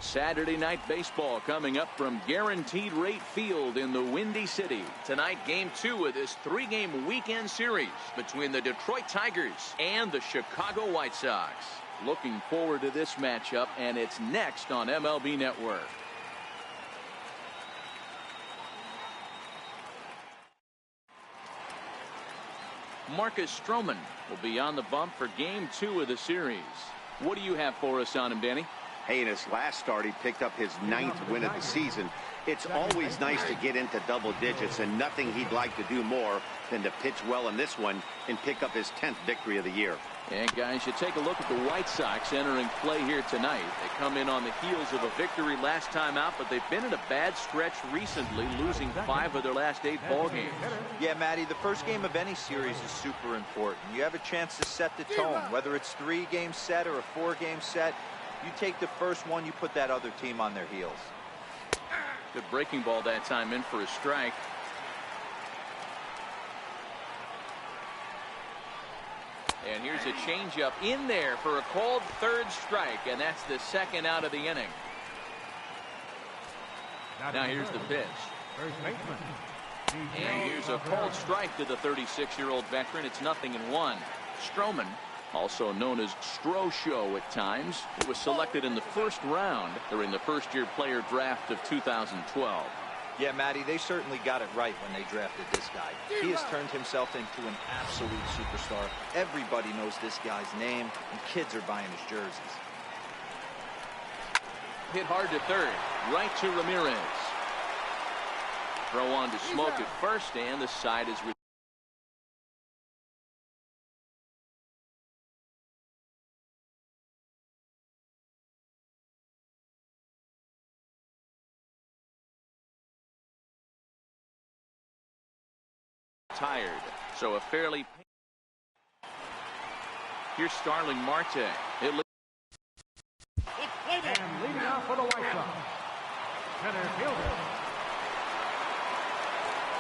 Saturday night baseball coming up from Guaranteed Rate Field in the Windy City. Tonight, game 2 of this 3-game weekend series between the Detroit Tigers and the Chicago White Sox. Looking forward to this matchup, and it's next on MLB Network. Marcus Stroman will be on the bump for game 2 of the series. What do you have for us on him, Danny? Hey, in his last start, he picked up his 9th win of the season. It's always nice to get into double digits, and nothing he'd like to do more than to pitch well in this one and pick up his 10th victory of the year. And guys, you take a look at the White Sox entering play here tonight. They come in on the heels of a victory last time out, but they've been in a bad stretch recently, losing 5 of their last 8 ball games. Yeah, Matty, the first game of any series is super important. You have a chance to set the tone, whether it's 3-game set or a 4-game set. You take the first one, you put that other team on their heels. Good breaking ball that time, in for a strike. And here's a changeup in there for a called 3rd strike, and that's the 2nd out of the inning. Now here's the pitch. And here's a called strike to the 36-year-old veteran. It's 0-1. Stroman, also known as Stro-Show at times, was selected in the 1st round during the first-year player draft of 2012. Yeah, Matty, they certainly got it right when they drafted this guy. He has turned himself into an absolute superstar. Everybody knows this guy's name, and kids are buying his jerseys. Hit hard to 3rd, right to Ramirez. Throw on to Smoke at first, and the side is tired, so a fairly. Here's Starling Marte. And leading off for the White Sox, center fielder.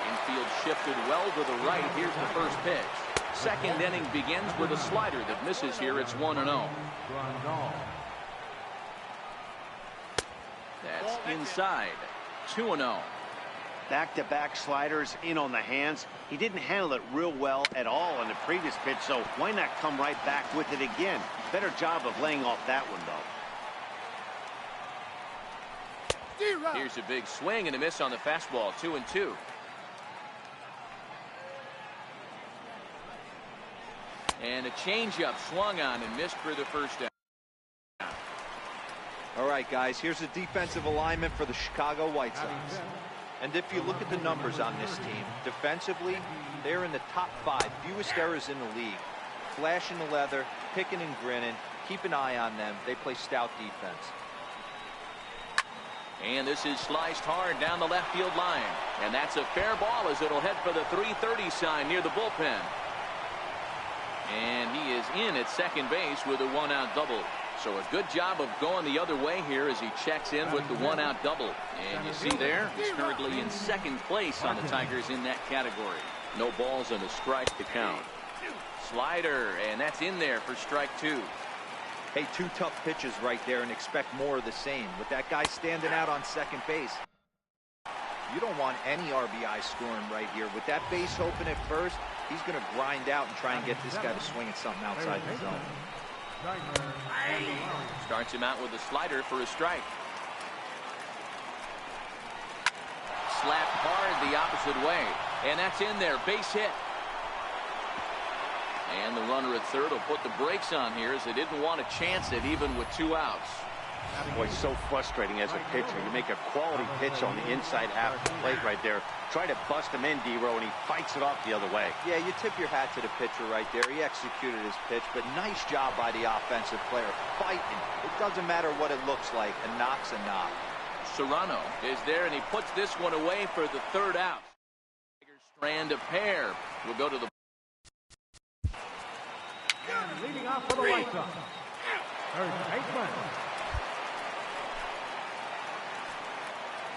Infield shifted well to the right. Here's the first pitch. 2nd inning begins with a slider that misses here. It's 1-0. That's inside. 2-0. Back-to-back sliders in on the hands. He didn't handle it real well at all in the previous pitch, so why not come right back with it again? Better job of laying off that one, though. Here's a big swing and a miss on the fastball. 2-2. And a changeup swung on and missed for the 1st down. All right, guys, here's the defensive alignment for the Chicago White Sox. And if you look at the numbers on this team, defensively, they're in the top 5 fewest errors in the league. Flashing the leather, picking and grinning, keep an eye on them. They play stout defense. And this is sliced hard down the left field line. And that's a fair ball as it'll head for the 330 sign near the bullpen. And he is in at second base with a 1-out double. So a good job of going the other way here as he checks in with the 1-out double. And you see there, he's currently in 2nd place on the Tigers in that category. No balls and a strike to count. Slider, and that's in there for strike 2. Hey, 2 tough pitches right there, and expect more of the same. With that guy standing out on second base, you don't want any RBI scoring right here. With that base open at first, he's going to grind out and try and get this guy to swing at something outside the zone. Starts him out with a slider for a strike. Slapped hard the opposite way, and that's in there. Base hit. And the runner at 3rd will put the brakes on here as they didn't want to chance it even with 2 outs. Boy, so frustrating as a pitcher. You make a quality pitch on the inside half of the plate right there. Try to bust him in, D-Row, and he fights it off the other way. Yeah, you tip your hat to the pitcher right there. He executed his pitch, but nice job by the offensive player. Fighting. It doesn't matter what it looks like. A knock's a knock. Serrano is there, and he puts this one away for the 3rd out. Tigers strand a pair. We'll go to the. And leading off for the White Sox, 3rd baseman.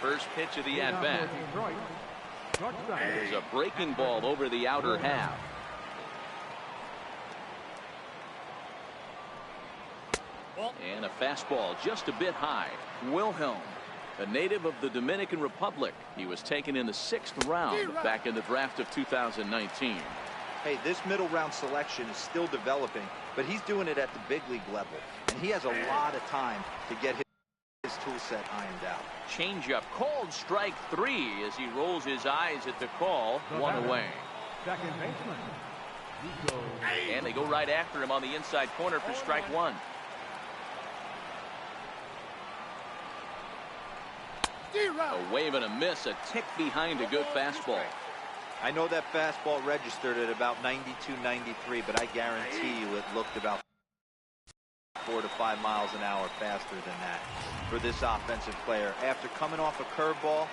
First pitch of the at-bat. There's a breaking ball over the outer half. And a fastball just a bit high. Wilhelm, a native of the Dominican Republic. He was taken in the 6th round back in the draft of 2019. Hey, this middle round selection is still developing, but he's doing it at the big league level, and he has a lot of time to get his tool set ironed out. Changeup, called strike 3 as he rolls his eyes at the call. 1 away. Second baseman. And they go right after him on the inside corner for strike 1. A wave and a miss, a tick behind a good fastball. I know that fastball registered at about 92, 93, but I guarantee you it looked about 4 to 5 miles an hour faster than that for this offensive player. After coming off a curveball,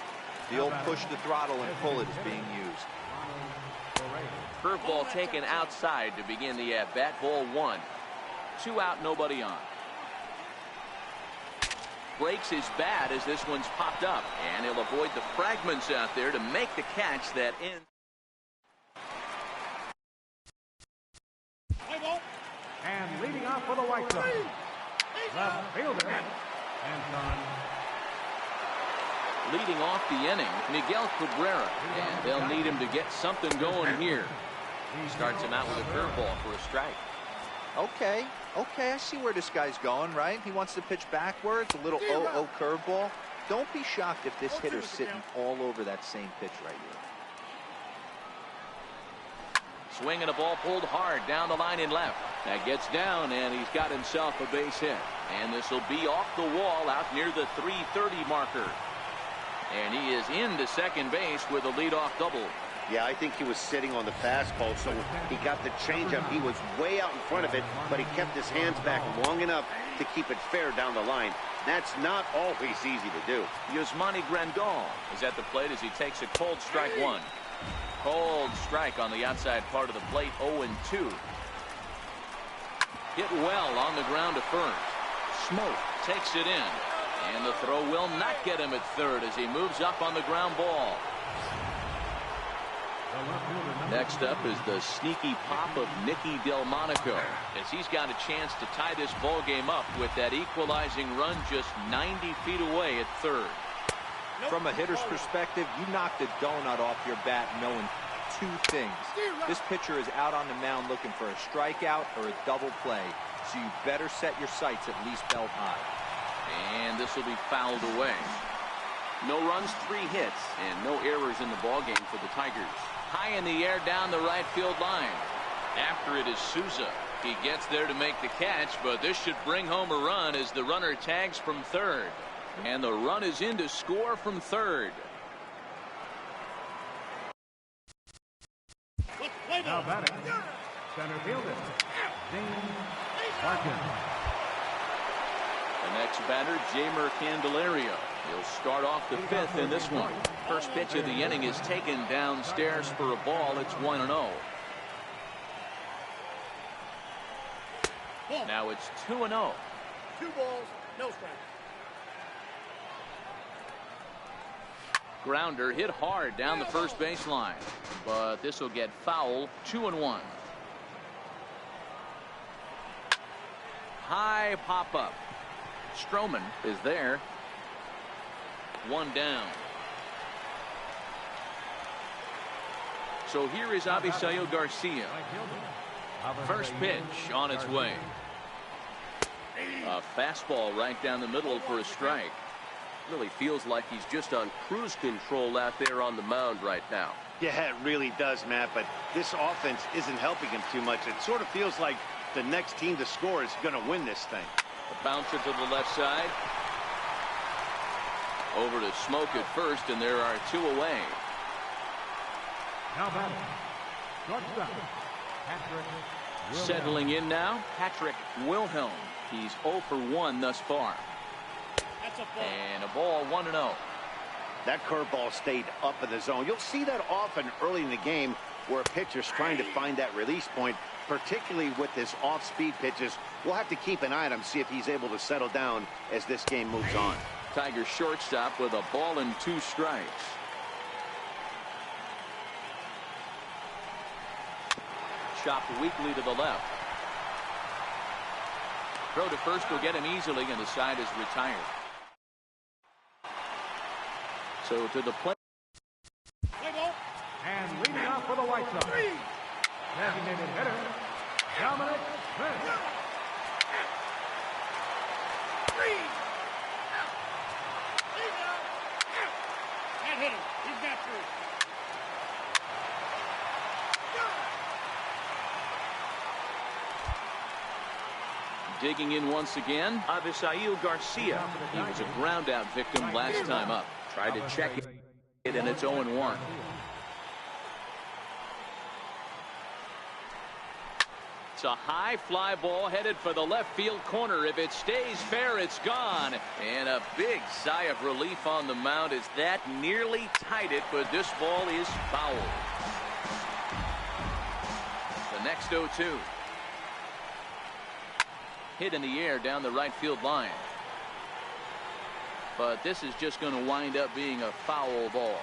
the old push the throttle and pull it is being used. Curveball taken outside to begin the at-bat. Ball 1. 2 out, nobody on. Breaks his bat as this one's popped up, and he'll avoid the fragments out there to make the catch that ends. And leading off for the White Sox, left fielder, Anton. Leading off the inning, Miguel Cabrera, and they'll need him to get something going here. Starts him out with a curveball for a strike. Okay, I see where this guy's going, right? He wants to pitch backwards, a little 0-0 curveball. Don't be shocked if this hitter's sitting all over that same pitch right here. Swing and a ball pulled hard down the line in left. That gets down, and he's got himself a base hit. And this will be off the wall out near the 330 marker. And he is into second base with a leadoff double. Yeah, I think he was sitting on the fastball, so he got the changeup. He was way out in front of it, but he kept his hands back long enough to keep it fair down the line. That's not always easy to do. Yasmani Grandal is at the plate as he takes a cold strike 1. Cold strike on the outside part of the plate, 0-2. Hit well on the ground to first. Smoke takes it in. And the throw will not get him at third as he moves up on the ground ball. Next up is the sneaky pop of Nicky Delmonico as he's got a chance to tie this ball game up with that equalizing run just 90 feet away at third. From a hitter's perspective, you knocked a donut off your bat knowing 2 things. This pitcher is out on the mound looking for a strikeout or a double play, so you better set your sights at least belt high. And this will be fouled away. No runs, 3 hits, and no errors in the ballgame for the Tigers. High in the air down the right field line. After it is Souza. He gets there to make the catch, but this should bring home a run as the runner tags from third. And the run is in to score from third. Now batting, center fielder, James Larkin. The next batter, Jamer Candelario. He'll start off the 5th in this one. First pitch of the inning is taken downstairs for a ball. It's 1-0. Now it's 2-0. 2 balls, no strikes. Grounder hit hard down the first baseline, but this will get foul. 2-1. High pop up. Stroman is there. 1 down. So here is Avisail Garcia. First pitch on its way. A fastball right down the middle for a strike. Really feels like he's just on cruise control out there on the mound right now. Yeah, it really does, Matt, but this offense isn't helping him too much. It sort of feels like the next team to score is going to win this thing. A bouncer to the left side. Over to Smoke at first, and there are 2 away. Now batting, shortstop, Patrick Wilhelm. Settling in now, Patrick Wilhelm. He's 0 for 1 thus far. And a ball, 1-0. That curveball stayed up in the zone. You'll see that often early in the game where a pitcher's trying to find that release point, particularly with his off-speed pitches. We'll have to keep an eye on him, see if he's able to settle down as this game moves on. Tigers shortstop with a ball and 2 strikes. Chopped weakly to the left. Throw to first will get him easily, and the side is retired. So to the plate. And leading off for the White Sox, designated hitter, Dominic Smith. That hit him. He's got three. Digging in once again, Avisail Garcia. He was a ground-out victim last time up. Tried to check it, and it's 0-1. It's a high fly ball headed for the left field corner. If it stays fair, it's gone. And a big sigh of relief on the mound as that nearly tied it, but this ball is foul. The next 0-2. Hit in the air down the right field line. But this is just going to wind up being a foul ball.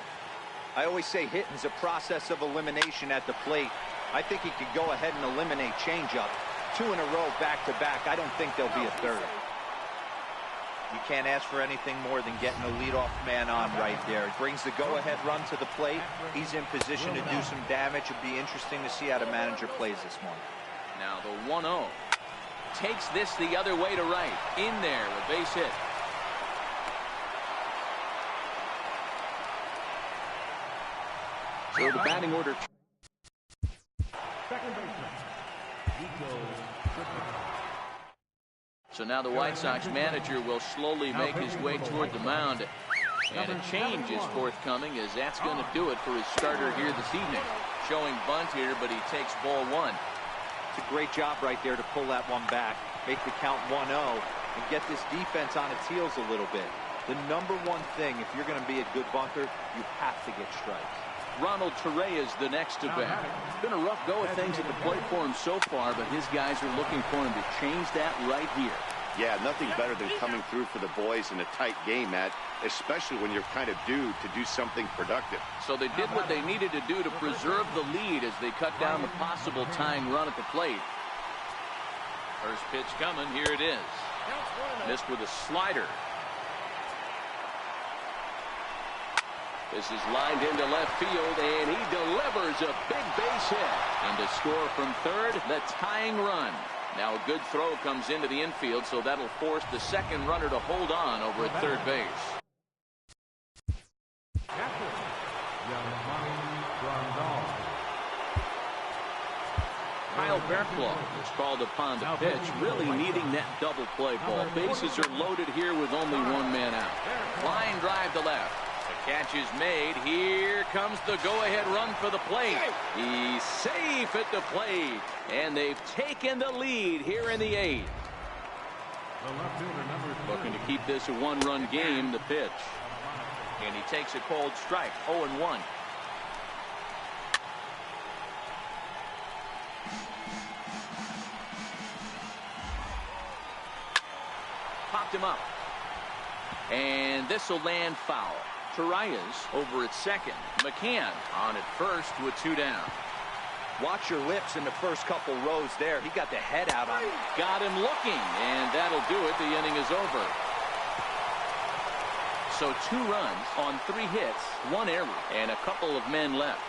I always say hitting's a process of elimination at the plate. I think he could go ahead and eliminate changeup. 2 in a row back-to-back. I don't think there'll be a third. You can't ask for anything more than getting a leadoff man on right there. It brings the go-ahead run to the plate. He's in position to do some damage. It'd be interesting to see how the manager plays this one. Now the 1-0. Takes this the other way to right. In there, a base hit. So the batting order. So now the White Sox manager will slowly make his way toward the mound. And a change is forthcoming, as that's going to do it for his starter here this evening. Showing bunt here, but he takes ball 1. It's a great job right there to pull that one back, make the count 1-0, and get this defense on its heels a little bit. The number one thing, if you're going to be a good bunter, you have to get strikes. Ronald Torre is the next to bat. It's been a rough go of things at the plate for him so far, but his guys are looking for him to change that right here. Yeah, nothing better than coming through for the boys in a tight game, Matt, especially when you're kind of due to do something productive. So they did what they needed to do to preserve the lead as they cut down the possible tying run at the plate. First pitch coming. Here it is. Missed with a slider. This is lined into left field, and he delivers a big base hit. And to score from third, the tying run. Now a good throw comes into the infield, so that'll force the second runner to hold on over at third base. Kyle Bearclaw is called upon to pitch, really needing that double play ball. Bases are loaded here with only one man out. Line drive to left. The catch is made. Here comes the go-ahead run for the plate. He's safe at the plate. And they've taken the lead here in the 8th. Looking to keep this a one-run game, the pitch. And he takes a cold strike, 0-1. Popped him up. And this will land foul. Torres over at second. McCann on at first with 2 down. Watch your lips in the first couple rows there. He got the head out on him. Got him looking, and that'll do it. The inning is over. So 2 runs on 3 hits, 1 error, and a couple of men left.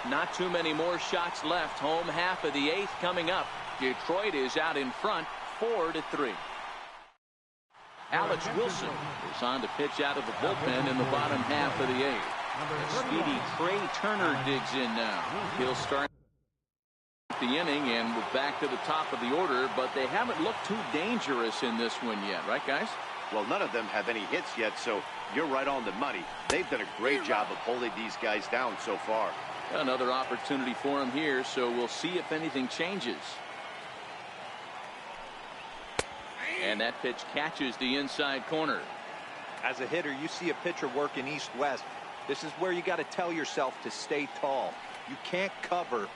Not too many more shots left. Home half of the 8th coming up. Detroit is out in front, 4-3. Alex Wilson is on to pitch out of the bullpen in the bottom half of the 8th. Speedy Trey Turner digs in now. He'll start the inning, and we're back to the top of the order, but they haven't looked too dangerous in this one yet, right, guys? Well, none of them have any hits yet, so you're right on the money. They've done a great job of holding these guys down so far. Another opportunity for him here, so we'll see if anything changes. And that pitch catches the inside corner. As a hitter, you see a pitcher working east-west. This is where you got to tell yourself to stay tall. You can't cover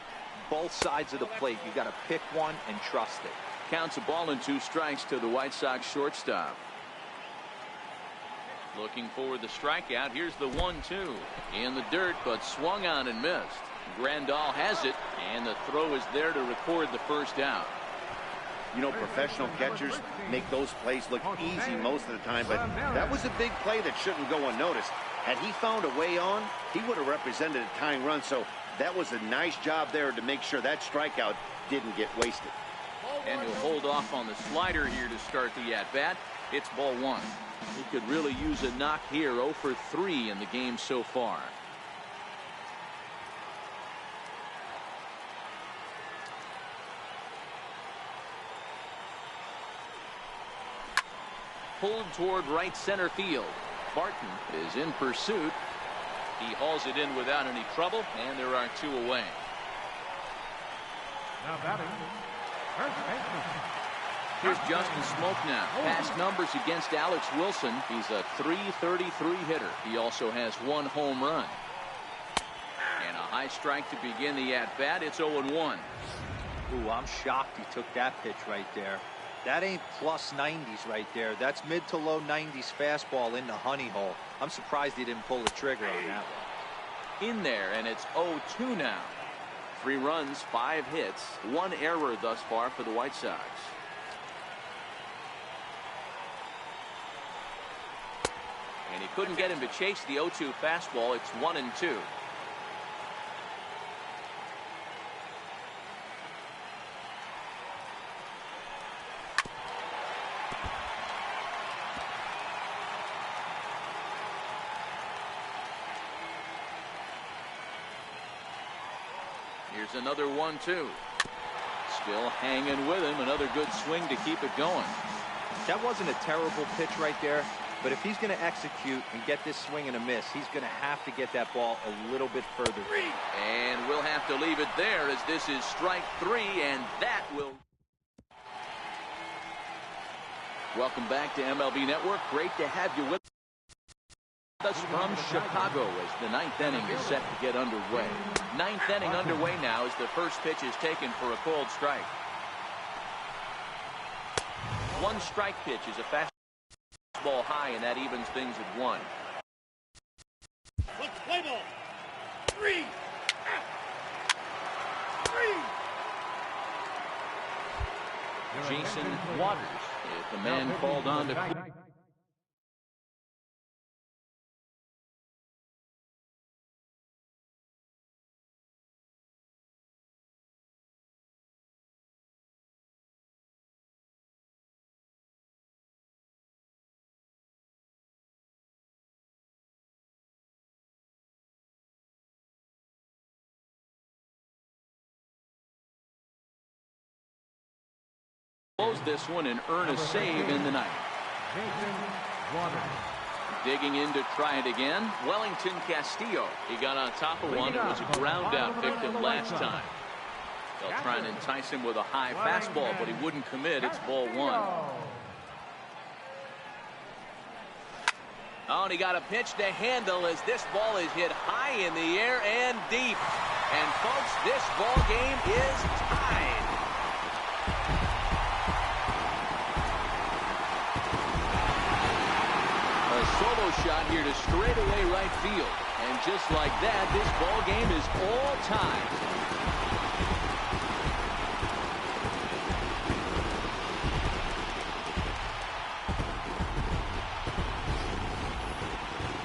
both sides of the plate. You got to pick one and trust it. Counts a ball and 2 strikes to the White Sox shortstop. Looking for the strikeout. Here's the 1-2 in the dirt, but swung on and missed. Grandal has it, and the throw is there to record the first out. You know, professional catchers make those plays look easy most of the time, but that was a big play that shouldn't go unnoticed. Had he found a way on, he would have represented a tying run, so that was a nice job there to make sure that strikeout didn't get wasted. And he'll hold off on the slider here to start the at-bat. It's ball one. He could really use a knock here. 0 for 3 in the game so far. Pulled toward right center field. Barton is in pursuit. He hauls it in without any trouble, and there are 2 away. Now batting, first baseman. Here's Justin Smoke now. Past numbers against Alex Wilson. He's a .333 hitter. He also has 1 home run. And a high strike to begin the at-bat. It's 0-1. Ooh, I'm shocked he took that pitch right there. That ain't plus 90s right there. That's mid to low 90s fastball in the honey hole. I'm surprised he didn't pull the trigger on that one. In there, and it's 0-2 now. 3 runs, 5 hits, 1 error thus far for the White Sox. And he couldn't get him to chase the 0-2 fastball. It's 1-2. Here's another 1-2. Still hanging with him. Another good swing to keep it going. That wasn't a terrible pitch right there, but if he's going to execute and get this swing and a miss, he's going to have to get that ball a little bit further. And we'll have to leave it there, as this is strike 3, and that will... Welcome back to MLB Network. Great to have you with us from Chicago as the 9th inning is set to get underway. 9th inning underway now as the first pitch is taken for a called strike. 1 strike pitch is a fastball high, and that evens things at 1. Let's play ball. 3. 3. Jason Waters is the man called on to... close this one and earn a save in the 9th. Digging in to try it again, Wellington Castillo. He got on top of one. It was a ground out victim last time. They'll try and entice him with a high fastball, but he wouldn't commit. It's ball 1. Oh, and he got a pitch to handle as this ball is hit high in the air and deep. And folks, this ball game is tied. A solo shot here to straightaway right field. And just like that, this ball game is all tied.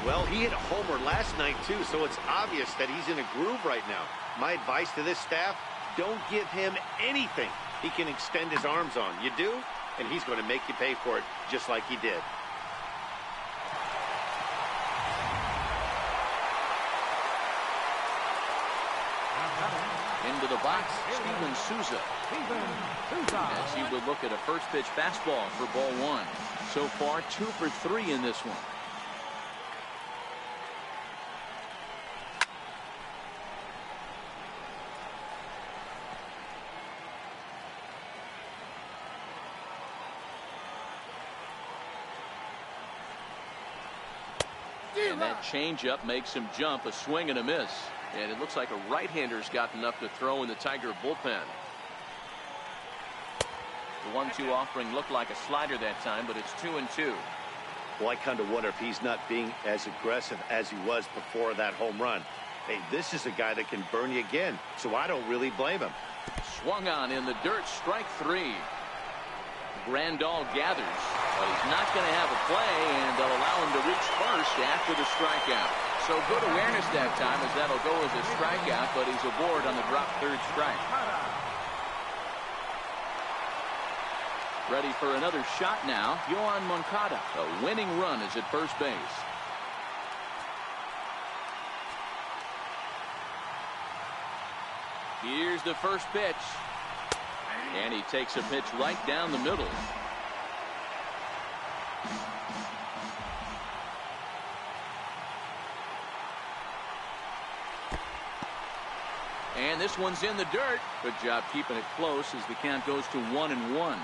Well, he hit a homer last night, too, so it's obvious that he's in a groove right now. My advice to this staff, don't give him anything he can extend his arms on. You do, and he's going to make you pay for it just like he did. Into the box, Steven Souza. As he would look at a first pitch fastball for ball 1. So far, 2 for 3 in this one. And that changeup makes him jump. A swing and a miss. And it looks like a right-hander's got enough to throw in the Tiger bullpen. The 1-2 offering looked like a slider that time, but it's 2-2. Well, I kind of wonder if he's not being as aggressive as he was before that home run. Hey, this is a guy that can burn you again, so I don't really blame him. Swung on in the dirt, strike 3. Grandal gathers, but he's not going to have a play, and they'll allow him to reach first after the strikeout. So good awareness that time, as that'll go as a strikeout, but he's aboard on the drop third strike. Ready for another shot now. Yohan Moncada. A winning run is at first base. Here's the first pitch. And he takes a pitch right down the middle. And this one's in the dirt. Good job keeping it close as the count goes to 1-1.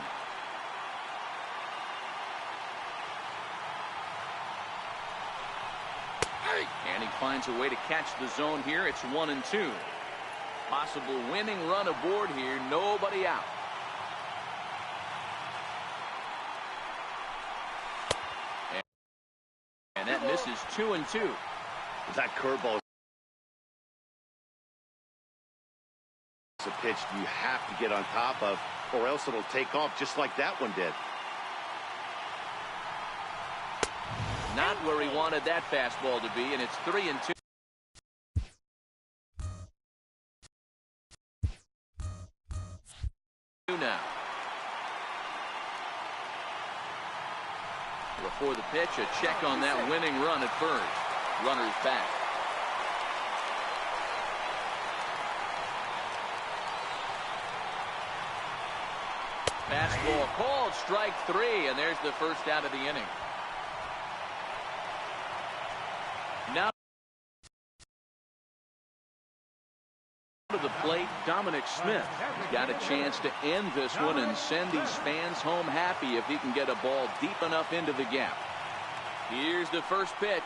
And he finds a way to catch the zone here. It's 1-2. Possible winning run aboard here. Nobody out. And that misses 2-2. That curveball is a pitch you have to get on top of, or else it'll take off just like that one did. Not where he wanted that fastball to be, and it's 3-2. Now. Before the pitch, a check on that winning run at first. Runner's back. Fastball called, strike three, and there's the first out of the inning. Now to the plate, Dominic Smith. He's got a chance to end this one and send these fans home happy if he can get a ball deep enough into the gap. Here's the first pitch.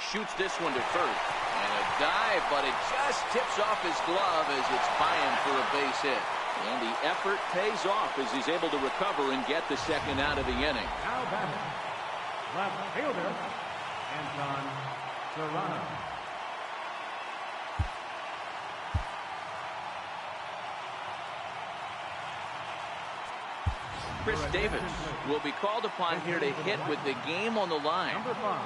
Shoots this one to first. And a dive, but it just tips off his glove as it's by him for a base hit. And the effort pays off as he's able to recover and get the second out of the inning. Now batting, left fielder, Anton Serrano. Chris Davis will be called upon here to hit with the game on the line. Number 5.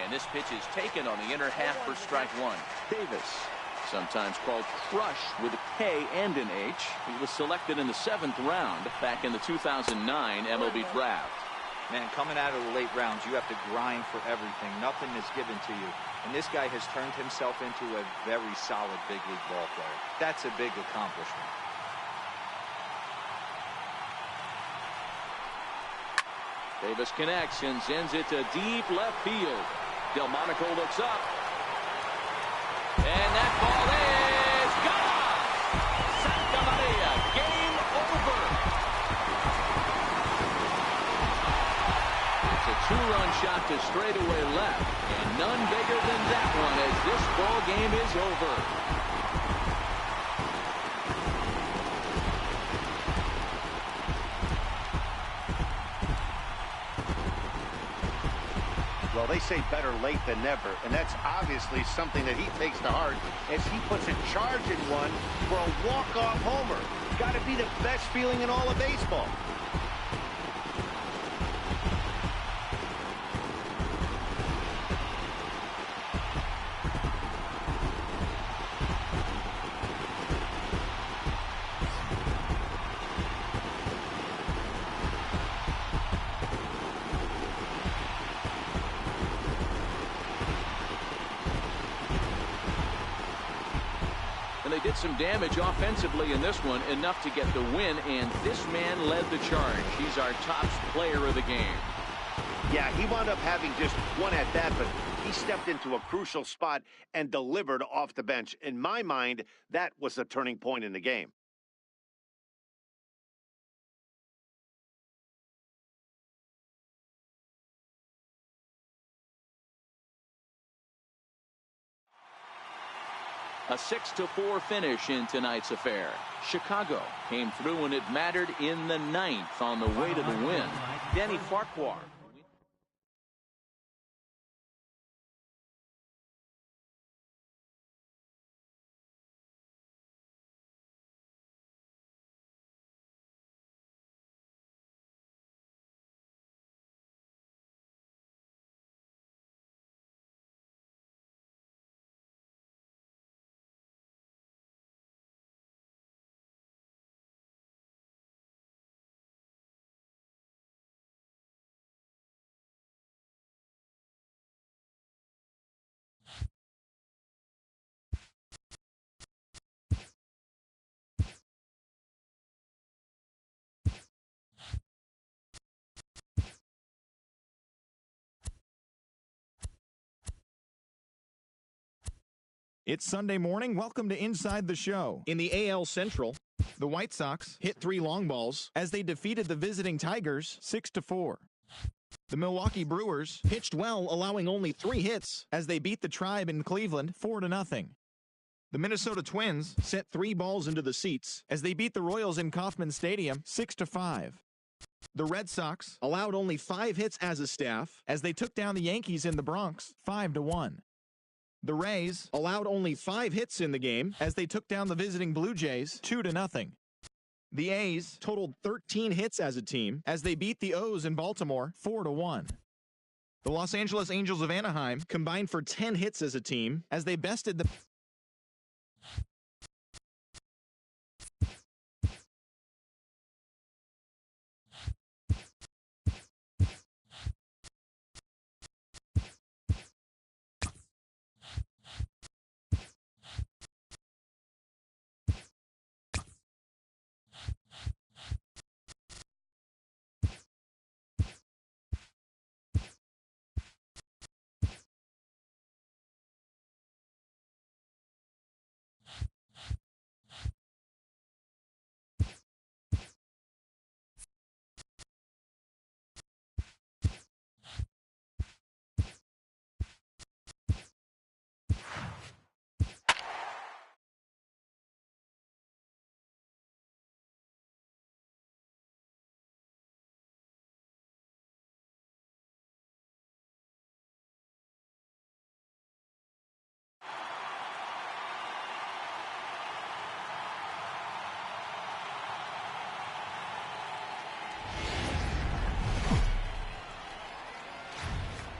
And this pitch is taken on the inner half for strike one. Davis, sometimes called Crush with a K and an H. He was selected in the 7th round back in the 2009 MLB draft. Man, coming out of the late rounds, you have to grind for everything. Nothing is given to you. And this guy has turned himself into a very solid big league ball player. That's a big accomplishment. Davis connects and sends it to deep left field. Delmonico looks up. And that ball is gone! Santa Maria, game over! It's a 2-run shot to straightaway left, and none bigger than that one as this ball game is over. Well, they say better late than never, and that's obviously something that he takes to heart as he puts a charge in one for a walk-off homer. Got to be the best feeling in all of baseball. And they did some damage offensively in this one, enough to get the win, and this man led the charge. He's our top player of the game. Yeah, he wound up having just one at bat, but he stepped into a crucial spot and delivered off the bench. In my mind, that was a turning point in the game. A 6-4 finish in tonight's affair. Chicago came through when it mattered in the 9th on the way to the win. Danny Farquhar It's Sunday morning. Welcome to Inside the Show. In the AL Central, the White Sox hit 3 long balls as they defeated the visiting Tigers 6-4. The Milwaukee Brewers pitched well, allowing only 3 hits as they beat the Tribe in Cleveland 4-0. The Minnesota Twins sent 3 balls into the seats as they beat the Royals in Kauffman Stadium 6-5. The Red Sox allowed only 5 hits as a staff as they took down the Yankees in the Bronx 5-1. The Rays allowed only 5 hits in the game as they took down the visiting Blue Jays 2-0. The A's totaled 13 hits as a team as they beat the O's in Baltimore 4-1. The Los Angeles Angels of Anaheim combined for 10 hits as a team as they bested the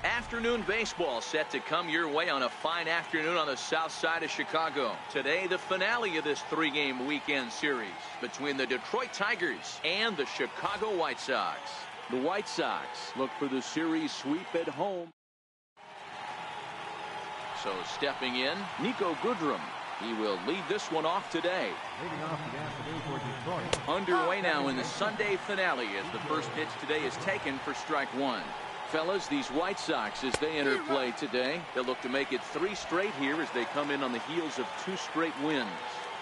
Afternoon baseball set to come your way on a fine afternoon on the south side of Chicago. Today, the finale of this 3-game weekend series between the Detroit Tigers and the Chicago White Sox. The White Sox look for the series sweep at home. So stepping in, Nico Goodrum. He will lead this one off today. Leading off the afternoon for Detroit. Underway now in the Sunday finale as the first pitch today is taken for strike 1. Fellas, these White Sox, as they enter play today, they'll look to make it 3 straight here as they come in on the heels of 2 straight wins.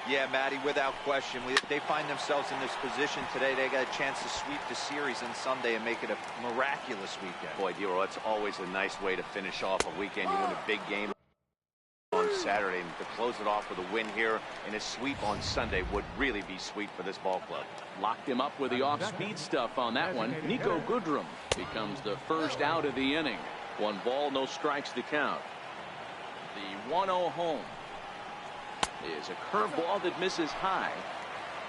Yeah, Matty, without question. They find themselves in this position today. They got a chance to sweep the series on Sunday and make it a miraculous weekend. Boy, Dero, it's always a nice way to finish off a weekend. You win a big game on Saturday, and to close it off with a win here and a sweep on Sunday would really be sweet for this ball club. Locked him up with the off-speed stuff on that one. Nico Goodrum becomes the first out of the inning. 1 ball, no strikes to count. The 1-0 home is a curveball that misses high.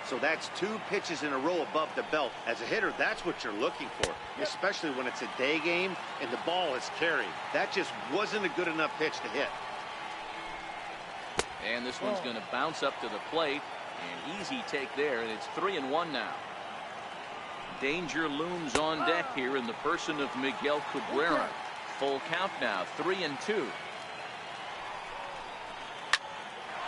So that's 2 pitches in a row above the belt. As a hitter, that's what you're looking for, especially when it's a day game and the ball is carried. That just wasn't a good enough pitch to hit. And this one's going to bounce up to the plate. An easy take there, and it's 3-1 now. Danger looms on deck here in the person of Miguel Cabrera. Full count now, 3-2.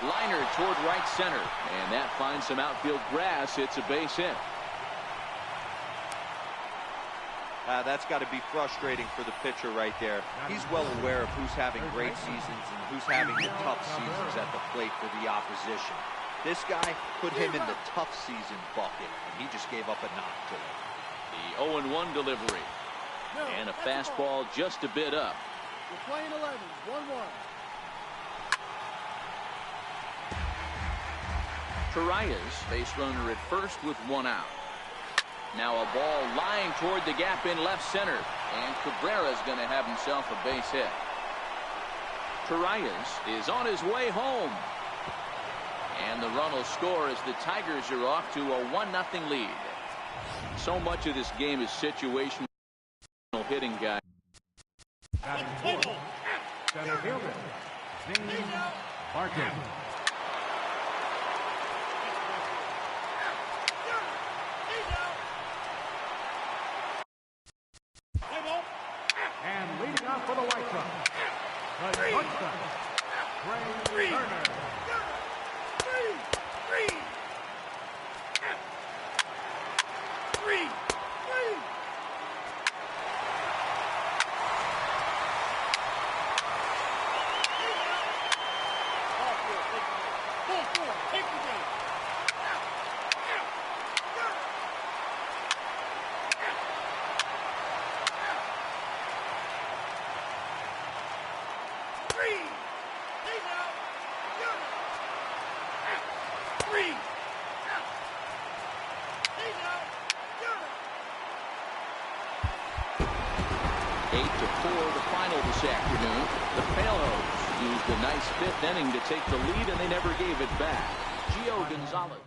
Liner toward right center, and that finds some outfield grass. It's a base hit. That's got to be frustrating for the pitcher right there. He's well aware of who's having great seasons and who's having the tough seasons at the plate for the opposition. This guy put him in the tough season bucket, and he just gave up a knock to him. The 0-1 delivery. And a fastball just a bit up. We're playing 11, 1-1. Tarias, base runner at first with 1 out. Now a ball lying toward the gap in left center, and Cabrera's going to have himself a base hit. Tarias is on his way home, and the run will score as the Tigers are off to a 1-0 lead. So much of this game is situational hitting, guys. Center fielder, James Larkin. And leading off for the White Sox, the shortstop, Trey Turner. 8-4 the final this afternoon. The Pailhose used a nice fifth inning to take the lead, and they never gave it back. Gio Gonzalez.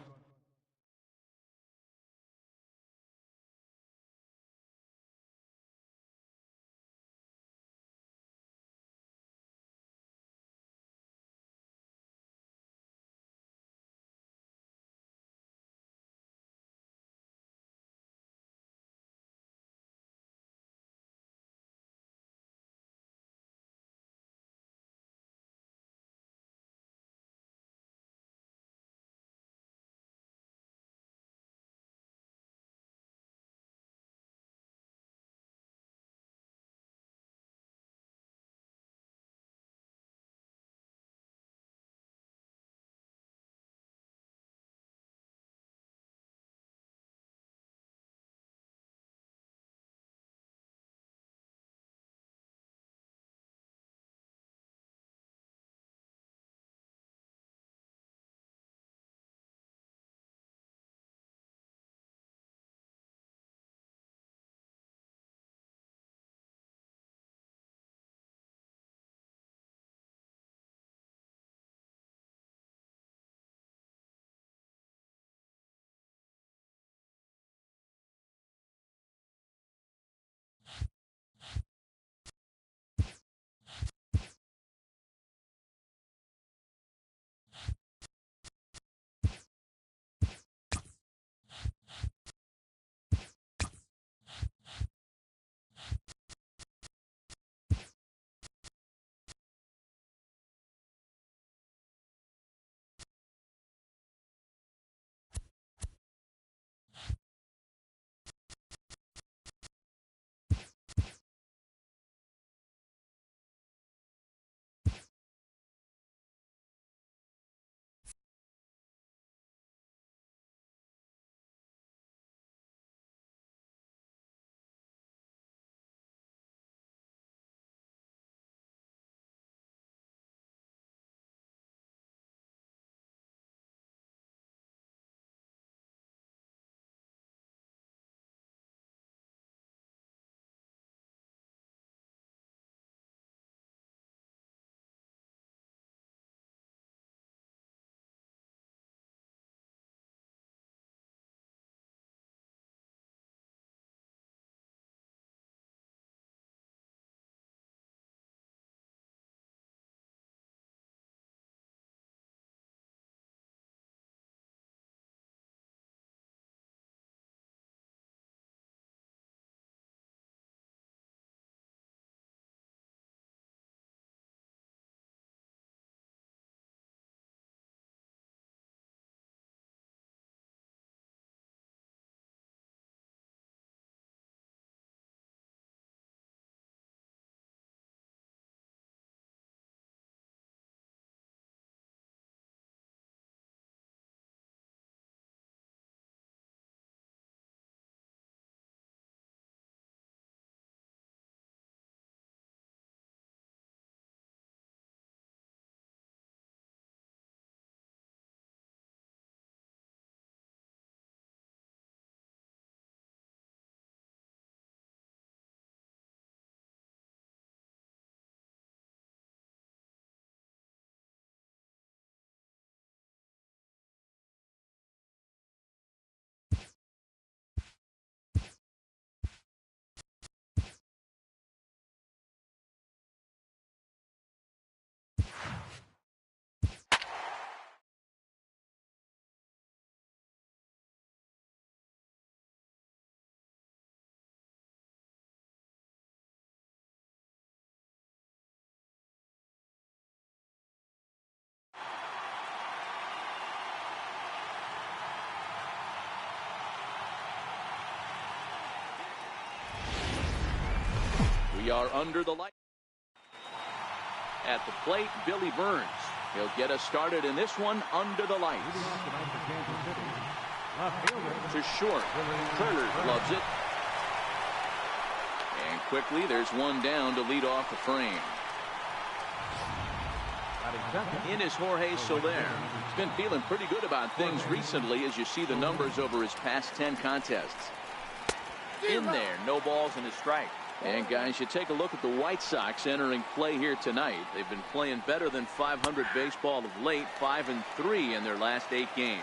We are under the light. At the plate, Billy Burns. He'll get us started in this one under the lights. To short. Turner loves it. And quickly, there's one down to lead off the frame. In is Jorge Soler. He's been feeling pretty good about things recently as you see the numbers over his past 10 contests. In there, no balls and a strike. And guys, you take a look at the White Sox entering play here tonight. They've been playing better than .500 baseball of late, 5-3 in their last 8 games.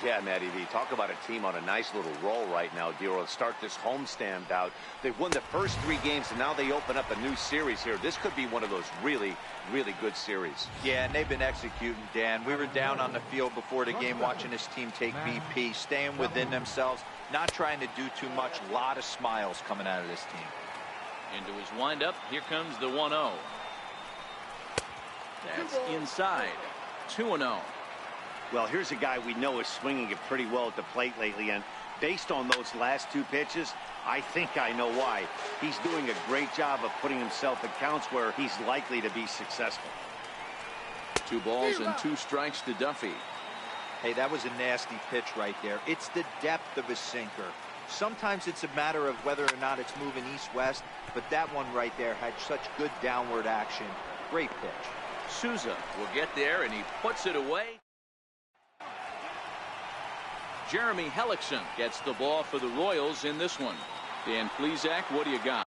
Yeah, Matty V, talk about a team on a nice little roll right now, Dero. To start this homestand out, they've won the first 3 games, and now they open up a new series here. This could be one of those really, really good series. Yeah, and they've been executing, Dan. We were down on the field before the game watching this team take BP, staying within themselves, not trying to do too much. A lot of smiles coming out of this team. Into his windup, here comes the 1-0. That's inside. 2-0. Well, here's a guy we know is swinging it pretty well at the plate lately, and based on those last 2 pitches, I think I know why. He's doing a great job of putting himself in counts where he's likely to be successful. 2 balls and 2 strikes to Duffy. Hey, that was a nasty pitch right there. It's the depth of his sinker. Sometimes it's a matter of whether or not it's moving east-west, but that one right there had such good downward action. Great pitch. Souza will get there, and he puts it away. Jeremy Hellickson gets the ball for the Royals in this one. Dan Plesac, what do you got?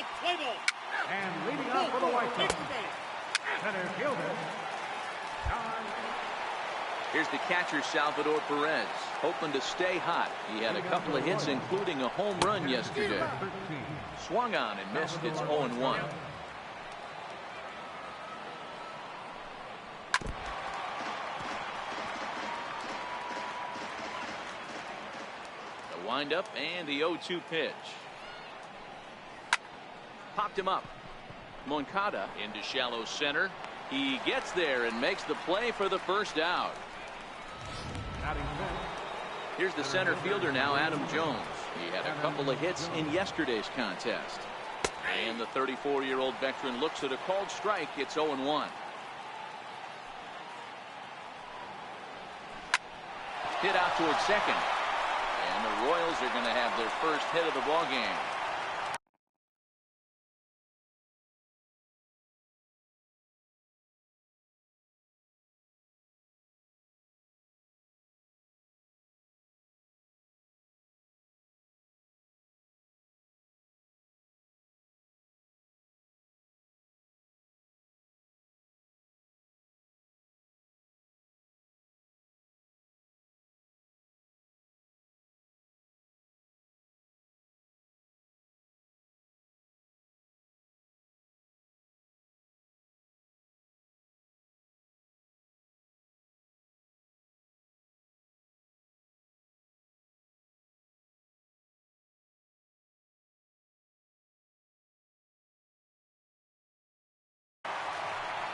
And leading off for the White Sox, center fielder, Here's the catcher, Salvador Perez, hoping to stay hot. He had a couple of hits, including a home run yesterday. Swung on and missed. It's 0-1. Windup and the 0-2 pitch. Popped him up. Moncada into shallow center. He gets there and makes the play for the first out. Here's the center fielder now, Adam Jones. He had a couple of hits in yesterday's contest. And the 34-year-old veteran looks at a called strike. It's 0-1. Hit out towards second. And the Royals are going to have their first hit of the ball game.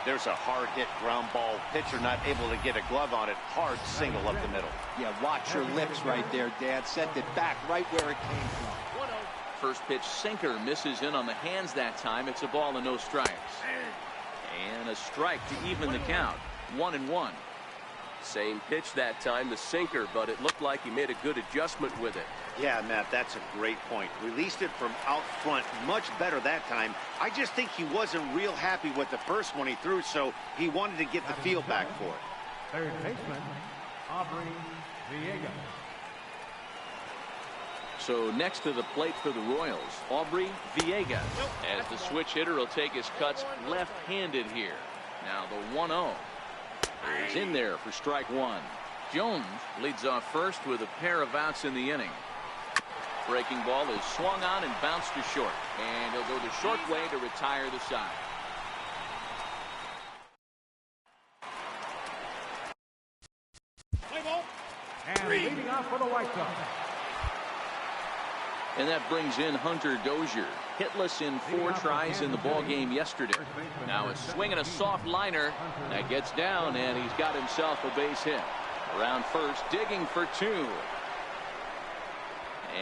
There's a hard hit ground ball. Pitcher not able to get a glove on it. Hard single up the middle. Yeah, watch your lips right there, Dad. Sent it back right where it came from. First pitch sinker misses in on the hands that time. It's a ball and no strikes. And a strike to even the count. 1-1. Same pitch that time, the sinker, but it looked like he made a good adjustment with it. Yeah, Matt, that's a great point. Released it from out front much better that time. I just think he wasn't real happy with the first one he threw, so he wanted to get the feel back for it. third baseman, Aubrey Villegas. So next to the plate for the Royals, Aubrey Villegas. As the switch hitter will take his cuts left-handed here. Now the 1-0 is in there for strike 1. Jones leads off first with a pair of outs in the inning. Breaking ball is swung on and bounced to short. And he'll go the short way to retire the side. And leading off for the White Sox. And that brings in Hunter Dozier. Hitless in 4 tries in the ball game yesterday. Now a swing and a soft liner. That gets down, and he's got himself a base hit. Around first, digging for 2.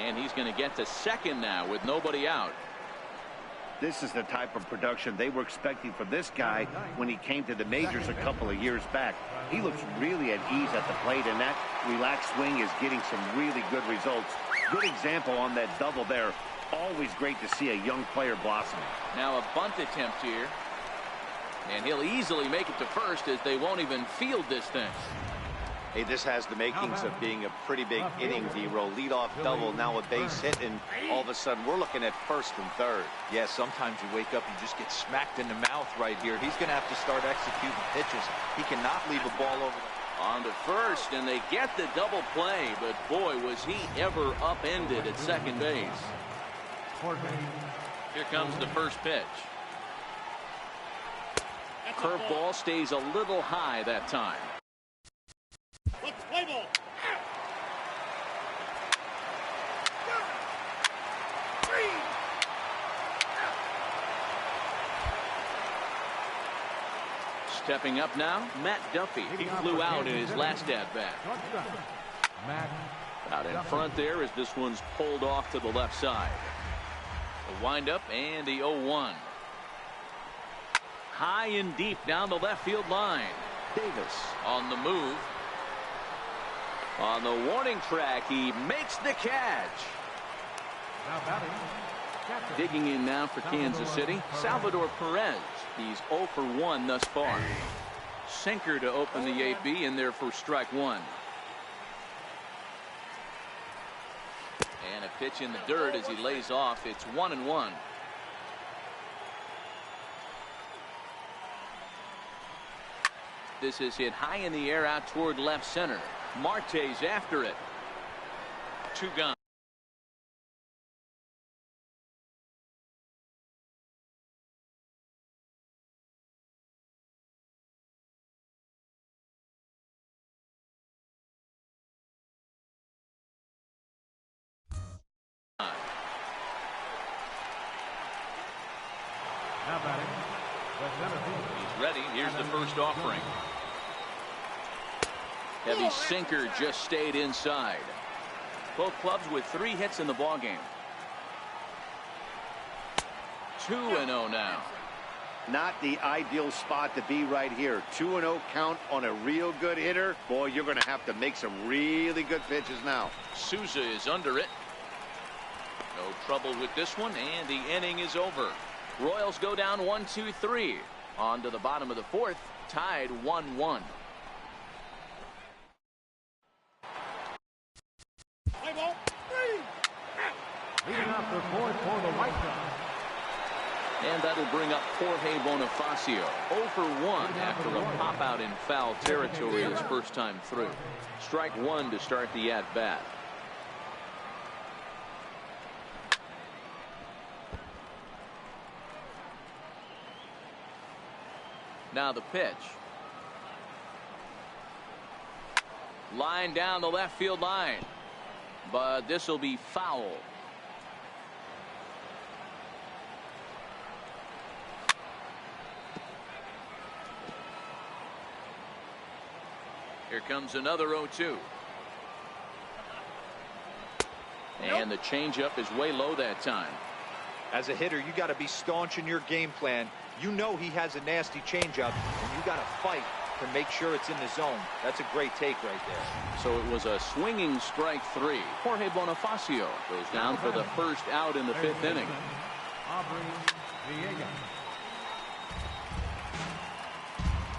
And he's going to get to second now with nobody out. This is the type of production they were expecting from this guy when he came to the majors a couple of years back. He looks really at ease at the plate, and that relaxed swing is getting some really good results. Good example on that double there. Always great to see a young player blossoming. Now a bunt attempt here. And he'll easily make it to first as they won't even field this thing. Hey, this has the makings of being a pretty big inning, D-Roll. Leadoff double, now a base hit, and all of a sudden we're looking at first and third. Yeah, sometimes you wake up and just get smacked in the mouth right here. He's going to have to start executing pitches. He cannot leave a ball over. On to first, and they get the double play, but boy, was he ever upended at second base. Here comes the first pitch. Curveball stays a little high that time. Play ball. Stepping up now, Matt Duffy. He flew out in his last at-bat. Out in front there as this one's pulled off to the left side. The windup and the 0-1. High and deep down the left field line. Davis on the move. On the warning track, he makes the catch. Digging in now for Kansas City, Salvador Perez. He's 0 for 1 thus far. Sinker to open the AB in there for strike one. And a pitch in the dirt as he lays off. It's 1-1. This is hit high in the air out toward left center. Marte's after it. 2 gone. He's ready. Here's the first offering. Heavy sinker just stayed inside. Both clubs with 3 hits in the ballgame. 2-0 now. Not the ideal spot to be right here. 2-0 count on a real good hitter. Boy, you're going to have to make some really good pitches now. Souza is under it. No trouble with this one, and the inning is over. Royals go down 1-2-3. On to the bottom of the 4th, tied 1-1. Leading off the 4th for the White Sox. And that'll bring up Jorge Bonifacio. 0 for 1 after a pop out in foul territory his first time through. Strike one to start the at-bat. Now the pitch. Line down the left field line. But this will be foul. Here comes another 0-2. And the changeup is way low that time. As a hitter, you got to be staunch in your game plan. You know he has a nasty changeup, and you got to fight to make sure it's in the zone. That's a great take right there. So it was a swinging strike 3. Jorge Bonifacio goes down for the first out in the 5th inning.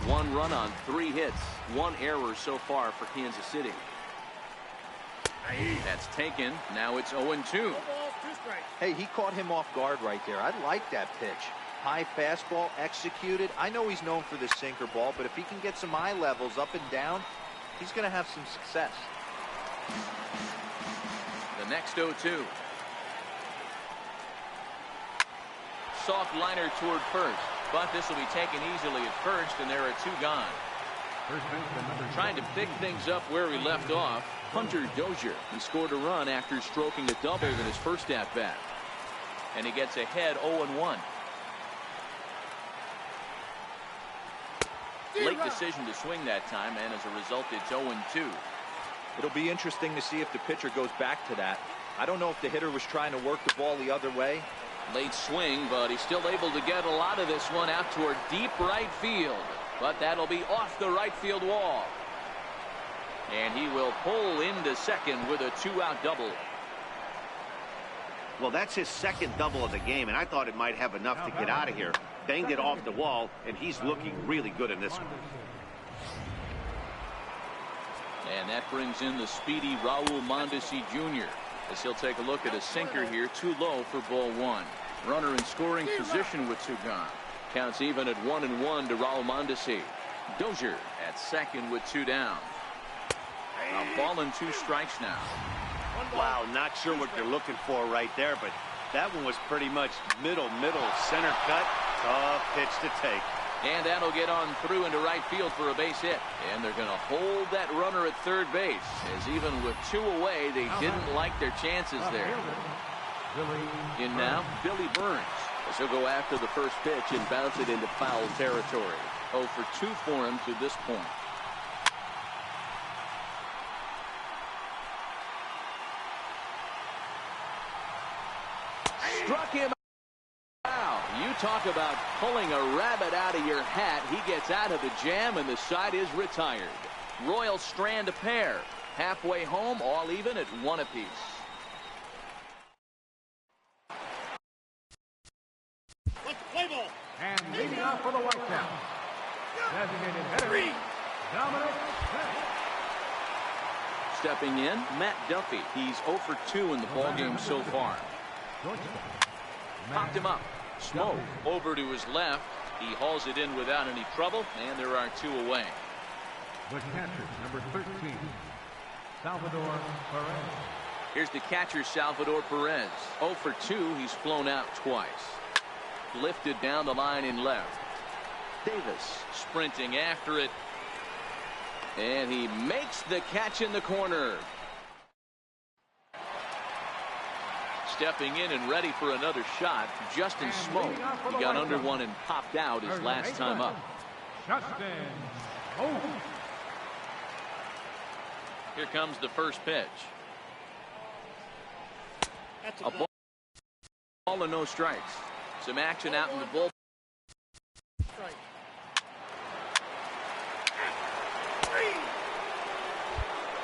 One run on 3 hits. 1 error so far for Kansas City. That's taken. Now it's 0-2. Hey, he caught him off guard right there. I like that pitch. High fastball executed. I know he's known for this sinker ball, but if he can get some eye levels up and down, he's going to have some success. The next 0-2. Soft liner toward first, but this will be taken easily at first, and there are 2 gone. Trying to pick things up where he left off, Hunter Dozier. He scored a run after stroking a double in his first at-bat. And he gets ahead 0-1. Late decision to swing that time, and as a result, it's 0-2. It'll be interesting to see if the pitcher goes back to that. I don't know if the hitter was trying to work the ball the other way. Late swing, but he's still able to get a lot of this one out toward deep right field. But that'll be off the right field wall. And he will pull into second with a 2-out double. Well, that's his second double of the game, and I thought it might have enough to get out of here. Banged it off the wall, and he's looking really good in this one. And that brings in the speedy Raul Mondesi Jr. as he'll take a look at a sinker here, too low for ball one. Runner in scoring position with two gone. Counts even at 1-1 to Raul Mondesi. Dozier at second with two down. A ball and two strikes now. Wow, not sure what they're looking for right there, but that one was pretty much middle, center cut. Tough pitch to take. And that'll get on through into right field for a base hit. And they're going to hold that runner at third base, as even with two away, they didn't like their chances there. In now, Billy Burns, as he'll go after the first pitch and bounce it into foul territory. 0 for 2 for him to this point. Struck him out. You talk about pulling a rabbit out of your hat. He gets out of the jam, and the side is retired. Royals strand a pair. Halfway home, all even at 1 apiece. And leading off for the White Sox, designated hitter, Dominic Smith. Stepping in, Matt Duffy. He's 0 for 2 in the ballgame so far. Popped him up. Smoke over to his left. He hauls it in without any trouble, and there are two away. The catcher, number 13, Salvador Perez. Here's the catcher, Salvador Perez. 0 for 2. He's flown out twice. Lifted down the line in left. Davis sprinting after it. And he makes the catch in the corner. Stepping in and ready for another shot, Justin Smoke. He got under one and popped out his last time up. Justin Smoke. Here comes the first pitch. A ball and no strikes. Some action out in the bullpen.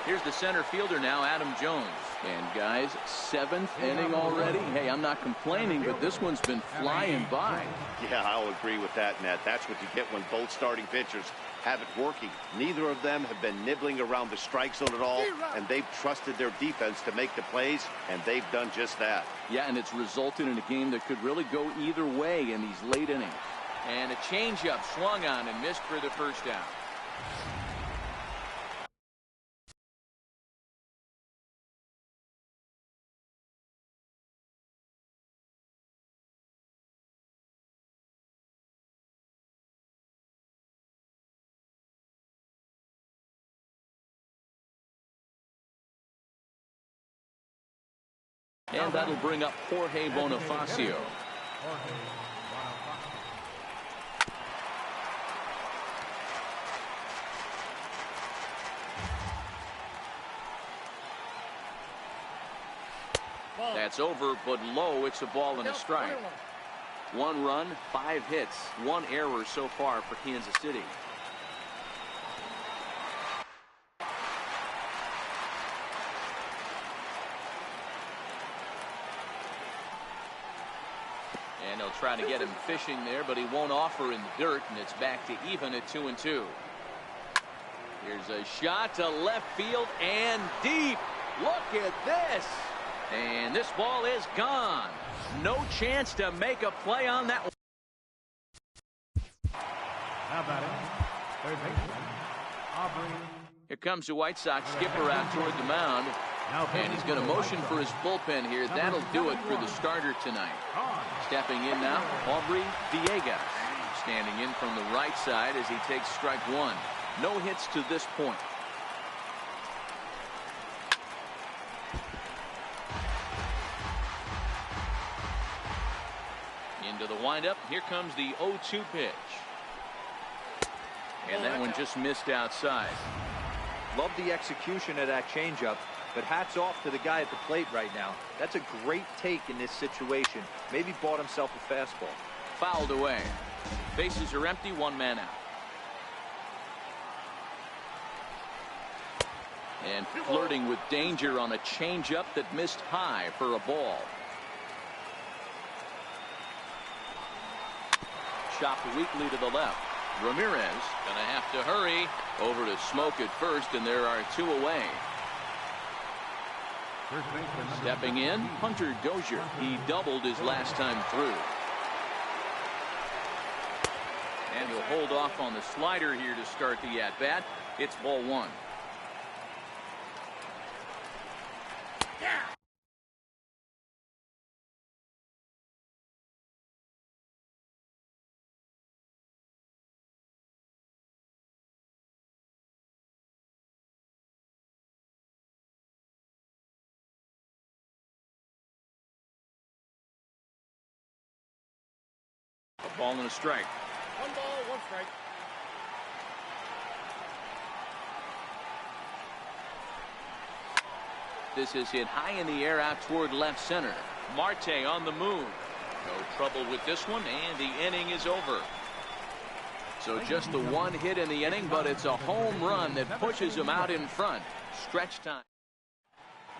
Here's the center fielder now, Adam Jones. And guys, 7th inning already. Hey, I'm not complaining, but this one's been flying by. Yeah, I'll agree with that, Matt. That's what you get when both starting pitchers have it working. Neither of them have been nibbling around the strike zone at all, and they've trusted their defense to make the plays, and they've done just that. Yeah, and it's resulted in a game that could really go either way in these late innings. And a changeup swung on and missed for the first down. And that'll bring up Jorge Bonifacio. That's over, but low. It's a ball and a strike. 1 run, 5 hits, 1 error so far for Kansas City. And they'll try to get him fishing there, but he won't offer in the dirt, and it's back to even at 2-2. Here's a shot to left field and deep. Look at this. And this ball is gone. No chance to make a play on that one. How about it? Third baseman, Aubrey. Here comes the White Sox skipper out toward the mound. And he's going to motion for his bullpen here. That'll do it for the starter tonight. Stepping in now, Aubrey Villegas. Standing in from the right side as he takes strike 1. No hits to this point. Into the windup. Here comes the 0-2 pitch. And that one just missed outside. Love the execution of that changeup, but hats off to the guy at the plate right now. That's a great take in this situation. Maybe bought himself a fastball. Fouled away. Bases are empty, 1 man out. And flirting with danger on a changeup that missed high for a ball. Chopped weakly to the left. Ramirez gonna have to hurry. Over to Smoke at first, and there are 2 away. Stepping in, Hunter Dozier. He doubled his last time through. And he'll hold off on the slider here to start the at-bat. It's ball 1. A ball and a strike. 1 ball, 1 strike. This is hit high in the air out toward left center. Marte on the move. No trouble with this one, and the inning is over. So just the 1 hit in the inning, but it's a home run that pushes him out in front. Stretch time.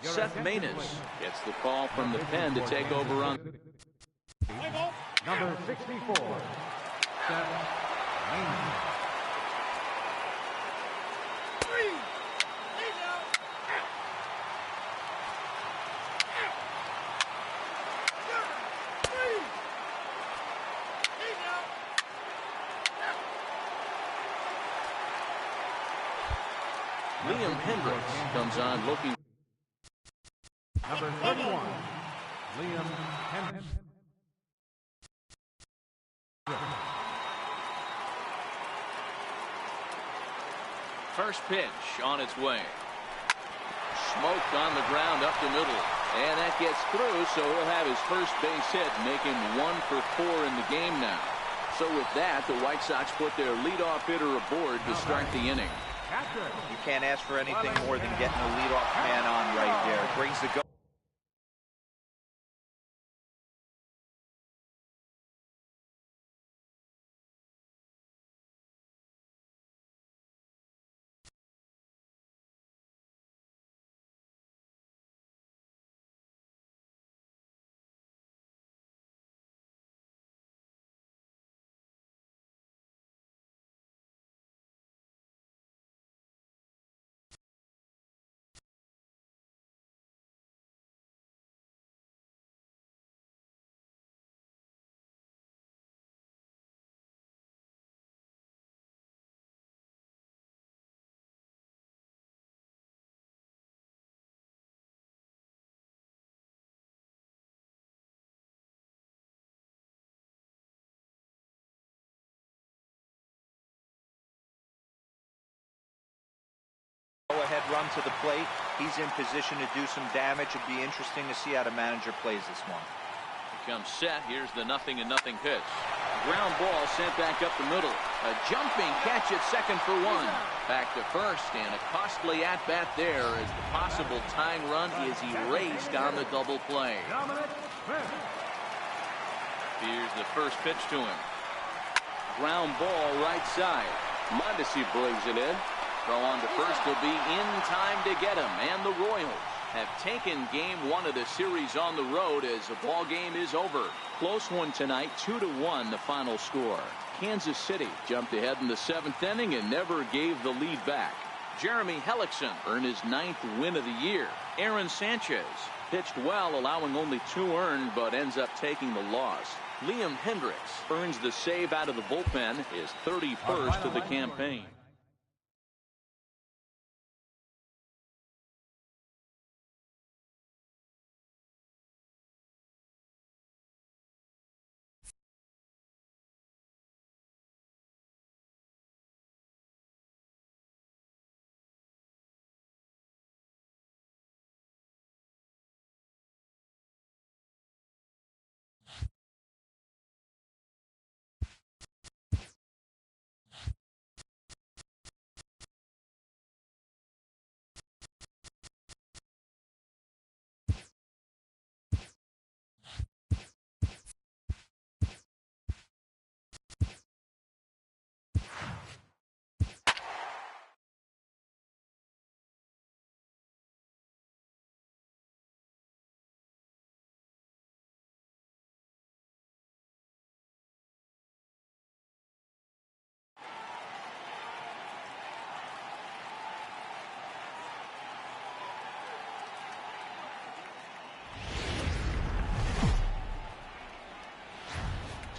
Seth Maness gets the call from the pen to take over on. Number 64, Seth Maness. Liam Hendricks comes on looking. Number 31, Liam Hendricks. First pitch on its way. Smoked on the ground up the middle. And that gets through, so he'll have his first base hit, make him 1 for 4 in the game now. So with that, the White Sox put their leadoff hitter aboard to start the inning. You can't ask for anything more than getting a leadoff man on right there. It brings the go. Go-ahead run to the plate. He's in position to do some damage. It'd be interesting to see how the manager plays this one. Becomes set. Here's the 0-0 pitch. Ground ball sent back up the middle. A jumping catch at second for 1. Back to first, and a costly at-bat there as the possible tying run is erased on the double play. Here's the first pitch to him. Ground ball right side. Mondesi brings it in. Throw on to first will be in time to get him, and the Royals have taken game 1 of the series on the road as the ball game is over. Close one tonight, 2-1 the final score. Kansas City jumped ahead in the 7th inning and never gave the lead back. Jeremy Hellickson earned his 9th win of the year. Aaron Sanchez pitched well, allowing only 2 earned, but ends up taking the loss. Liam Hendricks earns the save out of the bullpen, his 31st of the campaign.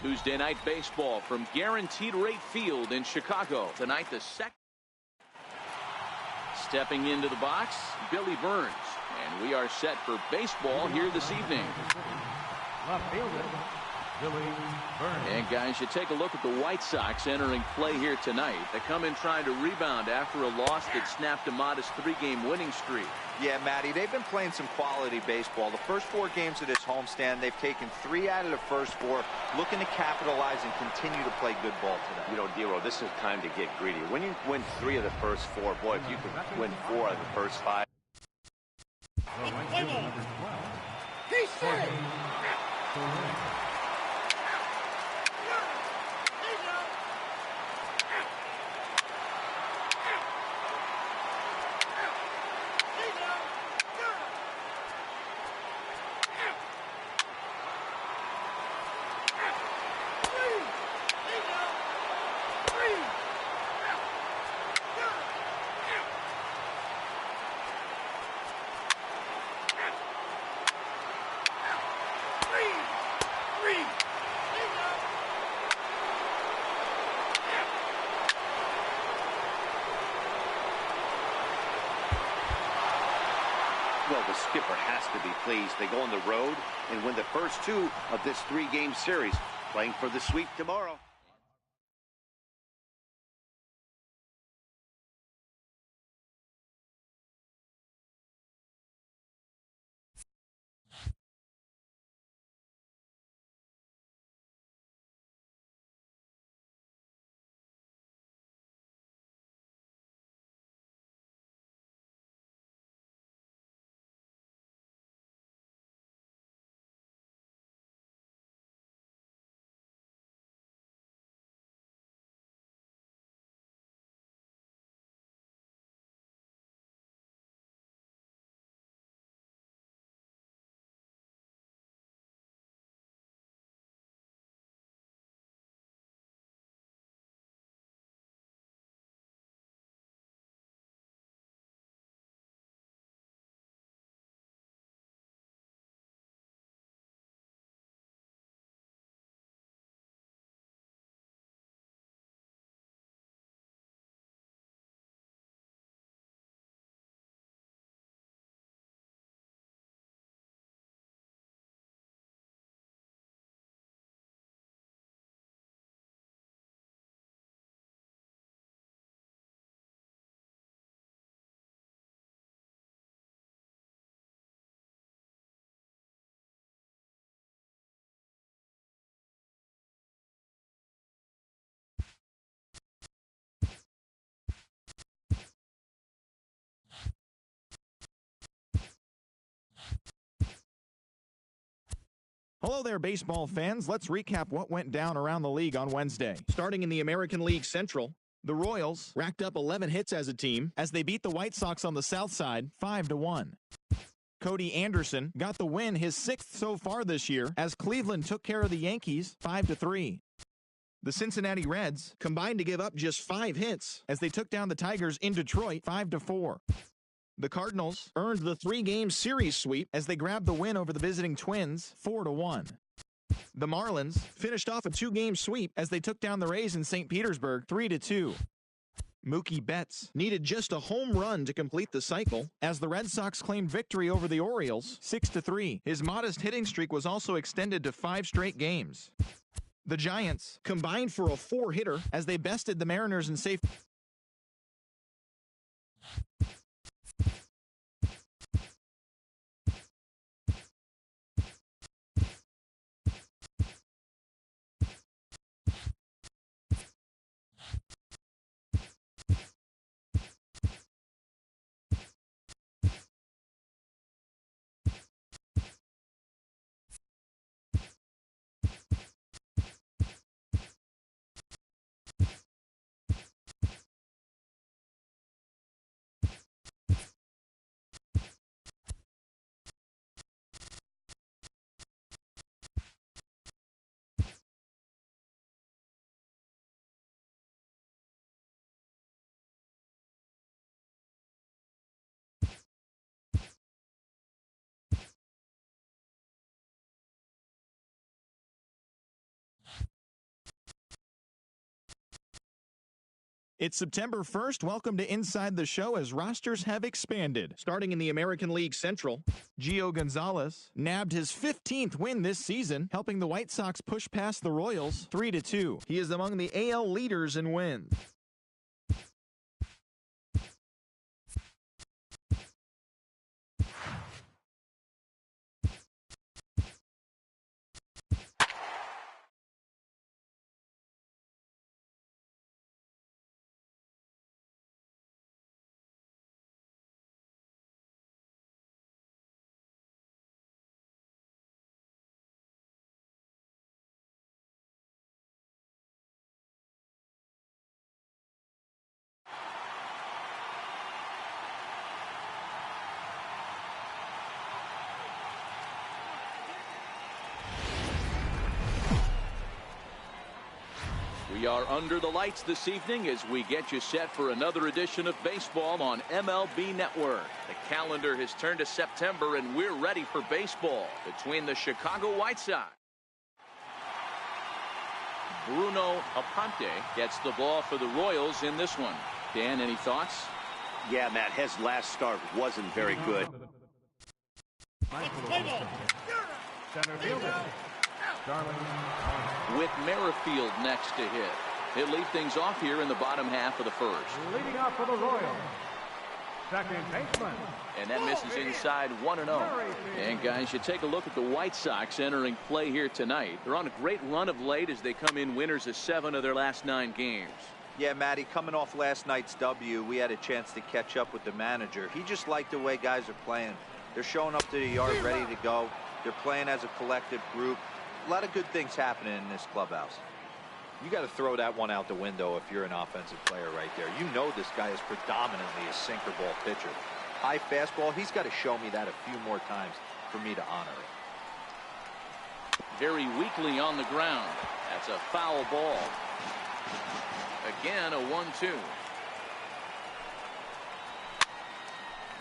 Tuesday night baseball from Guaranteed Rate Field in Chicago. Tonight, the second. Stepping into the box, Billy Burns. And we are set for baseball here this evening. Left fielder, Billy Burns. And guys, you take a look at the White Sox entering play here tonight. They come in trying to rebound after a loss that snapped a modest 3-game winning streak. Yeah, Matty, they've been playing some quality baseball. The first 4 games of this homestand, they've taken 3 out of the first 4, looking to capitalize and continue to play good ball today. You know, Dero, this is time to get greedy. When you win 3 of the first 4, boy, if you could win 4 of the first 5. The right fielder, number 12. Well, the skipper has to be pleased. They go on the road and win the first 2 of this 3-game series, playing for the sweep tomorrow. Hello there, baseball fans. Let's recap what went down around the league on Wednesday. Starting in the American League Central, the Royals racked up 11 hits as a team as they beat the White Sox on the south side 5-1. Cody Anderson got the win, his 6th so far this year, as Cleveland took care of the Yankees 5-3. The Cincinnati Reds combined to give up just 5 hits as they took down the Tigers in Detroit 5-4. The Cardinals earned the 3-game series sweep as they grabbed the win over the visiting Twins 4-1. The Marlins finished off a 2-game sweep as they took down the Rays in St. Petersburg 3-2. Mookie Betts needed just a home run to complete the cycle as the Red Sox claimed victory over the Orioles 6-3. His modest hitting streak was also extended to 5 straight games. The Giants combined for a 4-hitter as they bested the Mariners in safe. It's September 1st. Welcome to Inside the Show as rosters have expanded. Starting in the American League Central, Gio Gonzalez nabbed his 15th win this season, helping the White Sox push past the Royals 3-2. He is among the AL leaders in wins. We are under the lights this evening as we get you set for another edition of baseball on MLB Network. The calendar has turned to September and we're ready for baseball between the Chicago White Sox. Bruno Aponte gets the ball for the Royals in this one. Dan, any thoughts? Yeah, Matt, his last start wasn't very good. Center fielder. With Merrifield next to hit. He'll lead things off here in the bottom half of the first. Leading off for the Royals, second baseman. And that misses inside 1-0. And guys, you take a look at the White Sox entering play here tonight. They're on a great run of late as they come in winners of 7 of their last 9 games. Yeah, Matty, coming off last night's W, we had a chance to catch up with the manager. He just liked the way guys are playing. They're showing up to the yard ready to go. They're playing as a collective group. A lot of good things happening in this clubhouse. You got to throw that one out the window if you're an offensive player right there. You know this guy is predominantly a sinker ball pitcher. High fastball, he's got to show me that a few more times for me to honor it. Very weakly on the ground. That's a foul ball. Again, a 1-2.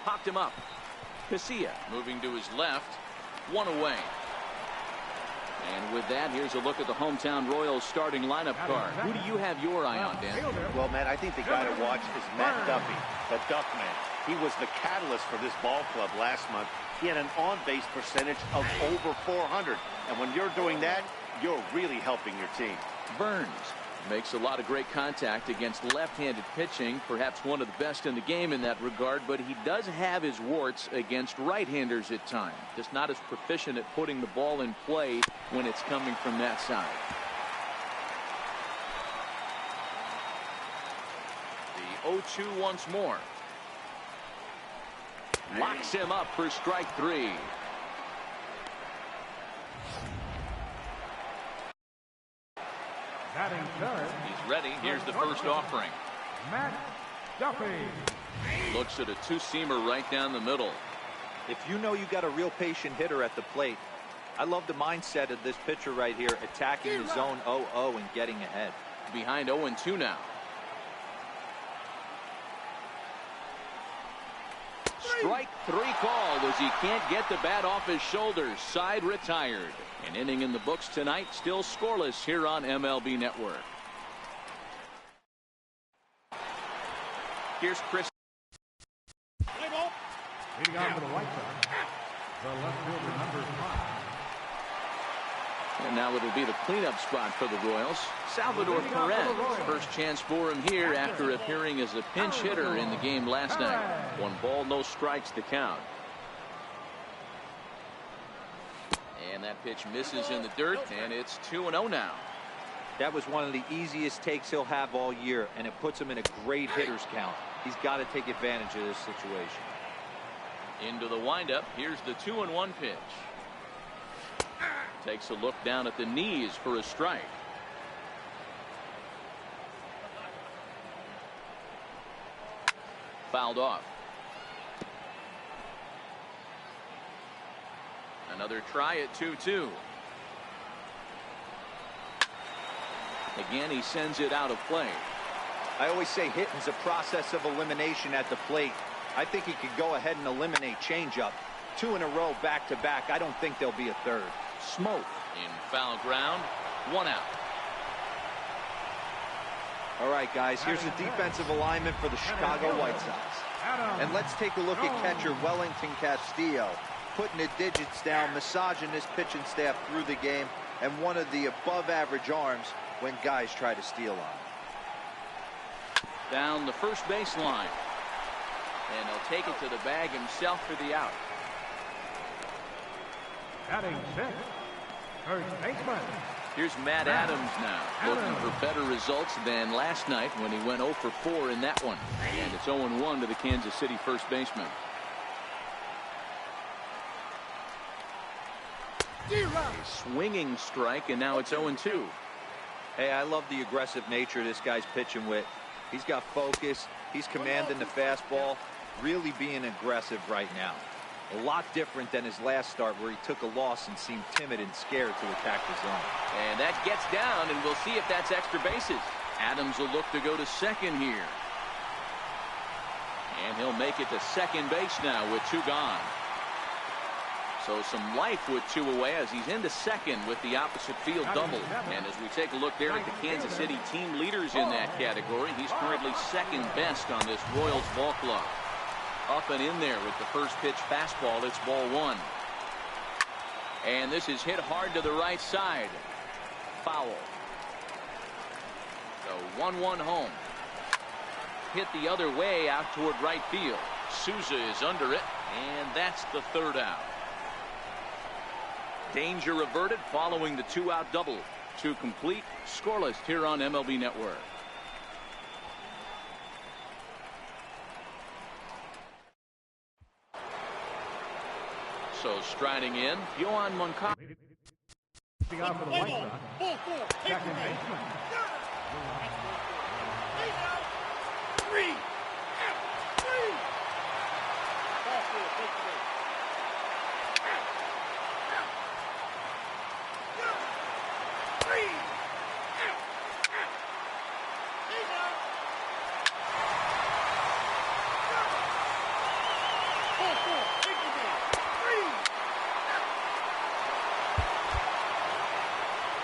Popped him up. Casilla moving to his left. 1 away. And with that, here's a look at the hometown Royals starting lineup card. Who do you have your eye on, Dan? Well, Matt, I think the guy to watch is Matt Duffy, the Duckman. He was the catalyst for this ball club last month. He had an on-base percentage of over 400. And when you're doing that, you're really helping your team. Burns makes a lot of great contact against left-handed pitching, perhaps one of the best in the game in that regard, but he does have his warts against right-handers at times. Just not as proficient at putting the ball in play when it's coming from that side. The 0-2 once more. Locks him up for strike 3. Batting third. He's ready. Here's the first offering. Matt Duffy. Looks at a two-seamer right down the middle. If you know you got a real patient hitter at the plate, I love the mindset of this pitcher right here, attacking the zone 0-0 and getting ahead. Behind 0-2 now. Strike 3 call as he can't get the bat off his shoulders. Side retired. An inning in the books tonight, still scoreless here on MLB Network. Here's Chris. Leading on for the White Sox, the left fielder, number 5. And now it'll be the cleanup spot for the Royals. Salvador Perez, first chance for him here after appearing as a pinch hitter in the game last night. 1 ball, no strikes to count. And that pitch misses in the dirt, and it's 2-0 now. That was one of the easiest takes he'll have all year, and it puts him in a great hitter's count. He's got to take advantage of this situation. Into the windup. Here's the 2-1 pitch. Takes a look down at the knees for a strike. Fouled off. Another try at 2-2. Again, he sends it out of play. I always say hitting's a process of elimination at the plate. I think he could go ahead and eliminate changeup. 2 in a row back to back. I don't think there'll be a third. Smoke in foul ground. 1 out. All right, guys, here's the defensive alignment for the Chicago White Sox. And let's take a look at catcher Wellington Castillo, putting the digits down, massaging this pitching staff through the game, and one of the above-average arms when guys try to steal on him. Down the first baseline. And he'll take it to the bag himself for the out. Batting six, first baseman. Here's Matt Adams now, looking for better results than last night when he went 0 for 4 in that one. And it's 0-1 to the Kansas City first baseman. A swinging strike, and now it's 0-2. Hey, I love the aggressive nature this guy's pitching with. He's got focus. He's commanding the fastball, really being aggressive right now. A lot different than his last start where he took a loss and seemed timid and scared to attack the zone. And that gets down, and we'll see if that's extra bases. Adams will look to go to second here. And he'll make it to second base now with 2 gone. So some life with 2 away as he's into second with the opposite field double. And as we take a look there at the Kansas City team leaders in that category, he's currently second best on this Royals ball club. Up and in there with the first pitch fastball. It's ball 1. And this is hit hard to the right side. Foul. So 1-1 home. Hit the other way out toward right field. Souza is under it, and that's the 3rd out. Danger averted following the 2-out double. 2 complete, scoreless here on MLB Network. So striding in, Yohan Moncada. Leading off for the White Sox, second baseman.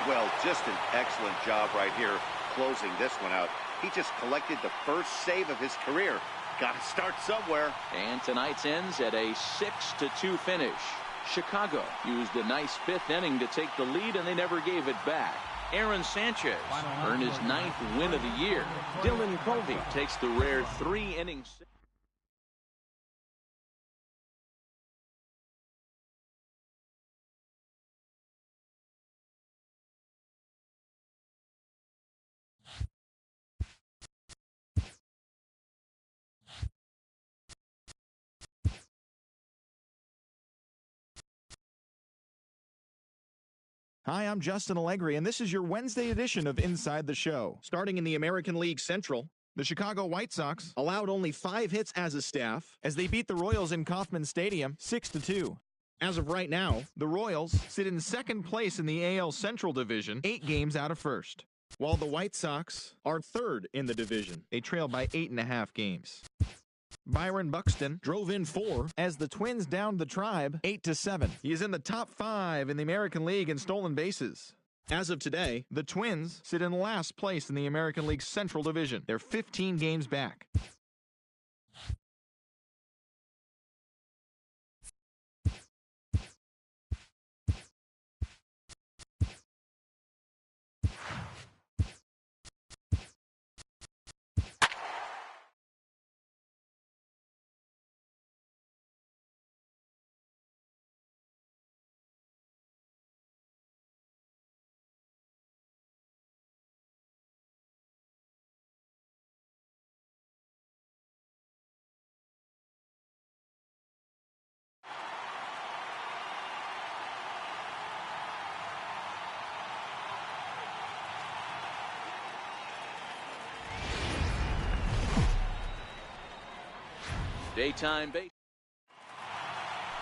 Well, just an excellent job right here closing this one out. He just collected the first save of his career. Got to start somewhere. And tonight's ends at a 6-2 finish. Chicago used a nice 5th inning to take the lead, and they never gave it back. Aaron Sanchez earned his 9th win of the year. Dylan Covey takes the rare 3-inning. Hi, I'm Justin Allegri, and this is your Wednesday edition of Inside the Show. Starting in the American League Central, the Chicago White Sox allowed only 5 hits as a staff as they beat the Royals in Kauffman Stadium 6-2. As of right now, the Royals sit in second place in the AL Central Division, 8 games out of first, while the White Sox are third in the division. They trail by 8.5 games. Byron Buxton drove in 4 as the Twins downed the Tribe 8-7. He is in the top 5 in the American League in stolen bases. As of today, the Twins sit in last place in the American League Central Division. They're 15 games back. Daytime base.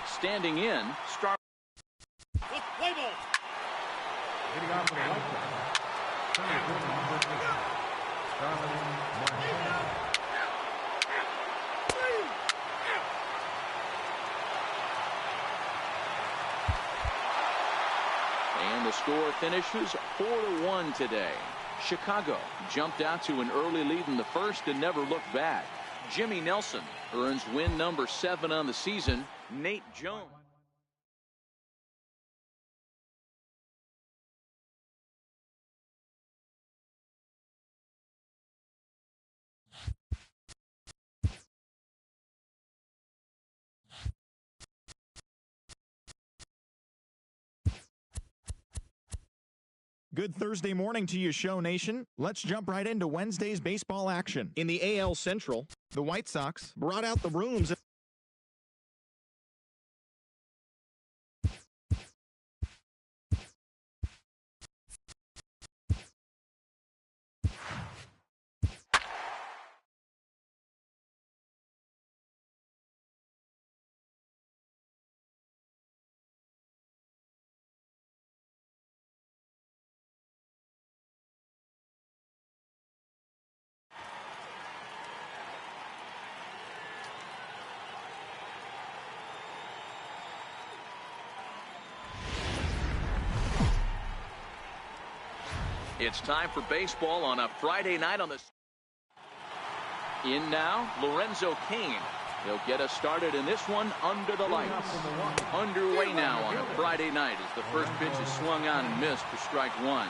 Standing in, start. Leading off for the White Sox, and the score finishes 4-1 today. Chicago jumped out to an early lead in the first and never looked back. Jimmy Nelson earns win number 7 on the season. Nate Jones. Good Thursday morning to you, Show Nation. Let's jump right into Wednesday's baseball action. In the AL Central, the White Sox brought out the brooms. It's time for baseball on a Friday night on the... In now, Lorenzo Cain. He'll get us started in this one under the lights. Underway now on a Friday night as the first pitch is swung on and missed for strike 1.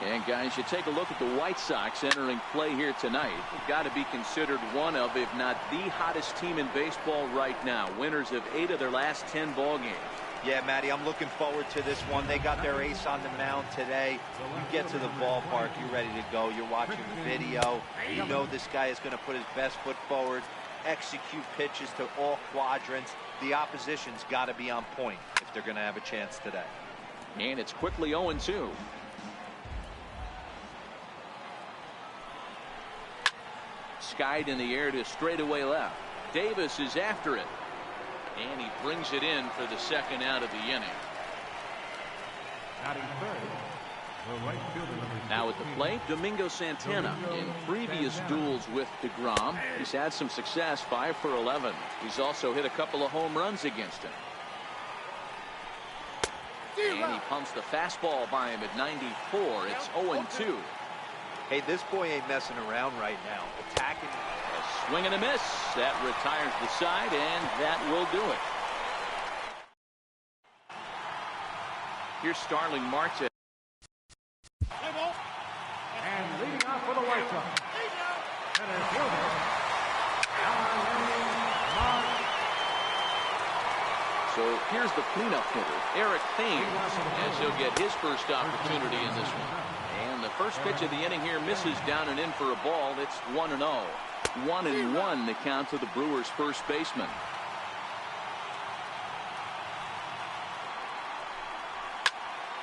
And guys, you take a look at the White Sox entering play here tonight. They've got to be considered one of, if not the hottest team in baseball right now. Winners of 8 of their last 10 ball games. Yeah, Matty, I'm looking forward to this one. They got their ace on the mound today. You get to the ballpark, you're ready to go. You're watching video. You know this guy is going to put his best foot forward, execute pitches to all quadrants. The opposition's got to be on point if they're going to have a chance today. And it's quickly 0-2. Skied in the air to straightaway left. Davis is after it. And he brings it in for the second out of the inning. Now at the plate, Domingo Santana. In previous duels with DeGrom, he's had some success, 5 for 11. He's also hit a couple of home runs against him. And he pumps the fastball by him at 94. It's 0-2. Hey, this boy ain't messing around right now. Attacking. A swing and a miss. That retires the side, and that will do it. Here's Starling Marte. And leading off for the White Sox, center fielder, So here's the cleanup hitter, Eric Thames, as he'll get his first opportunity in this one. And the first pitch of the inning here misses down and in for a ball. It's 1-0. 1-1 the count to the Brewers' first baseman.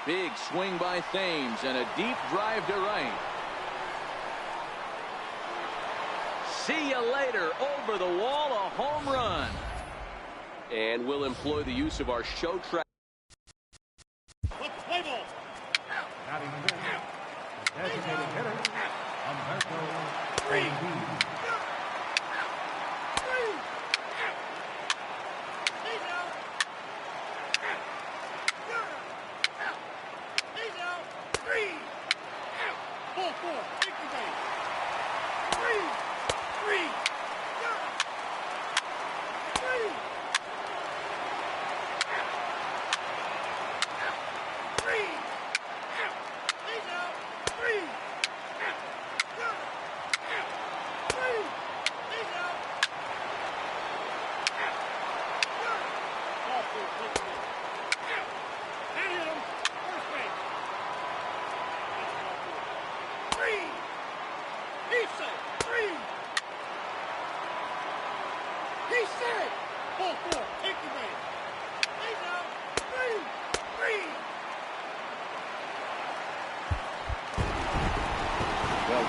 Big swing by Thames and a deep drive to right. See you later. Over the wall, a home run. And we'll employ the use of our show track. batting fifth, the designated hitter, Humberto Albizu.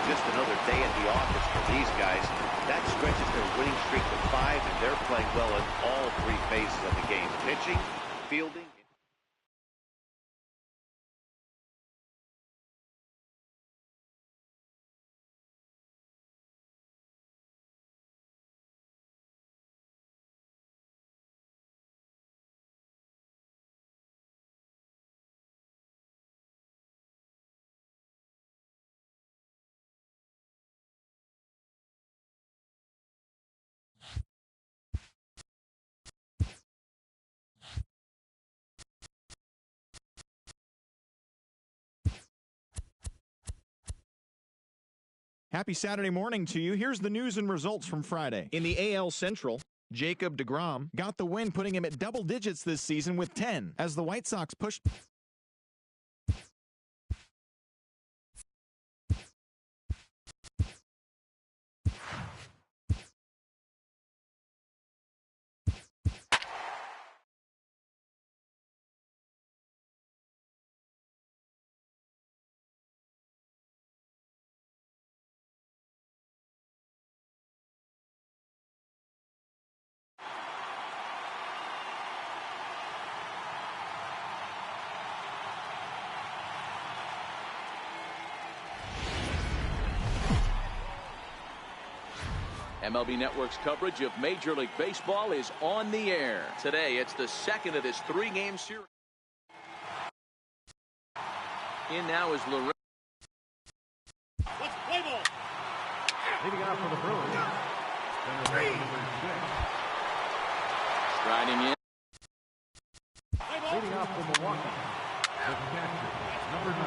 Just another day at the office for these guys. That stretches their winning streak to 5, and they're playing well in all 3 phases of the game. Pitching, fielding, Happy Saturday morning to you. Here's the news and results from Friday. In the AL Central, Jacob deGrom got the win, putting him at double digits this season with 10, as the White Sox pushed. MLB Network's coverage of Major League Baseball is on the air. Today, it's the second of this three-game series. In now is Lorenzo. Let's play ball. Leading out for the Brewers. Striding in. Leading out for Milwaukee. The catcher, number 9.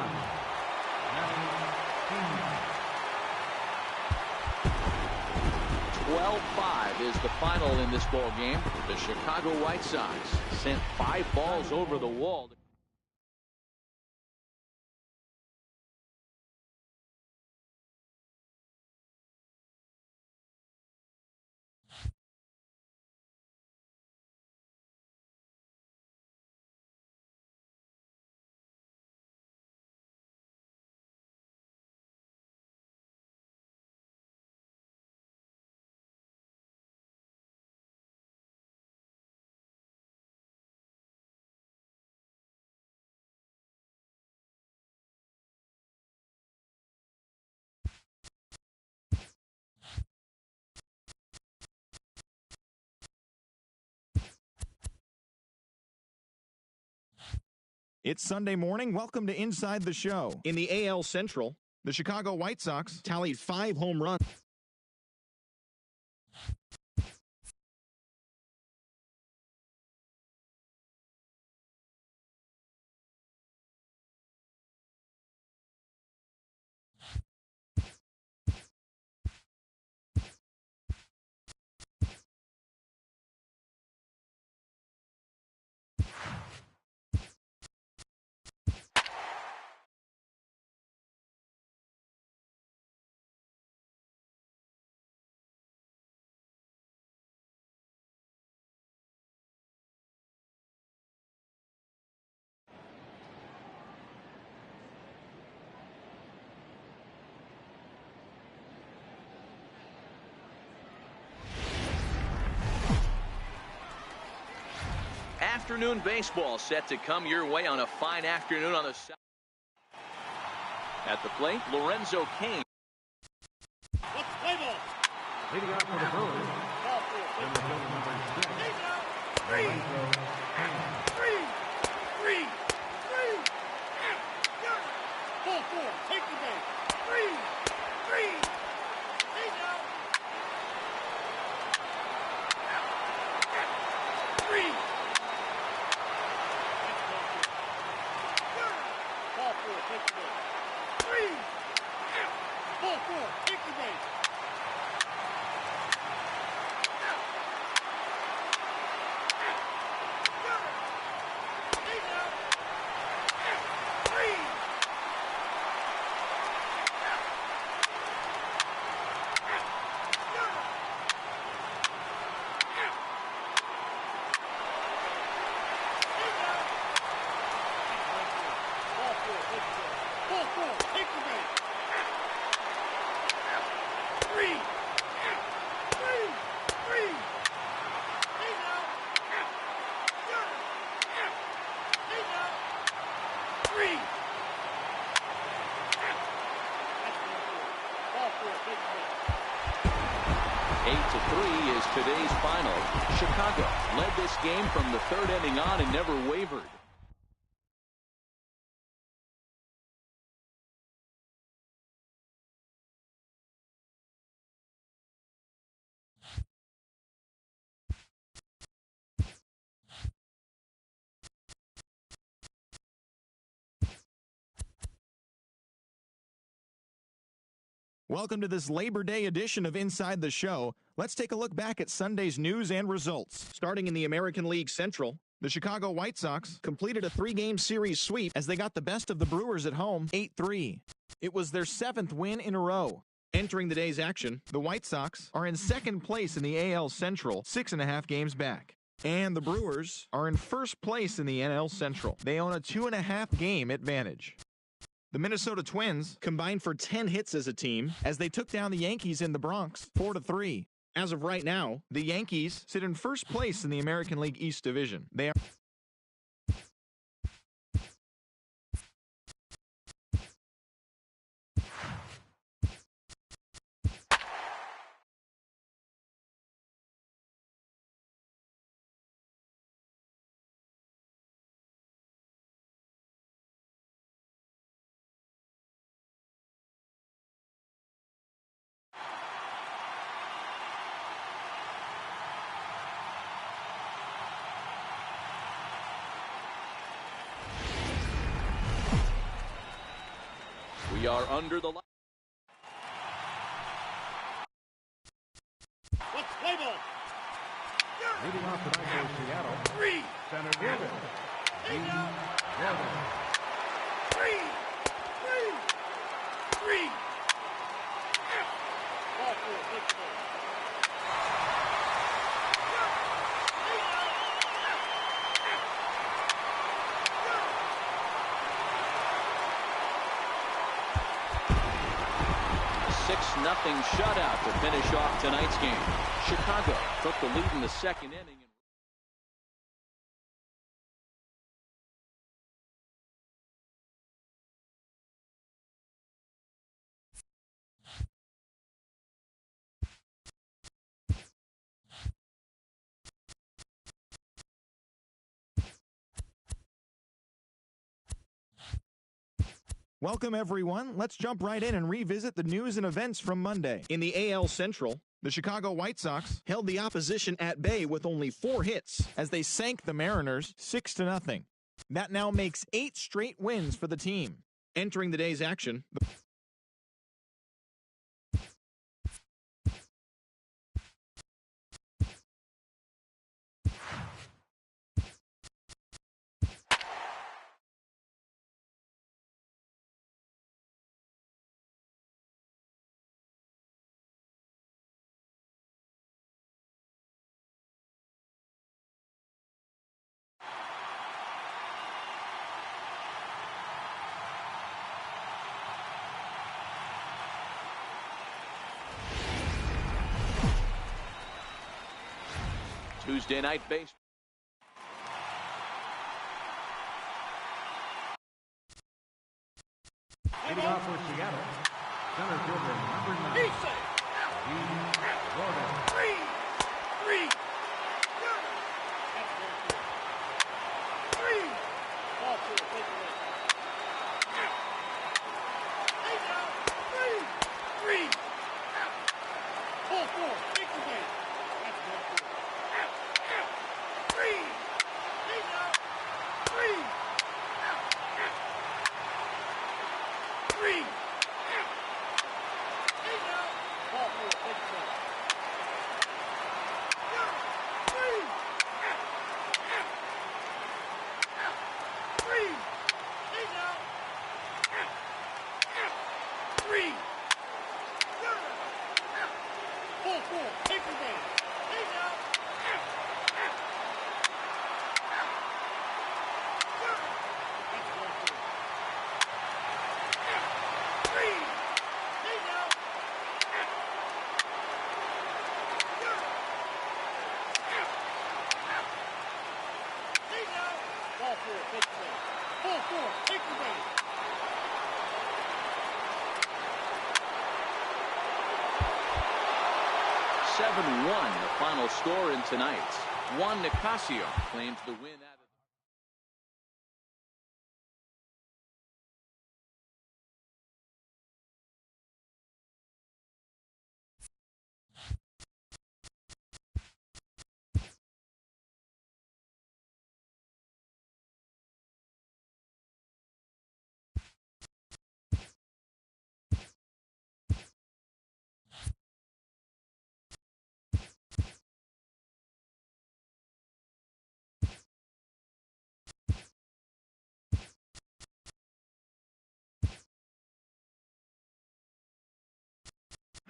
12-5 is the final in this ball game. The Chicago White Sox sent 5 balls over the wall. It's Sunday morning. Welcome to Inside the Show. In the AL Central, the Chicago White Sox tallied 5 home runs. Afternoon baseball set to come your way on a fine afternoon on the south. At the plate, Lorenzo Cain. Let's play ball. Leading out for the Brewers. Number 6. Lorenzo Cain. 3. 4. Take the base. 3. He's out. 3. Take the base. 3. 4. Take the base. 8-3 is today's final. Chicago led this game from the third inning on and never wavered. Welcome to this Labor Day edition of Inside the Show. Let's take a look back at Sunday's news and results. Starting in the American League Central, the Chicago White Sox completed a 3-game series sweep as they got the best of the Brewers at home, 8-3. It was their 7th win in a row. Entering the day's action, the White Sox are in second place in the AL Central, 6.5 games back. And the Brewers are in first place in the NL Central. They own a 2.5 game advantage. The Minnesota Twins combined for 10 hits as a team as they took down the Yankees in the Bronx 4-3. As of right now, the Yankees sit in first place in the American League East Division. They are We are under the light. Let's play ball. Leading off tonight for Seattle. 3. Center fielder. Morgan. 3. Ball four. Take the ball. Nothing shutout to finish off tonight's game. Chicago took the lead in the second inning. Welcome, everyone. Let's jump right in and revisit the news and events from Monday. In the AL Central, the Chicago White Sox held the opposition at bay with only 4 hits as they sank the Mariners 6-0. That now makes 8 straight wins for the team. Entering the day's action, Tuesday night baseball. Leading off for Seattle. Center fielder number 9. Morgan. 3. Ball four. Take the ball. 3. Ball four. Take the ball. That's ball four. 3. 3. Ball four. Take the ball. 3. Ball four. Take the ball. Ball four. Take the ball. Ball four. Take the ball. 7-1, the final score in tonight's. Juan Nicasio claims the win.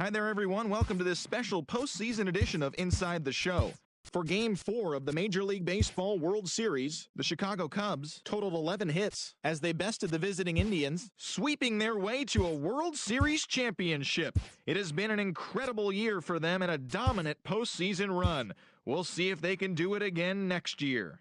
Hi there, everyone. Welcome to this special postseason edition of Inside the Show. For Game 4 of the Major League Baseball World Series, the Chicago Cubs totaled 11 hits as they bested the visiting Indians, sweeping their way to a World Series championship. It has been an incredible year for them and a dominant postseason run. We'll see if they can do it again next year.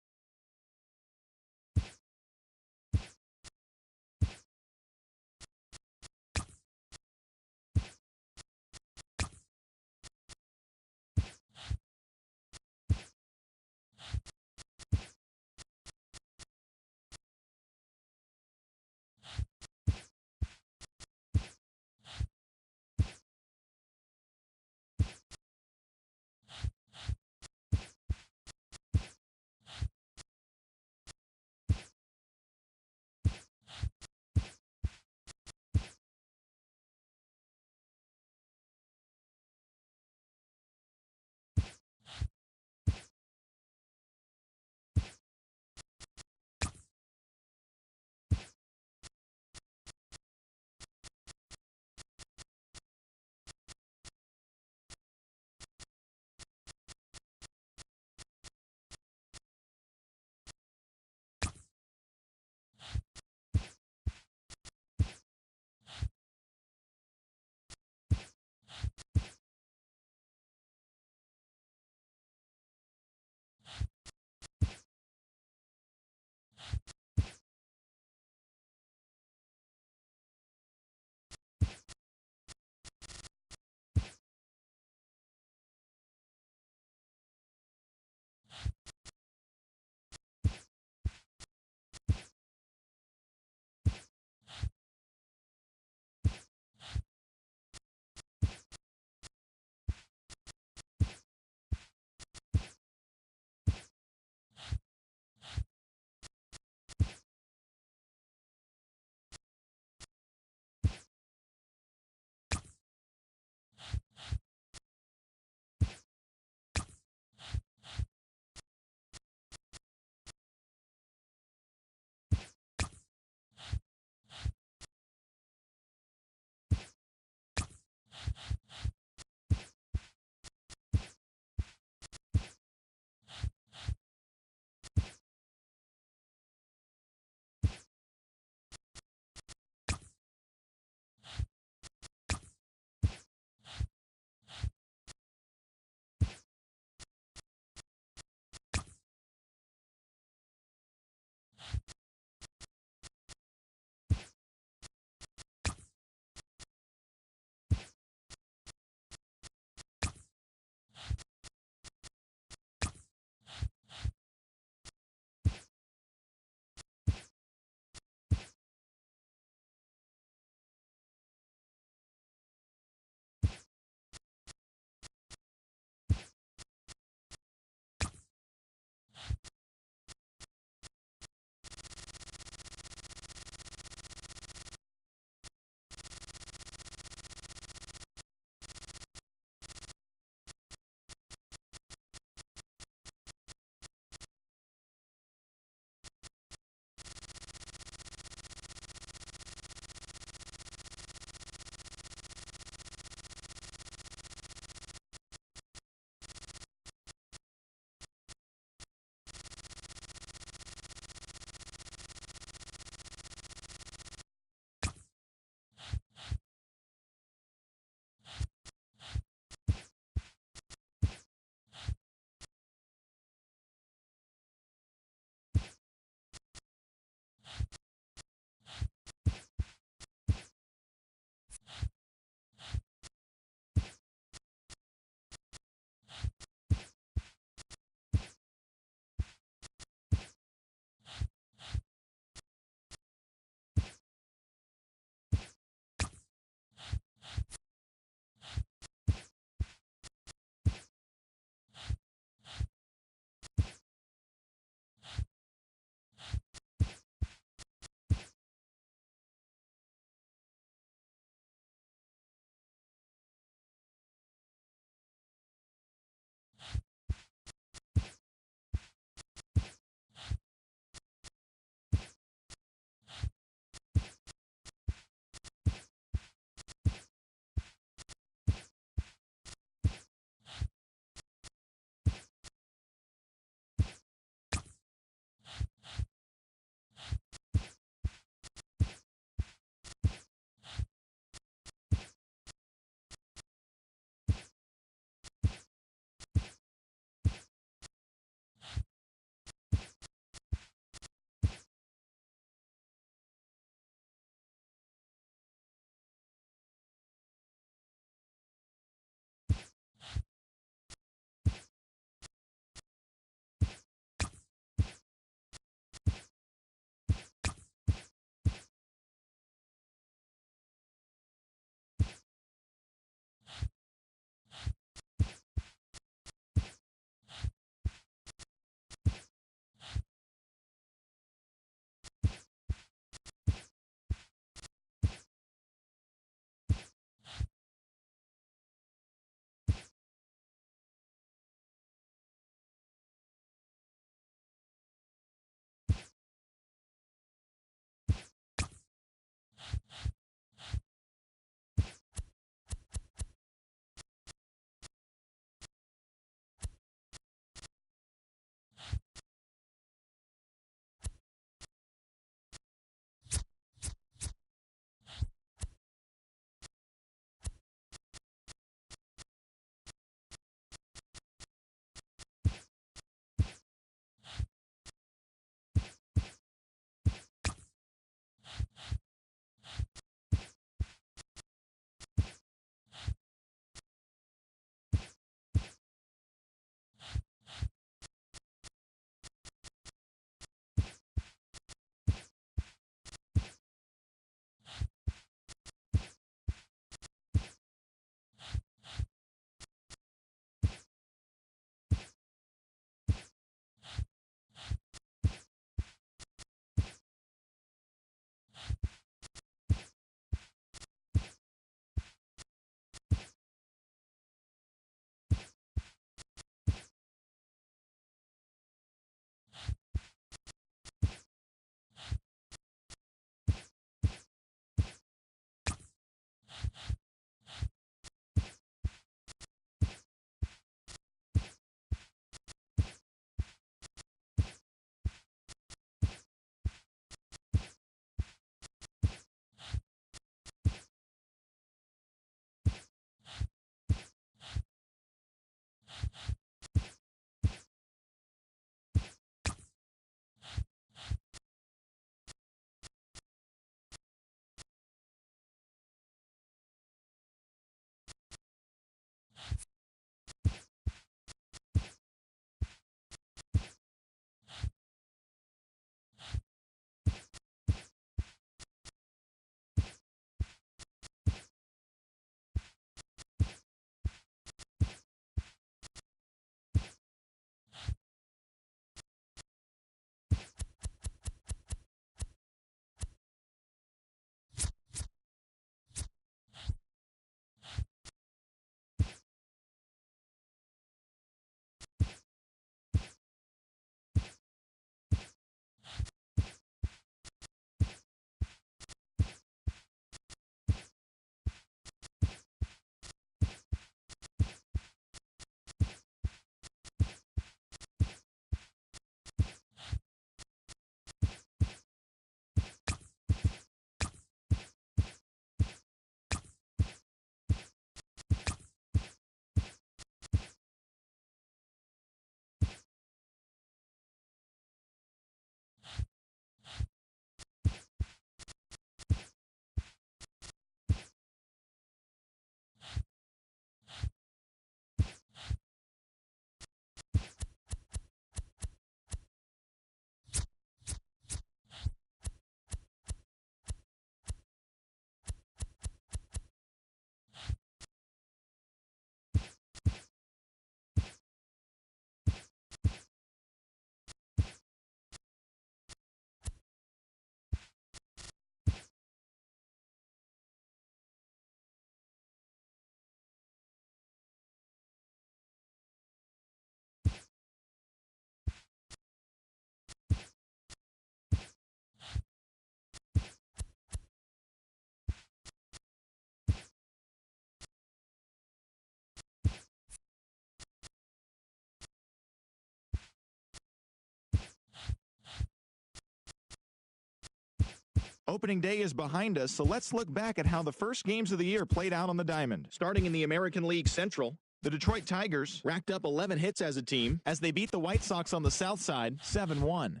Opening day is behind us, so let's look back at how the first games of the year played out on the diamond. Starting in the American League Central, the Detroit Tigers racked up 11 hits as a team as they beat the White Sox on the south side 7-1.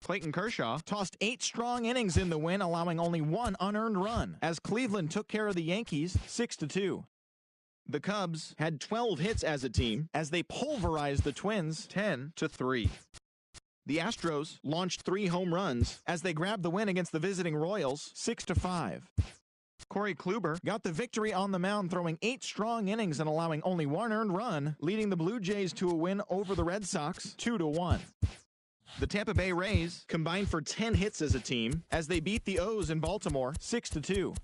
Clayton Kershaw tossed 8 strong innings in the win, allowing only 1 unearned run as Cleveland took care of the Yankees 6-2. The Cubs had 12 hits as a team as they pulverized the Twins 10-3. The Astros launched 3 home runs as they grabbed the win against the visiting Royals 6-5. Corey Kluber got the victory on the mound, throwing 8 strong innings and allowing only 1 earned run, leading the Blue Jays to a win over the Red Sox 2-1. The Tampa Bay Rays combined for 10 hits as a team as they beat the O's in Baltimore 6-2.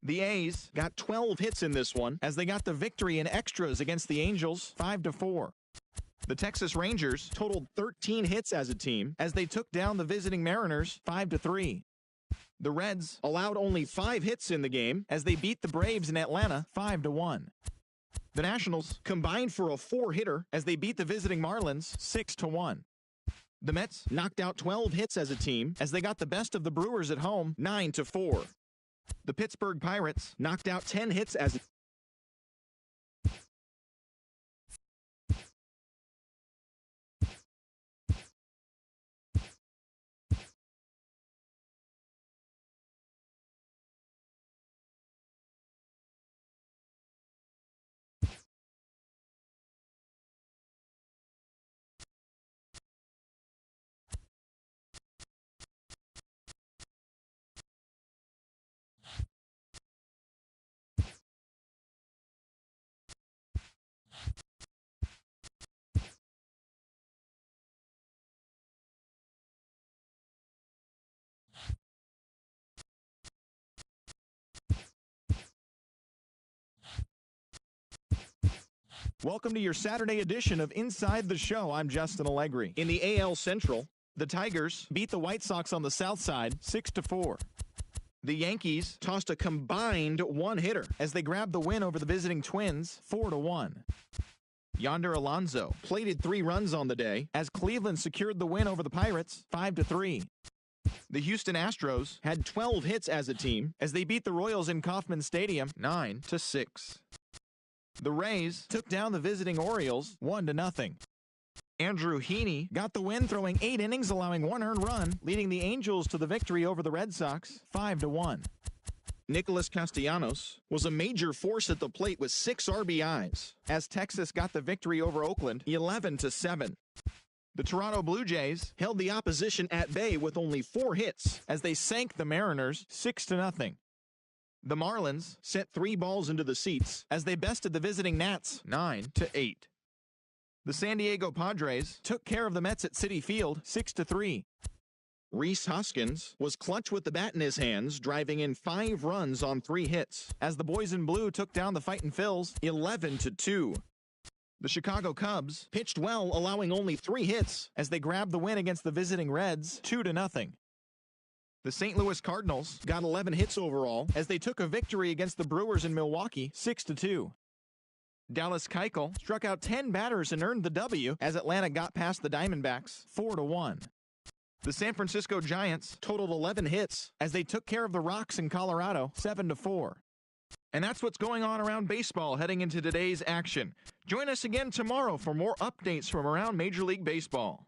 The A's got 12 hits in this one as they got the victory in extras against the Angels 5-4. The Texas Rangers totaled 13 hits as a team as they took down the visiting Mariners 5-3. The Reds allowed only 5 hits in the game as they beat the Braves in Atlanta 5-1. The Nationals combined for a 4-hitter as they beat the visiting Marlins 6-1. The Mets knocked out 12 hits as a team as they got the best of the Brewers at home 9-4. The Pittsburgh Pirates knocked out 10 hits as a Welcome to your Saturday edition of Inside the Show. I'm Justin Allegri. In the AL Central, the Tigers beat the White Sox on the south side 6-4. The Yankees tossed a combined 1-hitter as they grabbed the win over the visiting Twins 4-1. Yonder Alonso plated 3 runs on the day as Cleveland secured the win over the Pirates 5-3. The Houston Astros had 12 hits as a team as they beat the Royals in Kauffman Stadium 9-6. The Rays took down the visiting Orioles 1-0. Andrew Heaney got the win throwing 8 innings, allowing 1 earned run, leading the Angels to the victory over the Red Sox 5-1. Nicholas Castellanos was a major force at the plate with 6 RBIs as Texas got the victory over Oakland 11-7. The Toronto Blue Jays held the opposition at bay with only 4 hits as they sank the Mariners 6-0. The Marlins sent 3 balls into the seats as they bested the visiting Nats 9-8. The San Diego Padres took care of the Mets at Citi Field 6-3. Rhys Hoskins was clutch with the bat in his hands, driving in 5 runs on 3 hits as the boys in blue took down the Fightin' Phils 11-2. The Chicago Cubs pitched well, allowing only 3 hits as they grabbed the win against the visiting Reds 2-0. The St. Louis Cardinals got 11 hits overall as they took a victory against the Brewers in Milwaukee 6-2. Dallas Keuchel struck out 10 batters and earned the W as Atlanta got past the Diamondbacks 4-1. The San Francisco Giants totaled 11 hits as they took care of the Rocks in Colorado 7-4. And that's what's going on around baseball heading into today's action. Join us again tomorrow for more updates from around Major League Baseball.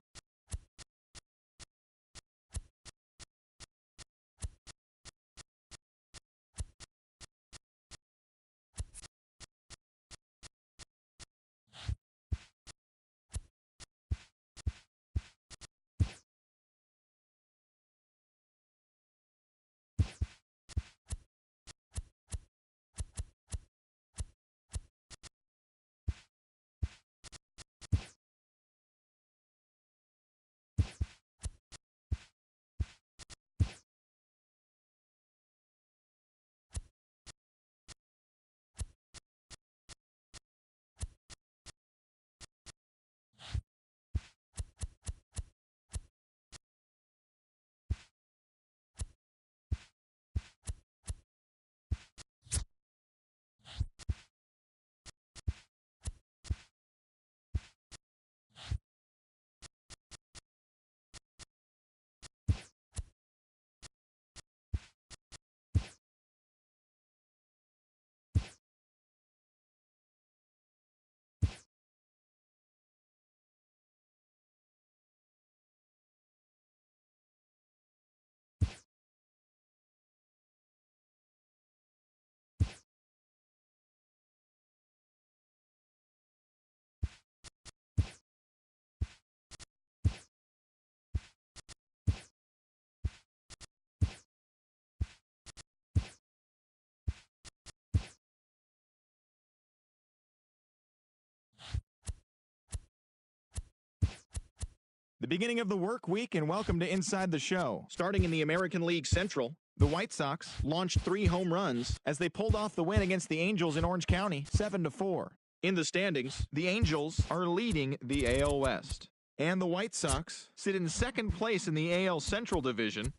The beginning of the work week, and welcome to Inside the Show. Starting in the American League Central, the White Sox launched 3 home runs as they pulled off the win against the Angels in Orange County 7-4. In the standings, the Angels are leading the AL West, and the White Sox sit in second place in the AL Central Division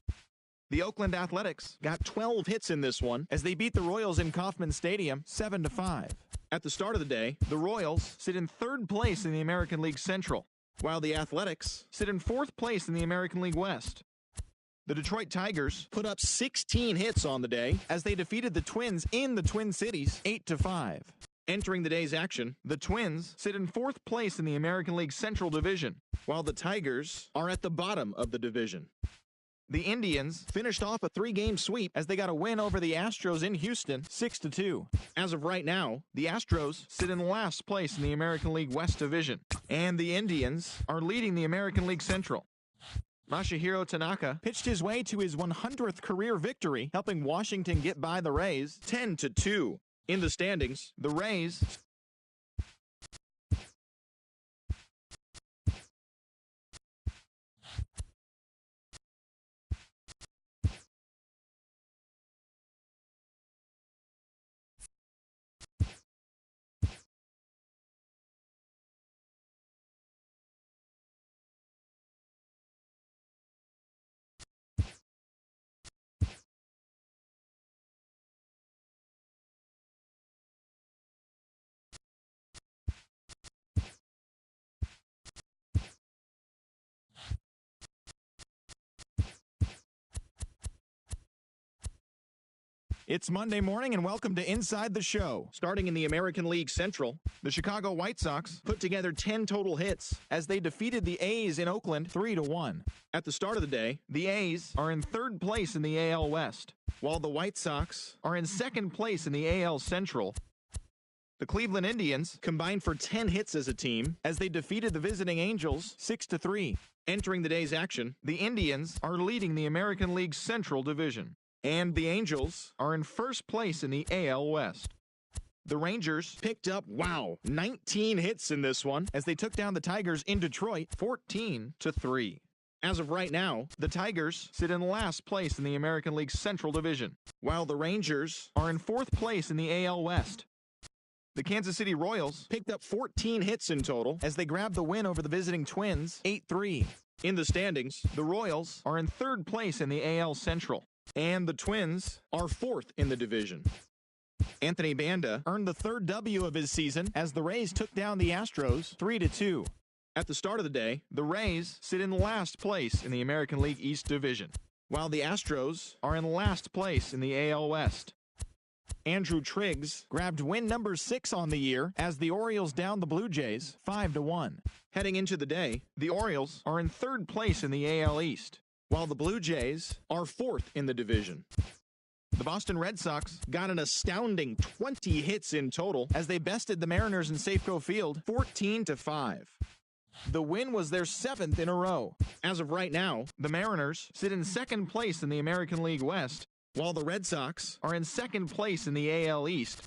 The Oakland Athletics got 12 hits in this one as they beat the Royals in Kauffman Stadium 7-5. At the start of the day, the Royals sit in third place in the American League Central, while the Athletics sit in fourth place in the American League West. The Detroit Tigers put up 16 hits on the day as they defeated the Twins in the Twin Cities 8-5. Entering the day's action, the Twins sit in fourth place in the American League Central Division, while the Tigers are at the bottom of the division. The Indians finished off a 3-game sweep as they got a win over the Astros in Houston 6-2. As of right now, the Astros sit in last place in the American League West Division, and the Indians are leading the American League Central. Masahiro Tanaka pitched his way to his 100th career victory, helping Washington get by the Rays 10-2. In the standings, the Rays It's Monday morning and welcome to Inside the Show. Starting in the American League Central, the Chicago White Sox put together 10 total hits as they defeated the A's in Oakland 3-1. At the start of the day, the A's are in third place in the AL West, while the White Sox are in second place in the AL Central. The Cleveland Indians combined for 10 hits as a team as they defeated the visiting Angels 6-3. Entering the day's action, the Indians are leading the American League Central Division, and the Angels are in first place in the AL West. The Rangers picked up, 19 hits in this one as they took down the Tigers in Detroit 14-3. As of right now, the Tigers sit in last place in the American League Central Division, while the Rangers are in fourth place in the AL West. The Kansas City Royals picked up 14 hits in total as they grabbed the win over the visiting Twins 8-3. In the standings, the Royals are in third place in the AL Central, and the Twins are fourth in the division. Anthony Banda earned the third W of his season as the Rays took down the Astros 3-2. At the start of the day, the Rays sit in last place in the American League East Division, while the Astros are in last place in the AL West. Andrew Triggs grabbed win number 6 on the year as the Orioles downed the Blue Jays 5-1. Heading into the day, the Orioles are in third place in the AL East, while the Blue Jays are fourth in the division. The Boston Red Sox got an astounding 20 hits in total as they bested the Mariners in Safeco Field 14-5. The win was their 7th in a row. As of right now, the Mariners sit in second place in the American League West, while the Red Sox are in second place in the AL East.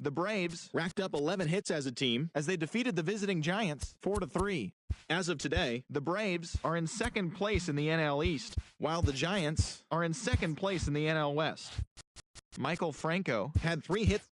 The Braves racked up 11 hits as a team as they defeated the visiting Giants 4-3. As of today, the Braves are in second place in the NL East, while the Giants are in second place in the NL West. Michael Franco had 3 hits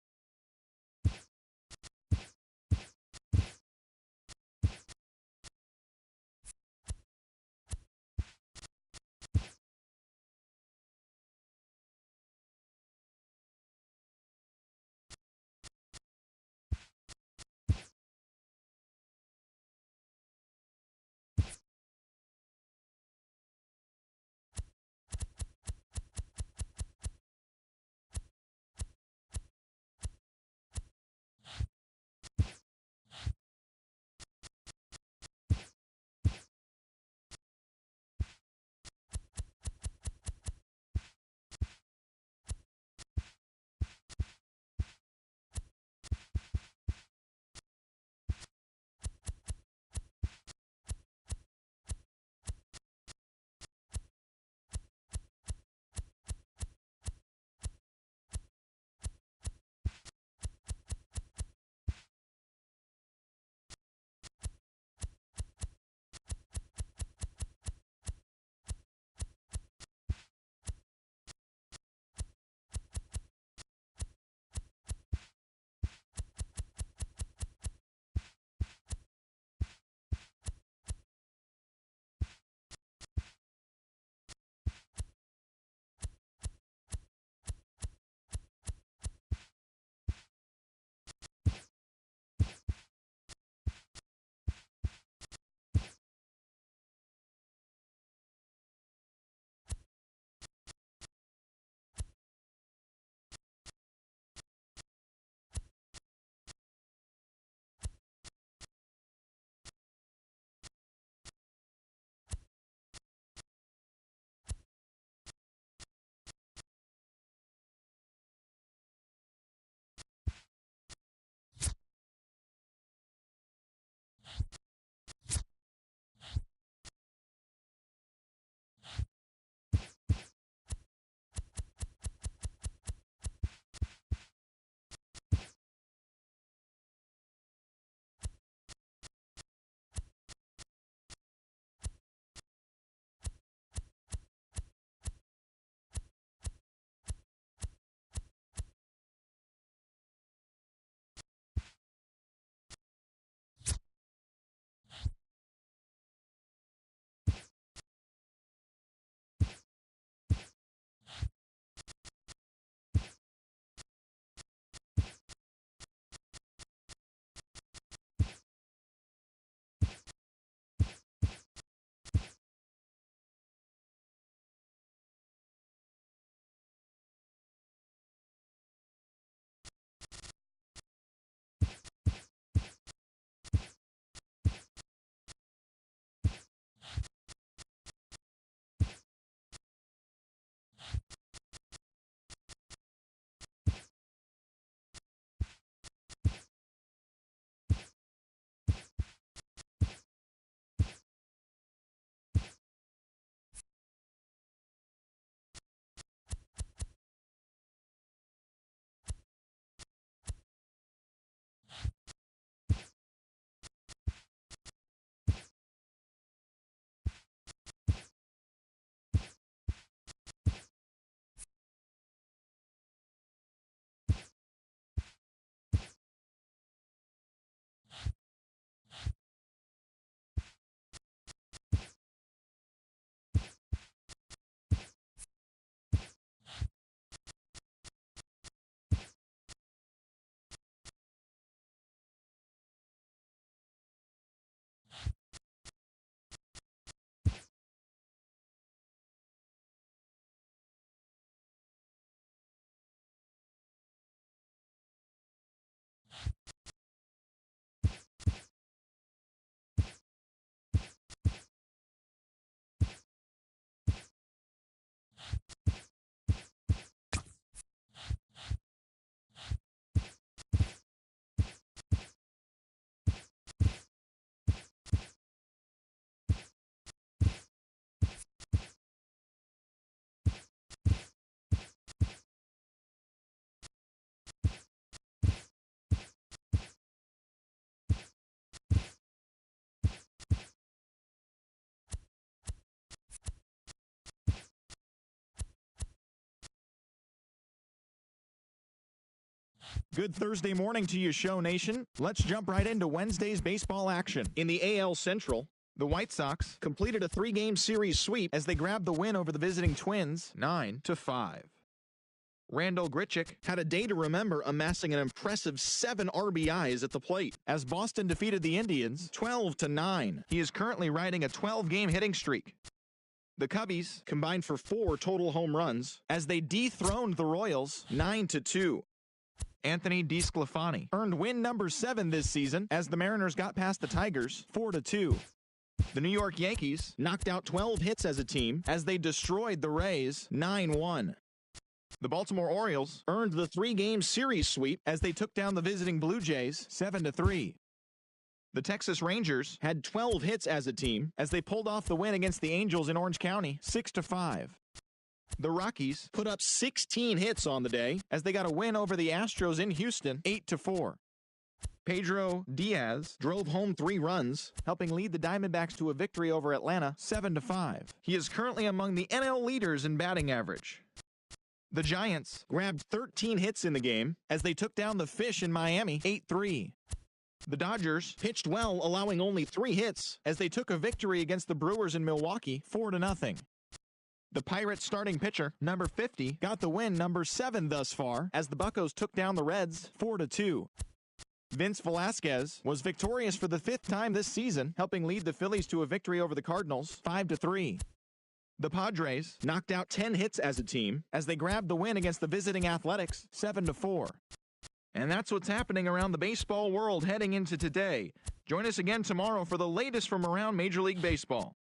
Good Thursday morning to you, Show Nation. Let's jump right into Wednesday's baseball action. In the AL Central, the White Sox completed a 3-game series sweep as they grabbed the win over the visiting Twins 9-5. Randall Grichuk had a day to remember, amassing an impressive 7 RBIs at the plate as Boston defeated the Indians 12-9. He is currently riding a 12-game hitting streak. The Cubbies combined for 4 total home runs as they dethroned the Royals 9-2. Anthony DeSclafani earned win number 7 this season as the Mariners got past the Tigers 4-2. The New York Yankees knocked out 12 hits as a team as they destroyed the Rays 9-1. The Baltimore Orioles earned the 3-game series sweep as they took down the visiting Blue Jays 7-3. The Texas Rangers had 12 hits as a team as they pulled off the win against the Angels in Orange County 6-5. The Rockies put up 16 hits on the day as they got a win over the Astros in Houston 8-4. Pedro Diaz drove home 3 runs, helping lead the Diamondbacks to a victory over Atlanta 7-5. He is currently among the NL leaders in batting average. The Giants grabbed 13 hits in the game as they took down the Fish in Miami 8-3. The Dodgers pitched well, allowing only 3 hits as they took a victory against the Brewers in Milwaukee 4-0. The Pirates starting pitcher, number 50, got the win, number 7 thus far, as the Buccos took down the Reds 4-2. Vince Velasquez was victorious for the 5th time this season, helping lead the Phillies to a victory over the Cardinals 5-3. The Padres knocked out 10 hits as a team as they grabbed the win against the visiting Athletics 7-4. And that's what's happening around the baseball world heading into today. Join us again tomorrow for the latest from around Major League Baseball.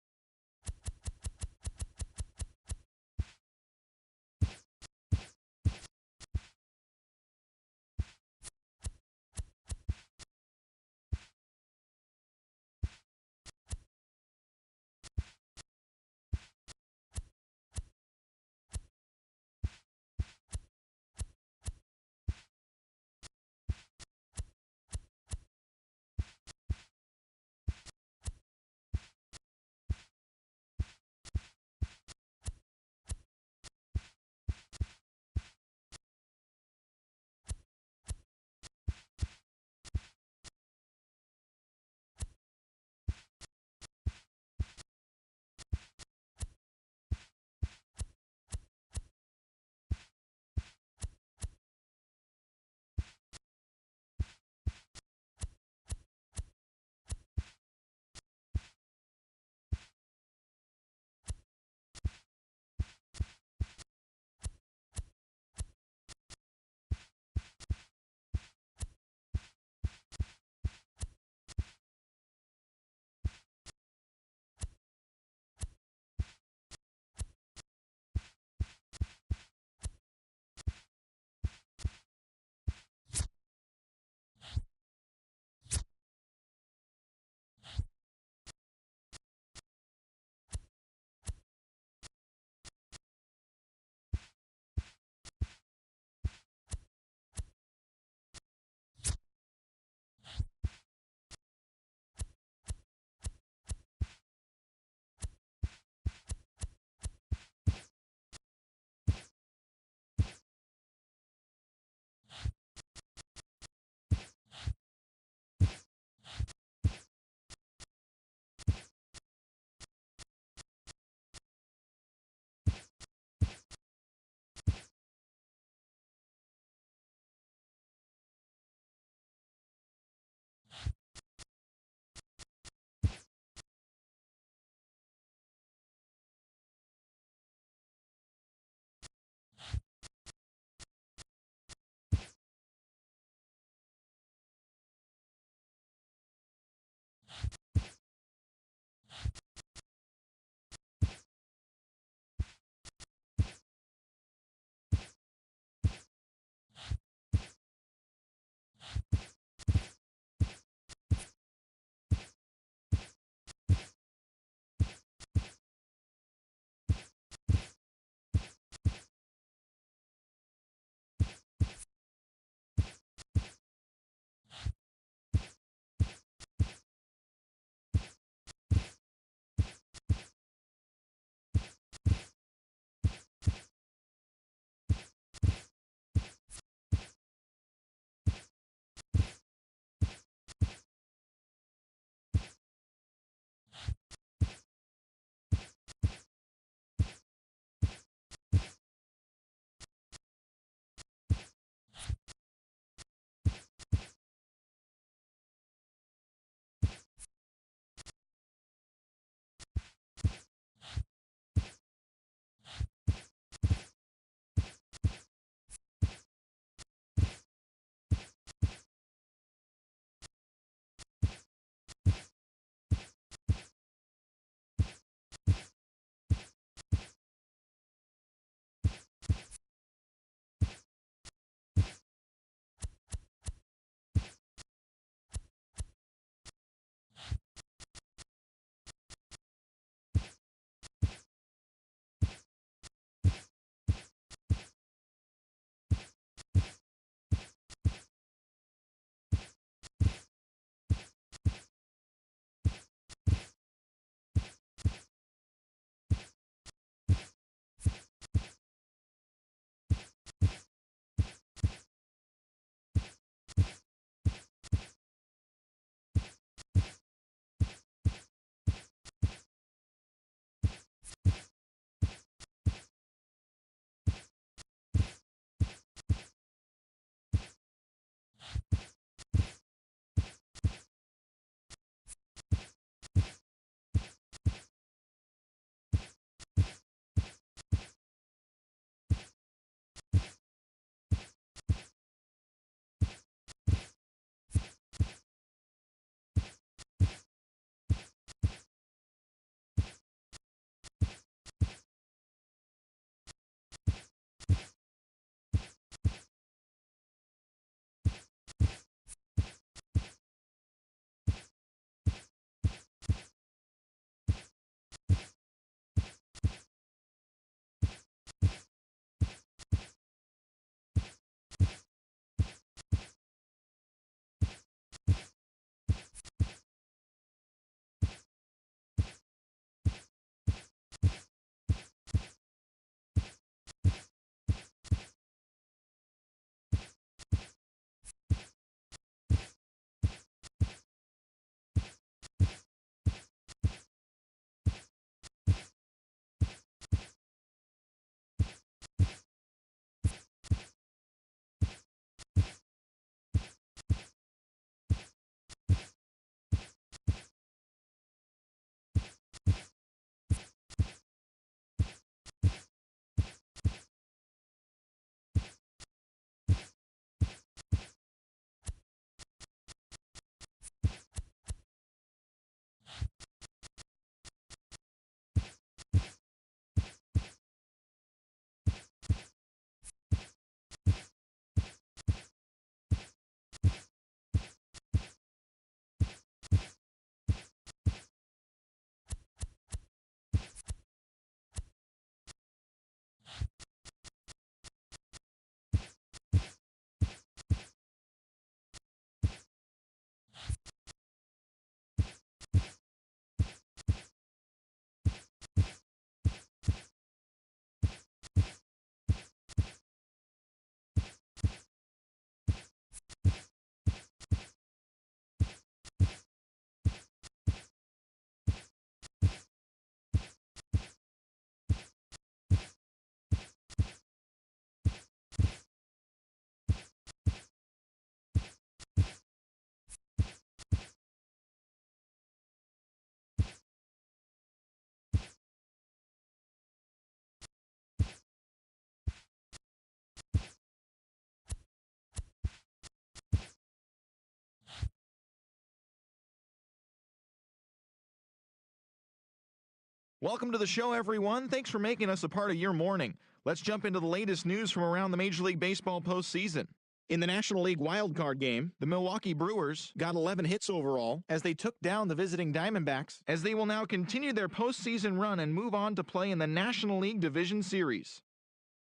Welcome to the show, everyone. Thanks for making us a part of your morning. Let's jump into the latest news from around the Major League Baseball postseason. In the National League wildcard game, the Milwaukee Brewers got 11 hits overall as they took down the visiting Diamondbacks, as they will now continue their postseason run and move on to play in the National League Division Series.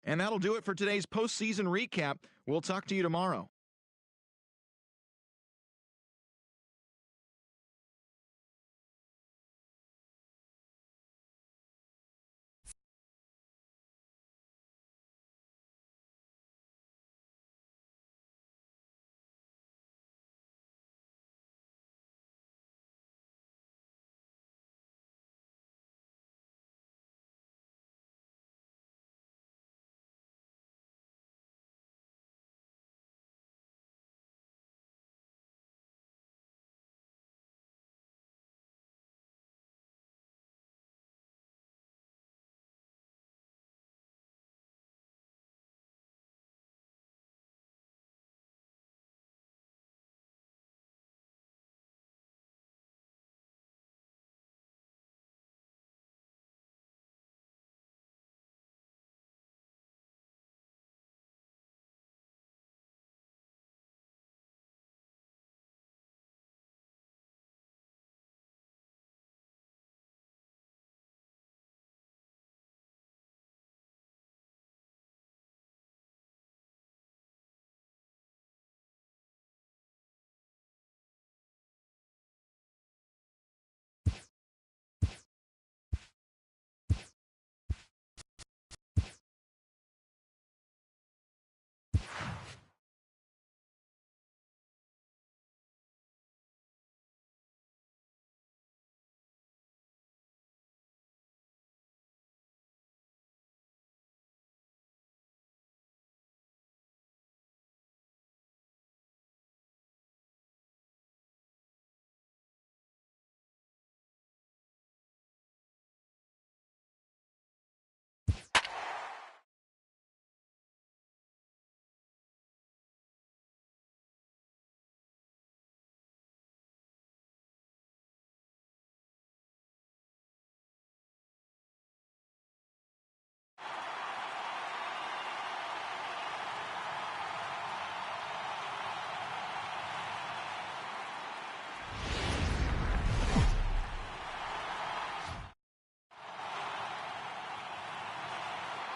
And that'll do it for today's postseason recap. We'll talk to you tomorrow.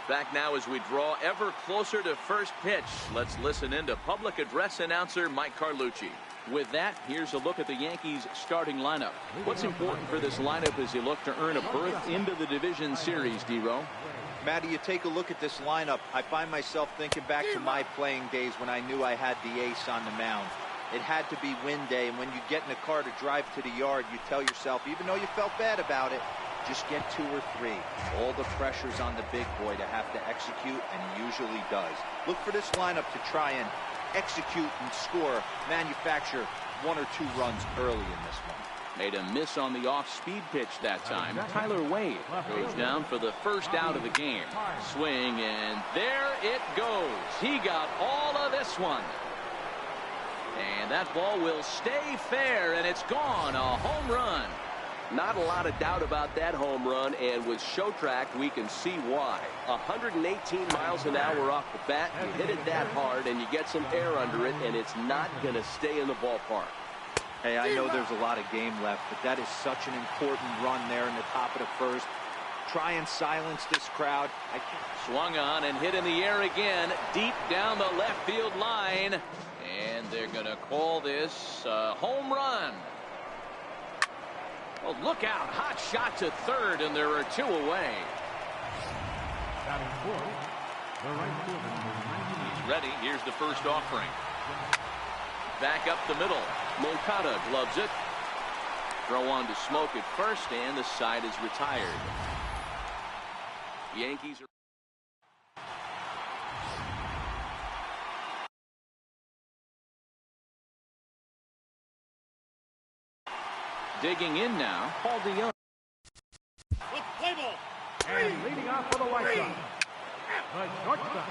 Back now as we draw ever closer to first pitch. Let's listen in to public address announcer Mike Carlucci. With that, here's a look at the Yankees starting lineup. What's important for this lineup as you look to earn a berth into the division series, D-Row? Matty, you take a look at this lineup. I find myself thinking back to my playing days when I knew I had the ace on the mound. It had to be win day, and when you get in a car to drive to the yard, you tell yourself, even though you felt bad about it, just get 2 or 3. All the pressure's on the big boy to have to execute, and he usually does. Look for this lineup to try and execute and score, manufacture 1 or 2 runs early in this one. Made a miss on the off-speed pitch that time. Tyler Wade goes down for the first out of the game. Swing, and there it goes. He got all of this one. And that ball will stay fair, and it's gone. A home run. Not a lot of doubt about that home run, and with show track, we can see why. 118 miles an hour off the bat, you hit it that hard, and you get some air under it, and it's not going to stay in the ballpark. Hey, I know there's a lot of game left, but that is such an important run there in the top of the first. Try and silence this crowd. Swung on and hit in the air again, deep down the left field line, and they're going to call this a home run. Oh, look out. Hot shot to third, and there are 2 away. He's ready. Here's the first offering. Back up the middle. Moncada gloves it. Throw on to Smoke at first, and the side is retired. Yankees are... Digging in now, Paul DeYoung. And leading off for the White Sox, the shortstop,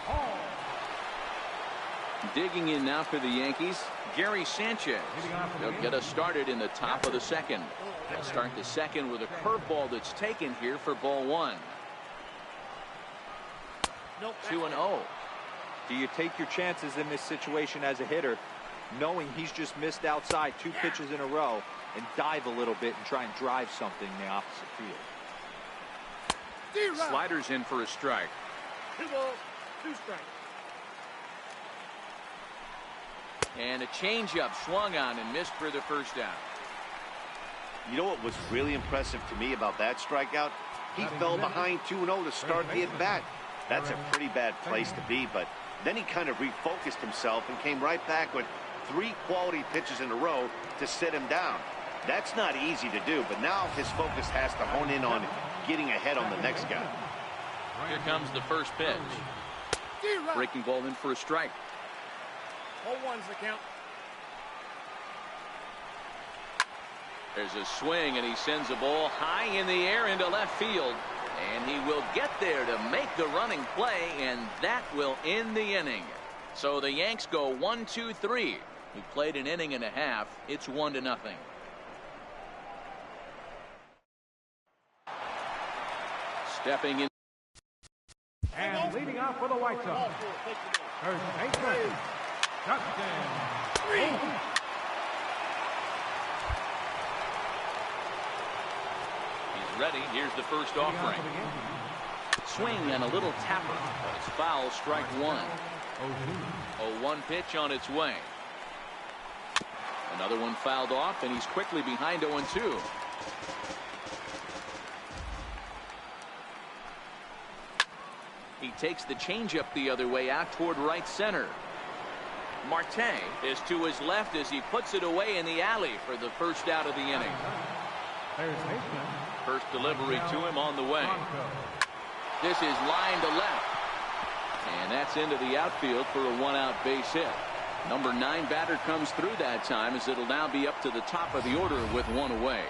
Paul. Digging in now for the Yankees, Gary Sanchez. He'll get us started in the top of the second. They'll start the second with a curveball that's taken here for ball one. 2-0. Do you take your chances in this situation as a hitter, knowing he's just missed outside 2 pitches in a row, and dive a little bit and try and drive something in the opposite field? Sliders in for a strike. 2 balls, 2 strikes. And a changeup swung on and missed for the first out. You know what was really impressive to me about that strikeout? He fell behind 2-0 to start the at-bat. That's a pretty bad place to be, but then he kind of refocused himself and came right back with 3 quality pitches in a row to sit him down. That's not easy to do, but now his focus has to hone in on getting ahead on the next guy. Here comes the first pitch. Breaking ball in for a strike. 0-1's the count. There's a swing, and he sends a ball high in the air into left field. And he will get there to make the running play, and that will end the inning. So the Yanks go 1-2-3. We played an inning and a half. It's 1-0. Stepping in. And leading off for the White Sox, first baseman, Justin. He's ready. Here's the first offering. Swing and a little tapper, but it's foul, strike one. 0-1 pitch on its way. Another one fouled off, and he's quickly behind 0-2. He takes the changeup the other way out toward right center. Marte is to his left as he puts it away in the alley for the first out of the inning. First delivery to him on the way. This is line to left. And that's into the outfield for a 1-out base hit. Number 9 batter comes through that time, as it'll now be up to the top of the order with 1 away.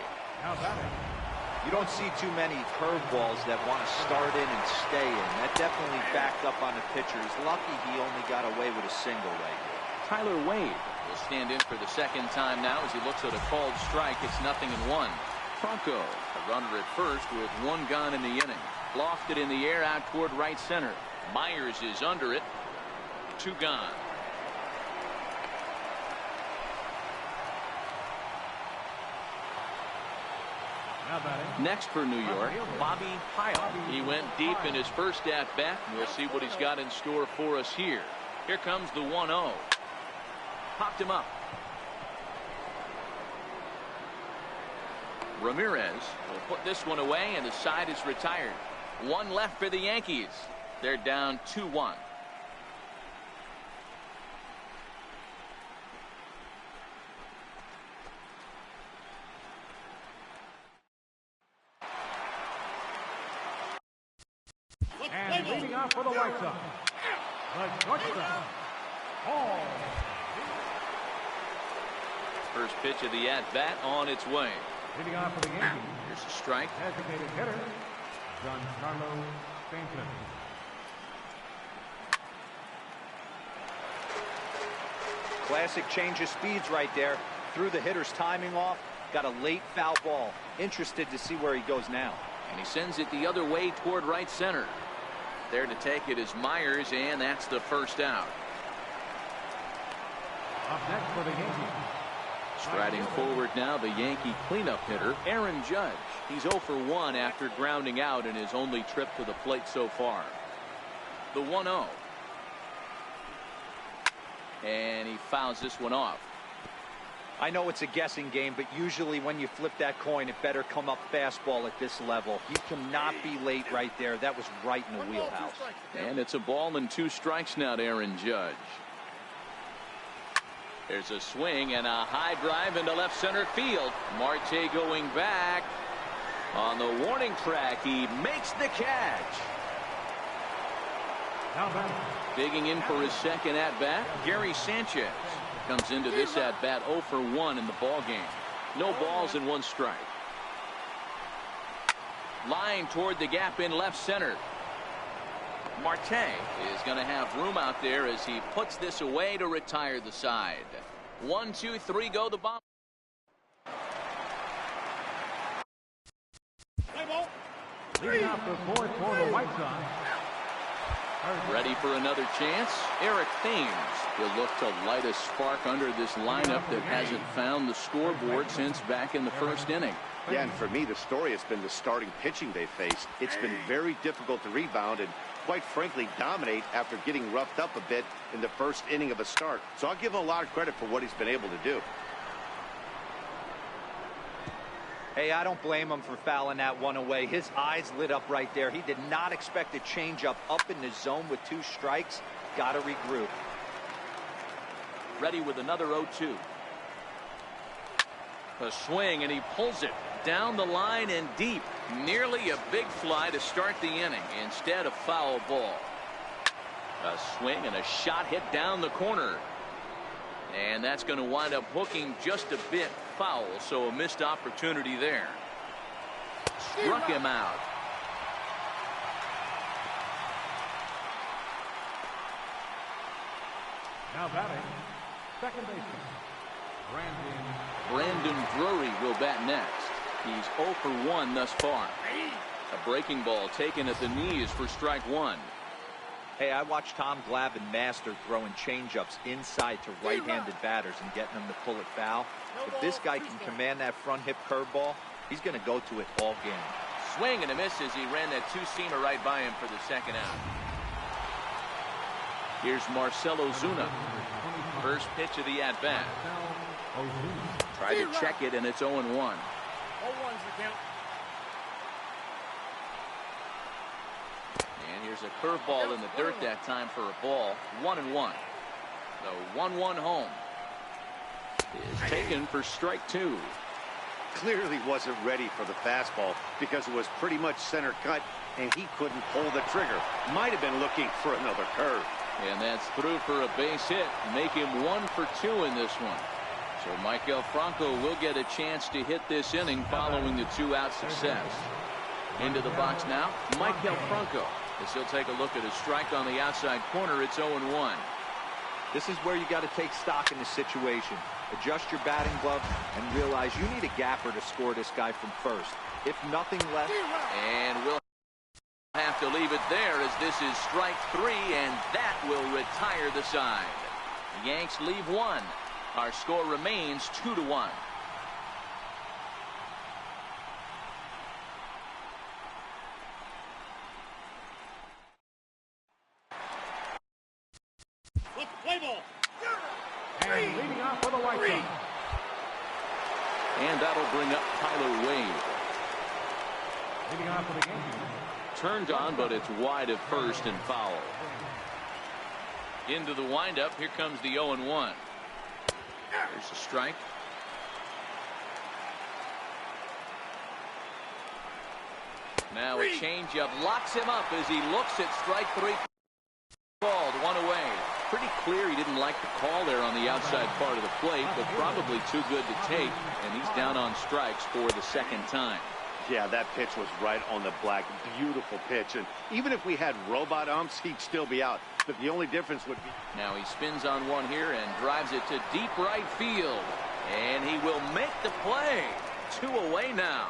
You don't see too many curveballs that want to start in and stay in. That definitely backed up on the pitcher. He's lucky he only got away with a single right here. Tyler Wade will stand in for the second time now as he looks at a called strike. It's 0-1. Franco, a runner at first with 1 gone in the inning. Lofted in the air out toward right center. Myers is under it. 2 gone. Next for New York, Bobby Pyle. He went deep in his first at-bat. We'll see what he's got in store for us here. Here comes the 1-0. Popped him up. Ramirez will put this one away, and the side is retired. 1 left for the Yankees. They're down 2-1. And leading off for the White Sox, the shortstop, Paul. First pitch of the at-bat on its way. Leading off for the Yankees, Here's a strike. designated hitter, Giancarlo Stanton. Classic change of speeds right there. Threw the hitter's timing off. Got a late foul ball. Interested to see where he goes now. And he sends it the other way toward right center. There to take it is Myers, and that's the first out. Up next for the Yankees, Striding forward now, the Yankee cleanup hitter, Aaron Judge. He's 0 for 1 after grounding out in his only trip to the plate so far. The 1-0. And he fouls this one off. I know it's a guessing game, but usually when you flip that coin, it better come up fastball at this level. He cannot be late right there. That was right in the wheelhouse. And it's a ball and 2 strikes now to Aaron Judge. There's a swing and a high drive into left center field. Marte going back. On the warning track, he makes the catch. Digging in for his second at-bat, Gary Sanchez comes into this at-bat 0 for 1 in the ball game. No balls and 1 strike. Line toward the gap in left center. Marte is going to have room out there as he puts this away to retire the side. 1, 2, 3, go the bottom. Leading off the fourth for the White Sox. Ready for another chance. Eric Thames. He'll look to light a spark under this lineup that hasn't found the scoreboard since back in the first inning. Yeah, and for me, the story has been the starting pitching they faced. It's been very difficult to rebound and, quite frankly, dominate after getting roughed up a bit in the first inning of a start. So I'll give him a lot of credit for what he's been able to do. Hey, I don't blame him for fouling that one away. His eyes lit up right there. He did not expect a changeup up in the zone with 2 strikes. Got to regroup. Ready with another 0-2. A swing, and he pulls it down the line and deep. Nearly a big fly to start the inning. Instead, a foul ball. A swing and a shot hit down the corner. And that's going to wind up hooking just a bit foul, so a missed opportunity there. Struck him out. Now batting, second baseman, Brandon Drury will bat next. He's 0 for 1 thus far. A breaking ball taken at the knees for strike 1. Hey, I watched Tom Glavine master throwing changeups inside to right-handed batters and getting them to pull it foul. If this guy can command that front hip curveball, he's going to go to it all game. Swing and a miss as he ran that 2-seamer right by him for the second out. Here's Marcelo Zuna. First pitch of the at-bat. Tried to check it, and it's 0-1. 0-1's the count. And here's a curveball in the dirt that time for a ball. 1-1. The 1-1 home is taken for strike 2. Clearly wasn't ready for the fastball because it was pretty much center cut and he couldn't pull the trigger. Might have been looking for another curve. And that's through for a base hit. Make him 1 for 2 in this one. So Maikel Franco will get a chance to hit this inning following the 2-out success. Into the box now, Maikel Franco. As he'll take a look at a strike on the outside corner, it's 0-1. This is where you got to take stock in the situation. Adjust your batting glove and realize you need a gapper to score this guy from first. If nothing left. And we'll have to leave it there as this is strike 3, and that will retire the side. The Yanks leave 1. Our score remains 2-1. Play ball. and leading off for the White Sox. And that'll bring up Tyler Wade. Leading off for the Yankees. Turned on, but it's wide of first and foul. Into the windup. Here comes the 0-1. There's a strike. Now a changeup locks him up as he looks at strike 3. Called 1 away. Pretty clear he didn't like the call there on the outside part of the plate, but probably too good to take, and he's down on strikes for the second time. Yeah, that pitch was right on the black. Beautiful pitch. And even if we had robot umps, he'd still be out. But the only difference would be... Now he spins on one here and drives it to deep right field. And he will make the play. 2 away now.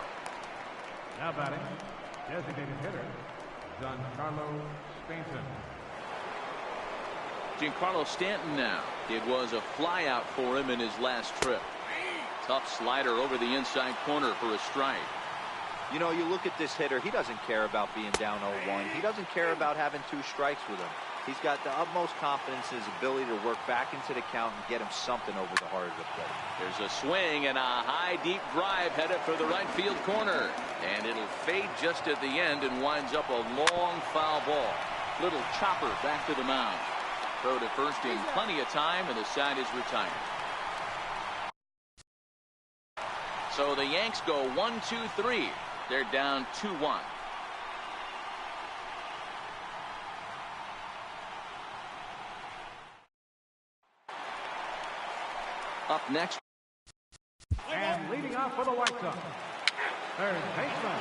Now batting, designated hitter, Giancarlo Stanton. Giancarlo Stanton now. It was a fly out for him in his last trip. Tough slider over the inside corner for a strike. You know, you look at this hitter, he doesn't care about being down 0-1. He doesn't care about having 2 strikes with him. He's got the utmost confidence in his ability to work back into the count and get him something over the heart of the plate. There's a swing and a high deep drive headed for the right field corner. And it'll fade just at the end and winds up a long foul ball. Little chopper back to the mound. Throw to first in plenty of time, and the side is retired. So the Yanks go 1-2-3. They're down 2-1. Up next. And leading off for the White Sox, third baseman,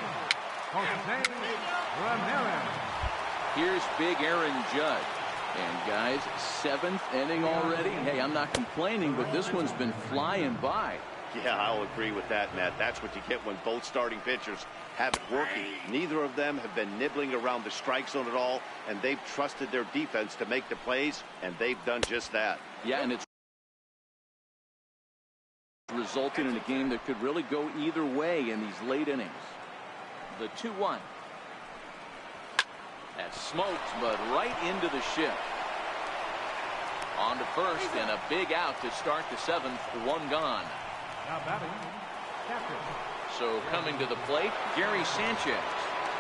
Jose Ramirez. Here's big Aaron Judge. And guys, 7th inning already. Hey, I'm not complaining, but this one's been flying by. Yeah, I'll agree with that, Matt. That's what you get when both starting pitchers have it working. Neither of them have been nibbling around the strike zone at all, and they've trusted their defense to make the plays, and they've done just that. Yeah, and it's resulted in a game that could really go either way in these late innings. The 2-1. That's smoked, but right into the shift. On to first, and a big out to start the 7th. One gone. Now batting, captain. So coming to the plate, Gary Sanchez.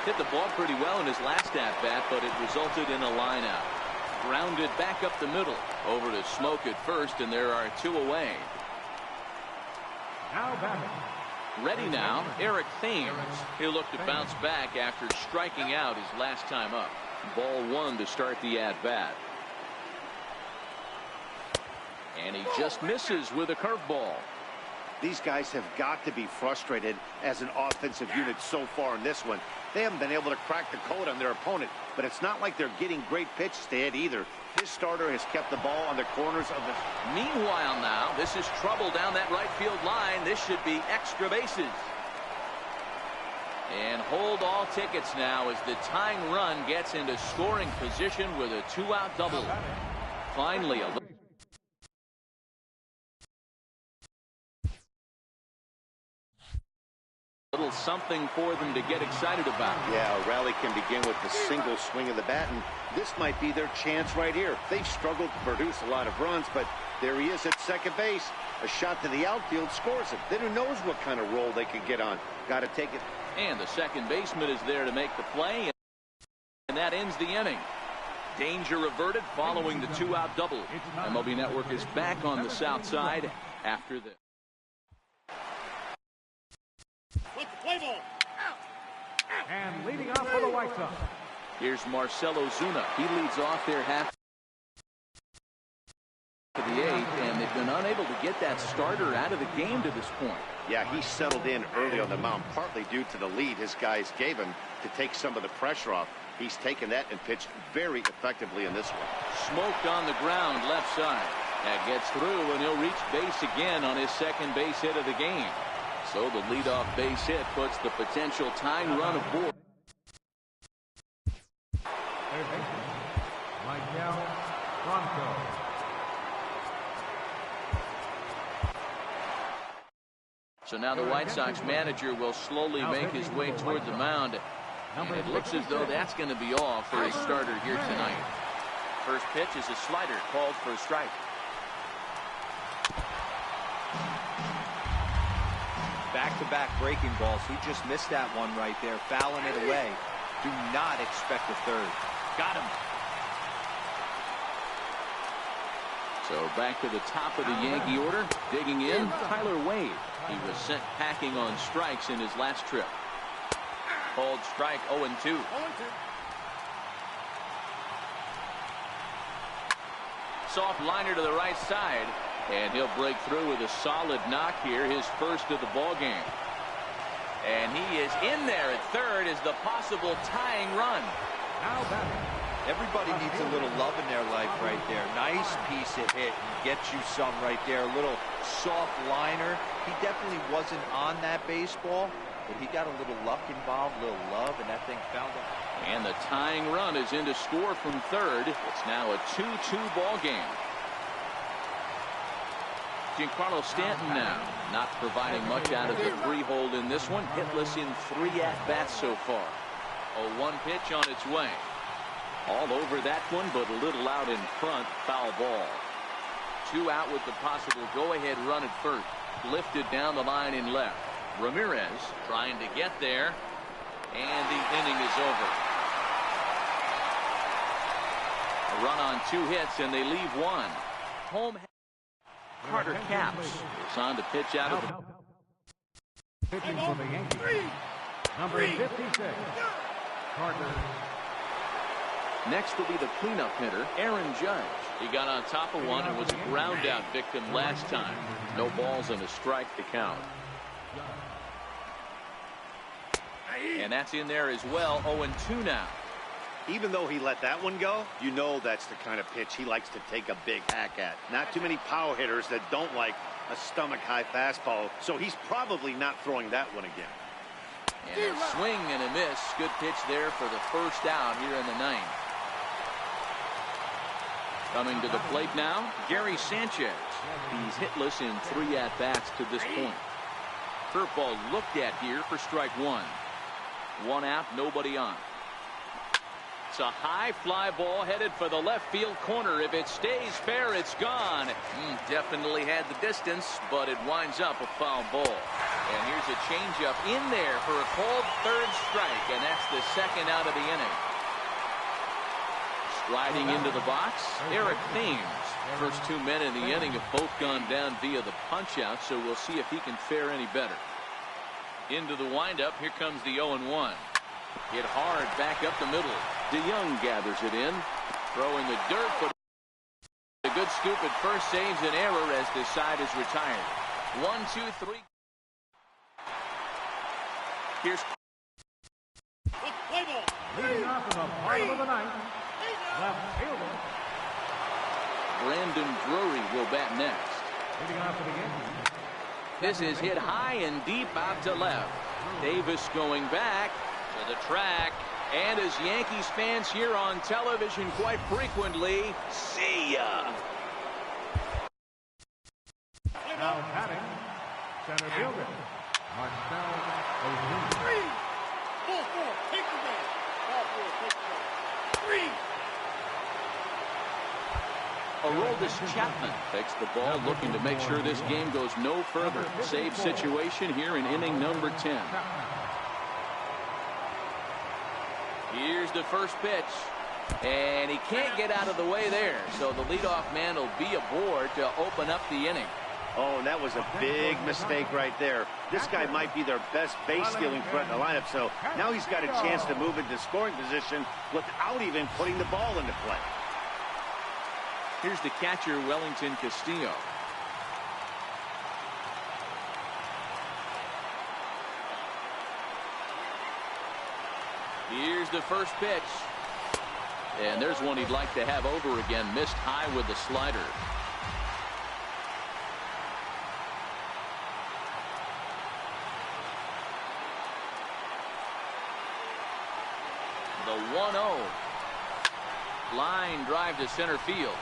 Hit the ball pretty well in his last at-bat, but it resulted in a line out. Grounded back up the middle. Over to Smoke at first, and there are 2 away. Now batting. Ready now, Eric Thames. He'll look to bounce back after striking out his last time up. Ball 1 to start the at-bat. And he just misses with a curveball. These guys have got to be frustrated as an offensive unit so far in this one. They haven't been able to crack the code on their opponent, but it's not like they're getting great pitches to hit either. His starter has kept the ball on the corners of the... Meanwhile now, this is trouble down that right field line. This should be extra bases. And hold all tickets now as the tying run gets into scoring position with a 2-out double. Finally, a little something for them to get excited about. Yeah, a rally can begin with the single swing of the bat, and this might be their chance right here. They've struggled to produce a lot of runs, but there he is at second base. A shot to the outfield scores it. Then who knows what kind of roll they could get on. Got to take it. And the second baseman is there to make the play, and that ends the inning. Danger averted following the 2-out double. MLB Network is back on the south side after this. Play ball. And leading off for the White Sox. Here's Marcell Ozuna. He leads off there half of the 8th, and they've been unable to get that starter out of the game to this point. Yeah, he settled in early on the mound, partly due to the lead his guys gave him to take some of the pressure off. He's taken that and pitched very effectively in this one. Smoked on the ground left side. That gets through, and he'll reach base again on his second base hit of the game. So the leadoff base hit puts the potential tying run aboard. Third baseman, Michael Bronco. So now the White Sox manager will slowly make his way toward the mound. And it looks as though that's going to be all for his starter here tonight. First pitch is a slider called for a strike. Back-to-back breaking balls. He just missed that one right there, fouling it away. Do not expect a third. Got him. So back to the top of the Yankee order. Digging in, Tyler Wade. He was sent packing on strikes in his last trip. Called strike 0-2. Soft liner to the right side. And he'll break through with a solid knock here, his first of the ball game. And he is in there at third as the possible tying run. Now batting. Everybody needs a little love in their life right there. Nice piece of hit. Gets you some right there. A little soft liner. He definitely wasn't on that baseball, but he got a little luck involved, a little love, and that thing found him. And the tying run is in to score from third. It's now a 2-2 ball game. Giancarlo Stanton now not providing much out of the freehold in this one. Hitless in 3 at-bats so far. A 1 pitch on its way. All over that one, but a little out in front. Foul ball. 2 out with the possible go-ahead run at first. Lifted down the line in left. Ramirez trying to get there. And the inning is over. A run on 2 hits, and they leave 1. Home. Carter Capps is on to pitch out of the... Pitching for the Yankees. Number 56, Carter. Next will be the cleanup hitter, Aaron Judge. He got on top of one and was a ground out victim last time. No balls and a strike to count. And that's in there as well. 0-2 now. Even though he let that one go, you know that's the kind of pitch he likes to take a big hack at. Not too many power hitters that don't like a stomach-high fastball, so he's probably not throwing that one again. And a swing and a miss. Good pitch there for the first out here in the ninth. Coming to the plate now, Gary Sanchez. He's hitless in 3 at-bats to this point. Curveball looked at here for strike 1. 1 out, nobody on. It's a high fly ball headed for the left field corner. If it stays fair, it's gone. Definitely had the distance, but it winds up a foul ball. And here's a changeup in there for a called third strike, and that's the second out of the inning. Striding into the box, Eric Thames. First 2 men in the inning have both gone down via the punch-out, so we'll see if he can fare any better. Into the windup, here comes the 0-1. Hit hard back up the middle. DeYoung gathers it in. Throwing the dirt, but a good scoop at first saves an error as the side is retired. 1, 2, 3. Here's Play ball. Leading off in the bottom of the ninth, left fielder. Brandon Drury will bat next. Leading off to begin. This is hit high and deep out to left. Davis going back to the track. And as Yankees fans hear on television quite frequently, see ya. Now batting, center fielder, Marcel Ozuna. 3. Ball 4. Take the ball. Ball 4. Take the ball. 3. Aroldis Chapman takes the ball, looking to make sure this game goes no further. Save situation here in inning number 10. Here's the first pitch, and he can't get out of the way there, so the leadoff man will be aboard to open up the inning. Oh, and that was a big mistake right there. This guy might be their best base stealing threat in the lineup, so now he's got a chance to move into scoring position without even putting the ball into play. Here's the catcher, Wellington Castillo. Here's the first pitch. And there's one he'd like to have over again. Missed high with the slider. The 1-0. Line drive to center field.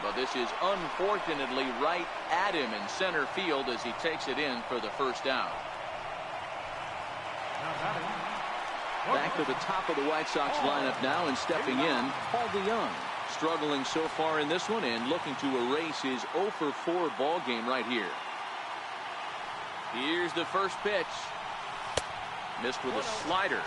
But this is unfortunately right at him in center field as he takes it in for the first out. Back to the top of the White Sox lineup now, and stepping in, Paul DeYoung. Struggling so far in this one and looking to erase his 0-for-4 ball game right here. Here's the first pitch. Missed with a slider.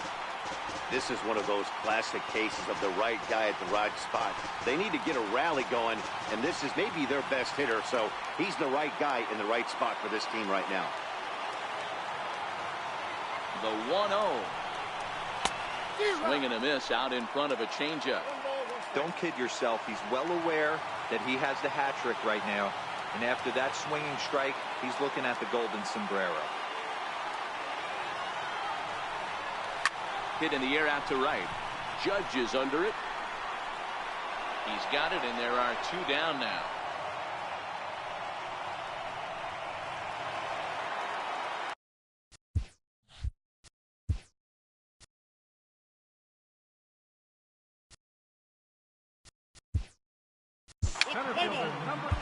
This is one of those classic cases of the right guy at the right spot. They need to get a rally going, and this is maybe their best hitter, so he's the right guy in the right spot for this team right now. The 1-0. Swing and a miss out in front of a changeup. Don't kid yourself. He's well aware that he has the hat trick right now. And after that swinging strike, he's looking at the golden sombrero. Hit in the air out to right. Judge is under it. He's got it, and there are 2 down now. Center fielder, number 8.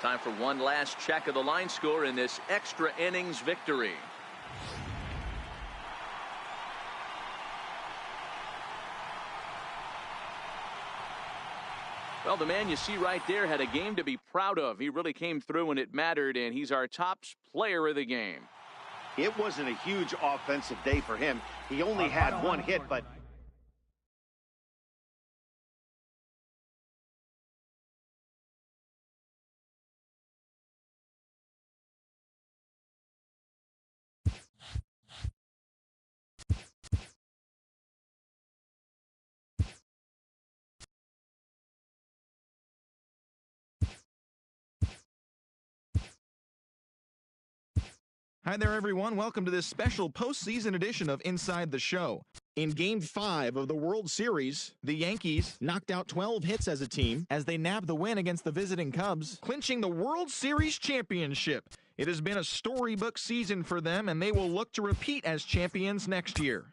Time for one last check of the line score in this extra innings victory. Well, the man you see right there had a game to be proud of. He really came through when it mattered, and he's our top player of the game. It wasn't a huge offensive day for him. He only had 1 hit, but Hi there, everyone. Welcome to this special postseason edition of Inside the Show. In Game 5 of the World Series, the Yankees knocked out 12 hits as a team as they nabbed the win against the visiting Cubs, clinching the World Series championship. It has been a storybook season for them, and they will look to repeat as champions next year.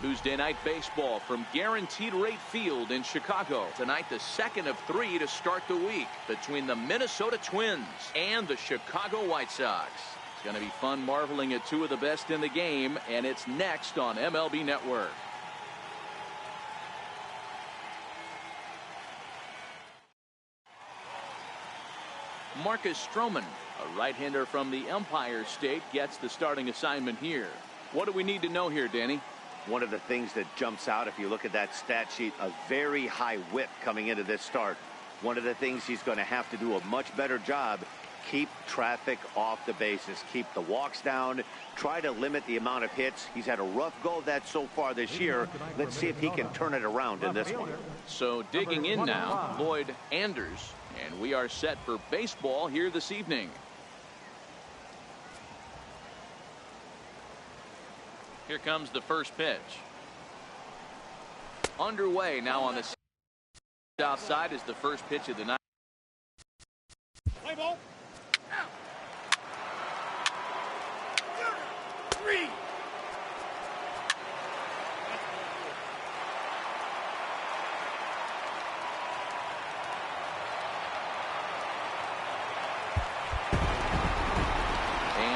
Tuesday night baseball from Guaranteed Rate Field in Chicago. Tonight, the second of 3 to start the week between the Minnesota Twins and the Chicago White Sox. It's going to be fun marveling at two of the best in the game, and it's next on MLB Network. Marcus Stroman, a right-hander from the Empire State, gets the starting assignment here. What do we need to know here, Danny? One of the things that jumps out if you look at that stat sheet, a very high whip coming into this start. One of the things he's going to have to do a much better job, keep traffic off the bases, keep the walks down, try to limit the amount of hits. He's had a rough go of that so far this year. Let's see if he can turn it around in this one. So digging in now, Lloyd Anders, and we are set for baseball here this evening. Here comes the first pitch. Underway now on the south side is the first pitch of the night. Play ball. Out. 3.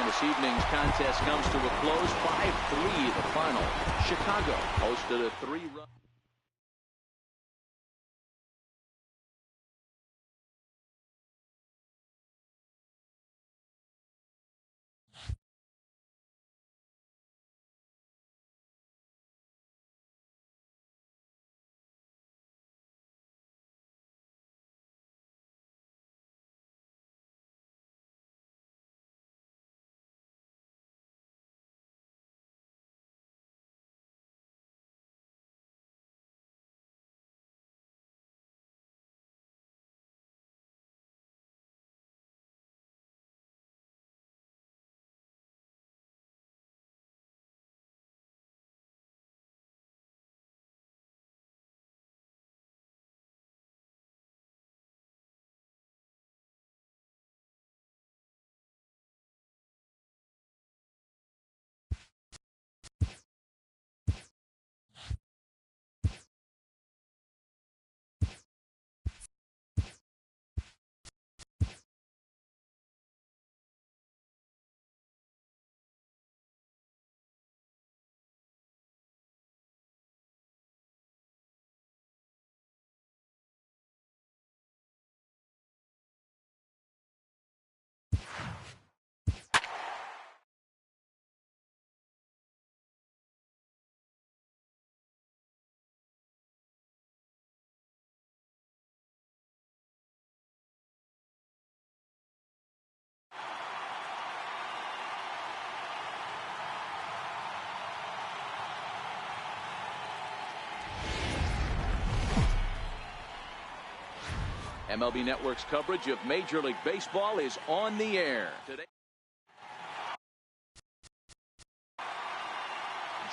This evening's contest comes to a close. 5-3 the final. Chicago hosted a 3-run. MLB Network's coverage of Major League Baseball is on the air today.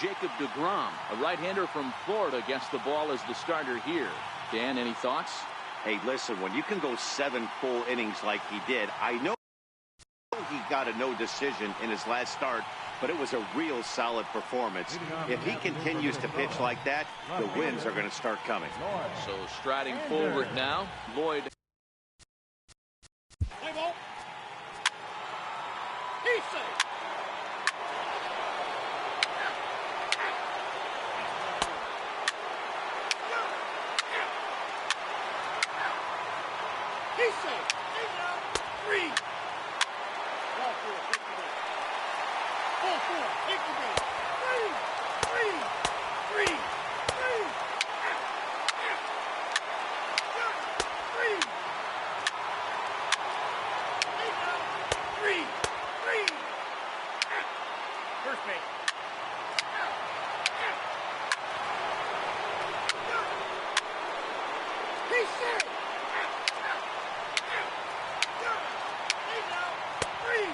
Jacob deGrom, a right-hander from Florida, gets the ball as the starter here. Dan, any thoughts? Hey, listen, when you can go 7 full innings like he did, I know he got a no decision in his last start, but it was a real solid performance. If he continues to pitch like that, the wins are going to start coming. So striding forward now, Lloyd. Play ball. He's safe. He's safe. 3. Ball 4. Take the ball. Ball 4. Take the ball. 3. 3. 3. 3. 3. 3. First base. He's safe. 3.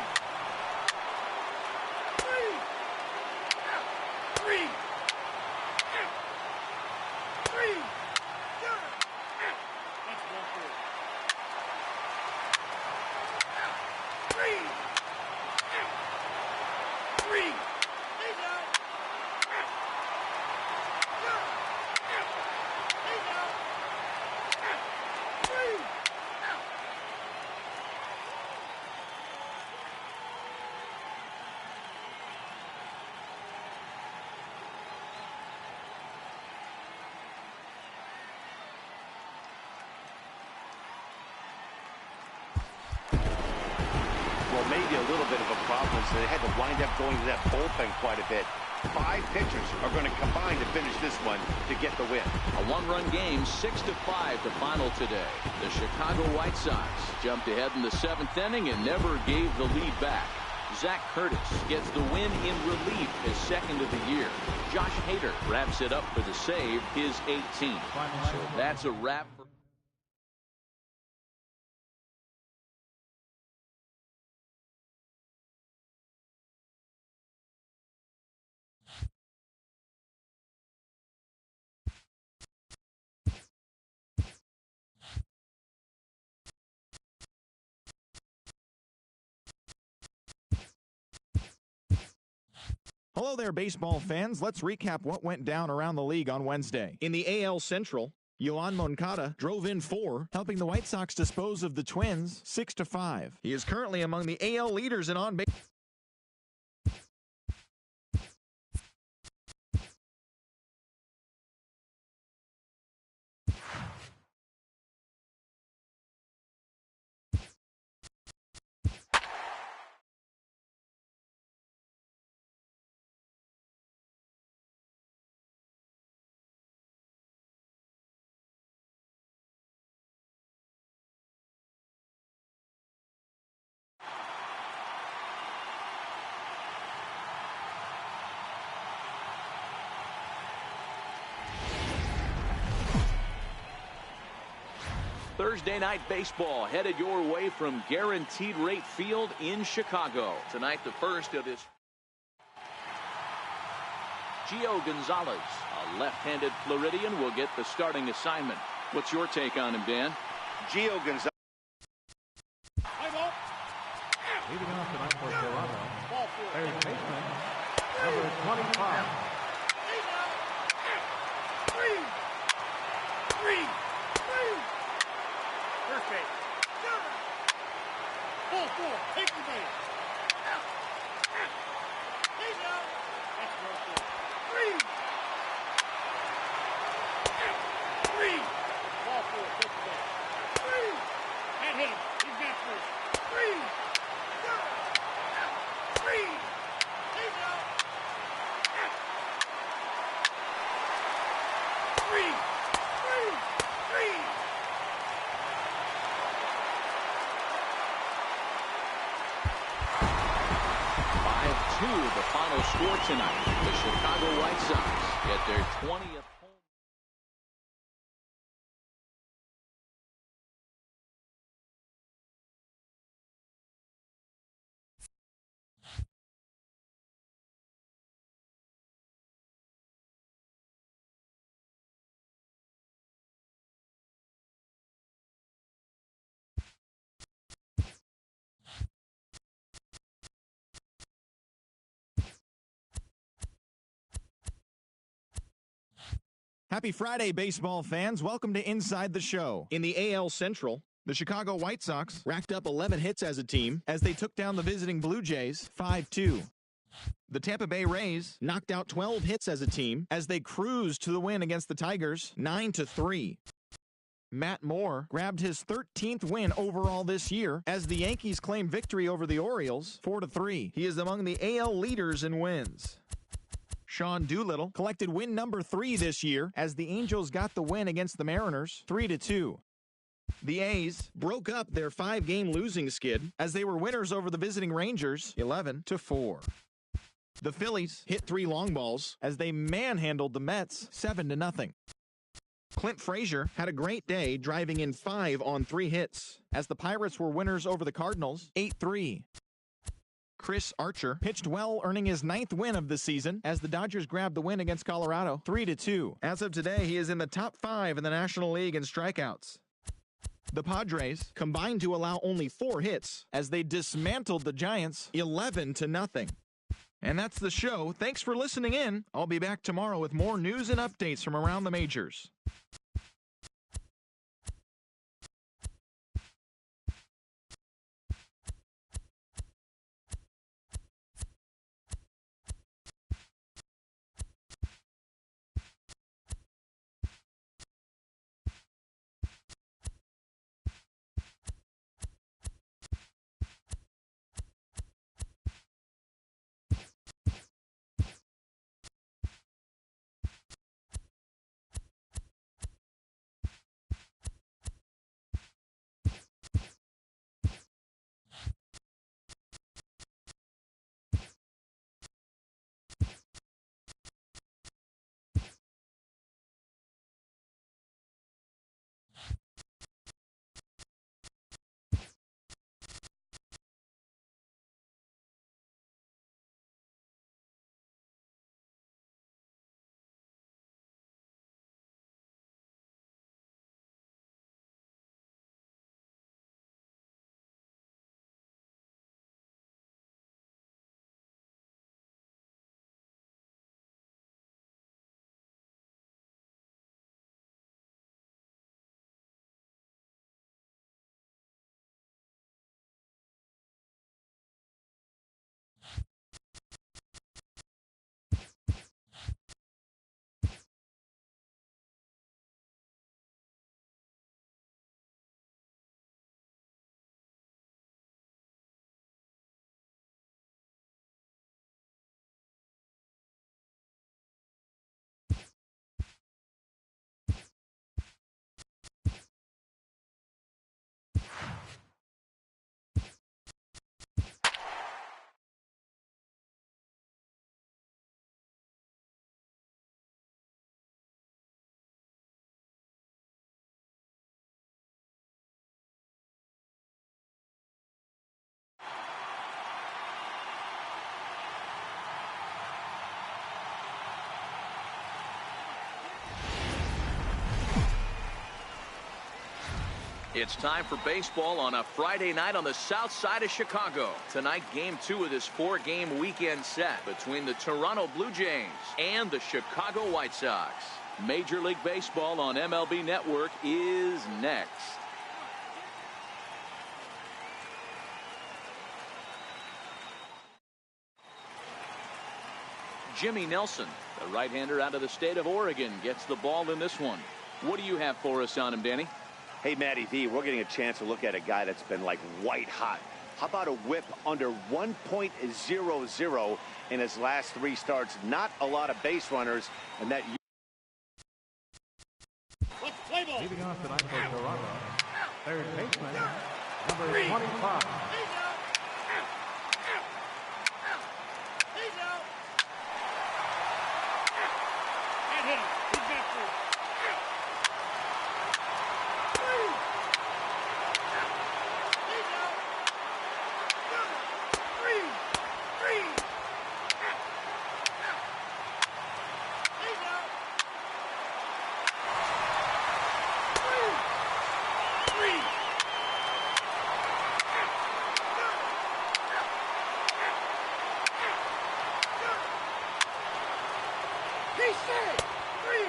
Well, maybe a little bit of a problem, so they had to wind up going to that bullpen quite a bit. 5 pitchers are going to combine to finish this one to get the win. A one-run game, 6-5 to final today. The Chicago White Sox jumped ahead in the 7th inning and never gave the lead back. Zach Curtis gets the win in relief, his 2nd of the year. Josh Hader wraps it up for the save, his 18th. So that's a wrap. Hello there, baseball fans. Let's recap what went down around the league on Wednesday. In the AL Central, Yoan Moncada drove in 4, helping the White Sox dispose of the Twins 6-5. He is currently among the AL leaders in on-base. Thursday night baseball headed your way from Guaranteed Rate Field in Chicago. Tonight, the first of this. Gio Gonzalez, a left-handed Floridian, will get the starting assignment. What's your take on him, Dan? Gio Gonzalez. Leading off tonight for Toronto, third baseman, number 25. First base. Ball 4. Take the base. He's out. That's ball 4. 3. Ball 4. Take the base. And hit him. He's got first. 3. He's out. 3. 5-2, the final score tonight. The Chicago White Sox get their 20th home. Happy Friday, baseball fans. Welcome to Inside the Show. In the AL Central, the Chicago White Sox racked up 11 hits as a team as they took down the visiting Blue Jays 5-2. The Tampa Bay Rays knocked out 12 hits as a team as they cruised to the win against the Tigers 9-3. Matt Moore grabbed his 13th win overall this year as the Yankees claimed victory over the Orioles 4-3. He is among the AL leaders in wins. Sean Doolittle collected win number 3 this year as the Angels got the win against the Mariners 3-2. The A's broke up their 5-game losing skid as they were winners over the visiting Rangers 11-4. The Phillies hit 3 long balls as they manhandled the Mets 7-0. Clint Frazier had a great day driving in 5 on 3 hits as the Pirates were winners over the Cardinals 8-3. Chris Archer pitched well, earning his 9th win of the season as the Dodgers grabbed the win against Colorado 3-2. As of today, he is in the top 5 in the National League in strikeouts. The Padres combined to allow only 4 hits as they dismantled the Giants 11-0. And that's the show. Thanks for listening in. I'll be back tomorrow with more news and updates from around the majors. It's time for baseball on a Friday night on the south side of Chicago. Tonight, game 2 of this 4-game weekend set between the Toronto Blue Jays and the Chicago White Sox. Major League Baseball on MLB Network is next. Jimmy Nelson, the right-hander out of the state of Oregon, gets the ball in this one. What do you have for us on him, Danny? Hey, Matty V, we're getting a chance to look at a guy that's been like white hot. How about a whip under 1.00 in his last 3 starts? Not a lot of base runners, and that. Let's play ball. Leading off tonight for Toronto, third baseman, number 25. He's out. And hit him. He's got 3. He's out. 3. He's out. 3. He's safe. 3.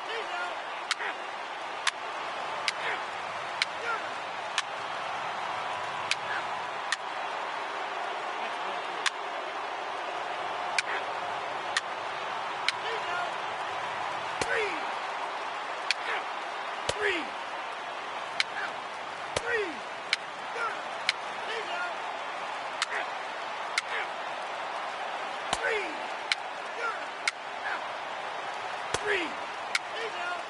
He's out. He's out. 3. 3. 3. He's out. 3. 3. He's out.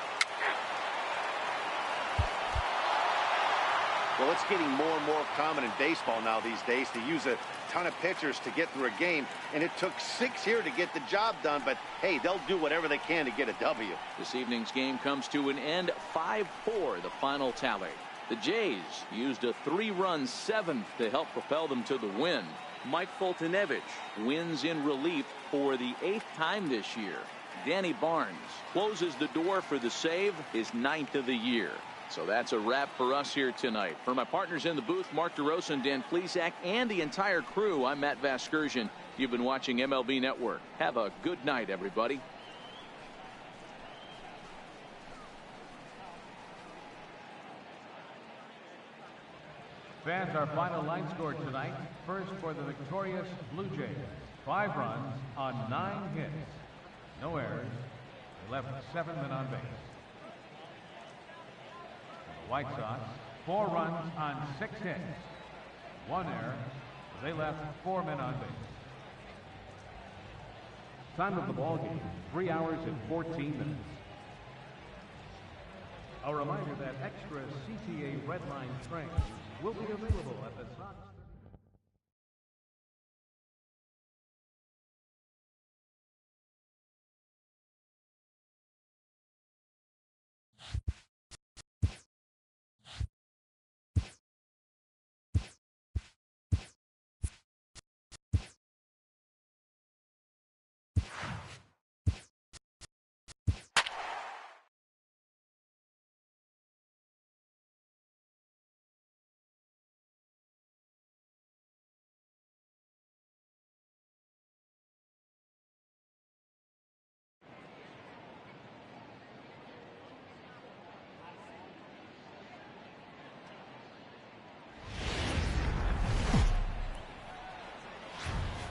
Well, it's getting more and more common in baseball now these days to use a ton of pitchers to get through a game, and it took 6 here to get the job done, but hey, they'll do whatever they can to get a W. This evening's game comes to an end, 5-4, the final tally. The Jays used a 3-run 7th to help propel them to the win. Mike Foltynewicz wins in relief for the 8th time this year. Danny Barnes closes the door for the save, his 9th of the year. So that's a wrap for us here tonight. For my partners in the booth, Mark DeRosa and Dan Plesac, and the entire crew, I'm Matt Vasgersian. You've been watching MLB Network. Have a good night, everybody. Fans, our final line score tonight. First for the victorious Blue Jays. 5 runs on 9 hits. No errors. They left 7 men on base. The White Sox, 4 runs on 6 hits. 1 error. They left 4 men on base. Time of the ball game, 3 hours and 14 minutes. A reminder that extra CTA Redline trains will be available at the Sox.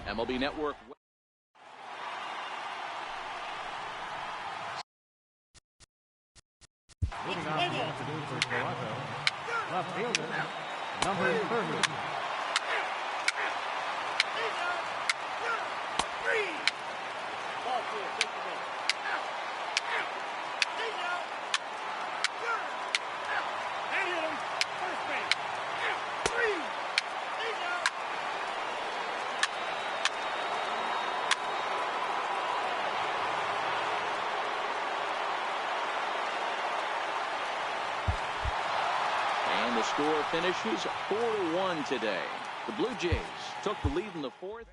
MLB Network. Moving on to the afternoon for Toronto, left fielder, number 30. He's out. 3. Ball 4. Take the ball. He's out. And hit him. First base. 3. He's out. And the score finishes 4-1 today. The Blue Jays took the lead in the 4th.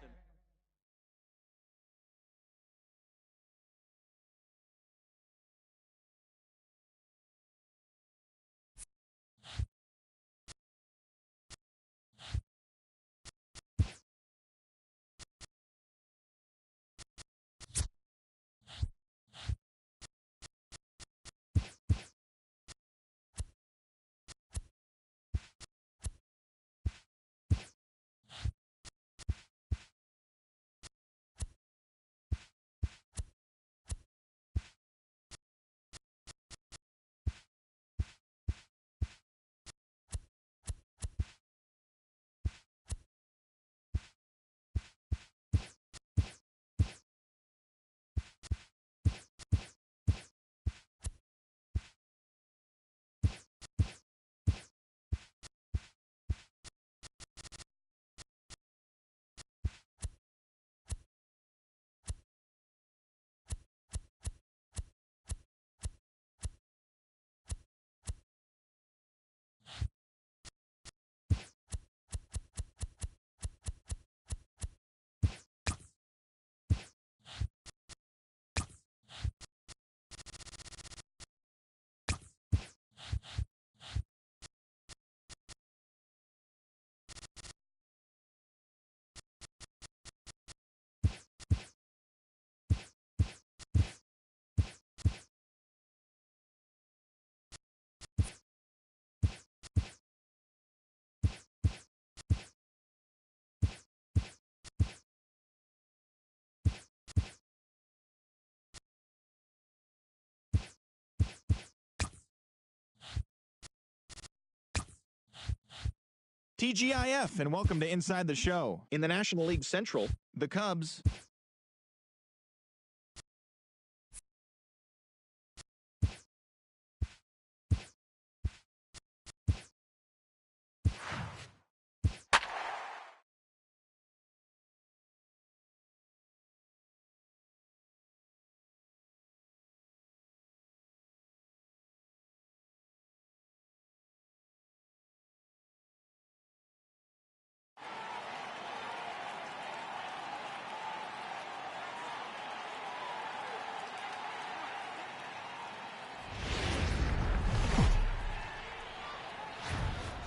TGIF, and welcome to Inside the Show. In the National League Central, the Cubs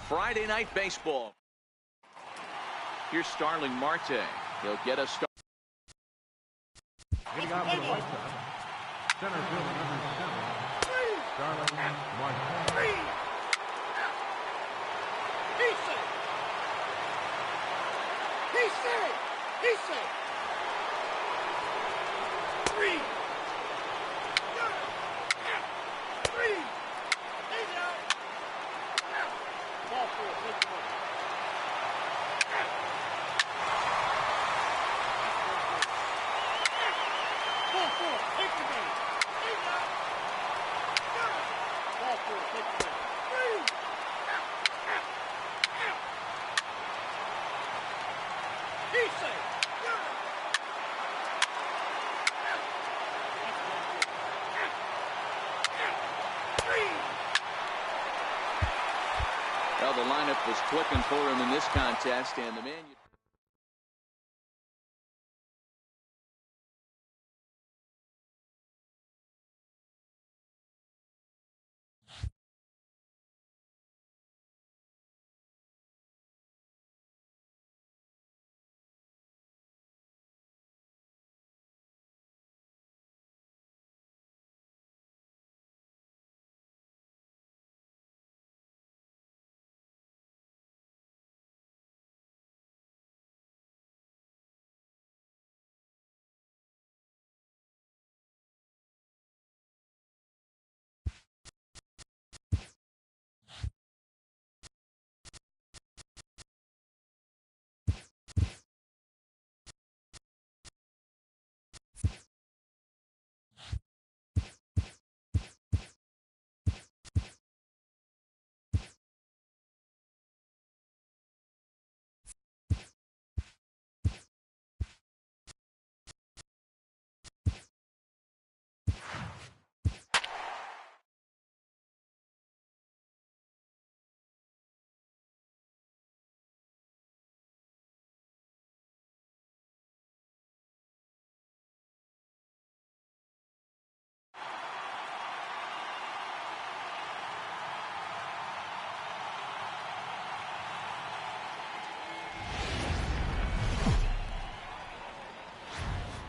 Friday Night Baseball. Here's Starling Marte. He'll get a start. Hitting out for the White Sox, center field number 7, Starling Marte. He's safe. He's safe. He's safe. 3. 3. He's out. Ball 4. Take the ball. Ball 4. Take the ball. He's out. Ball 4. Take the ball. 3. He's safe. Well, the lineup was clicking for him in this contest, and the man you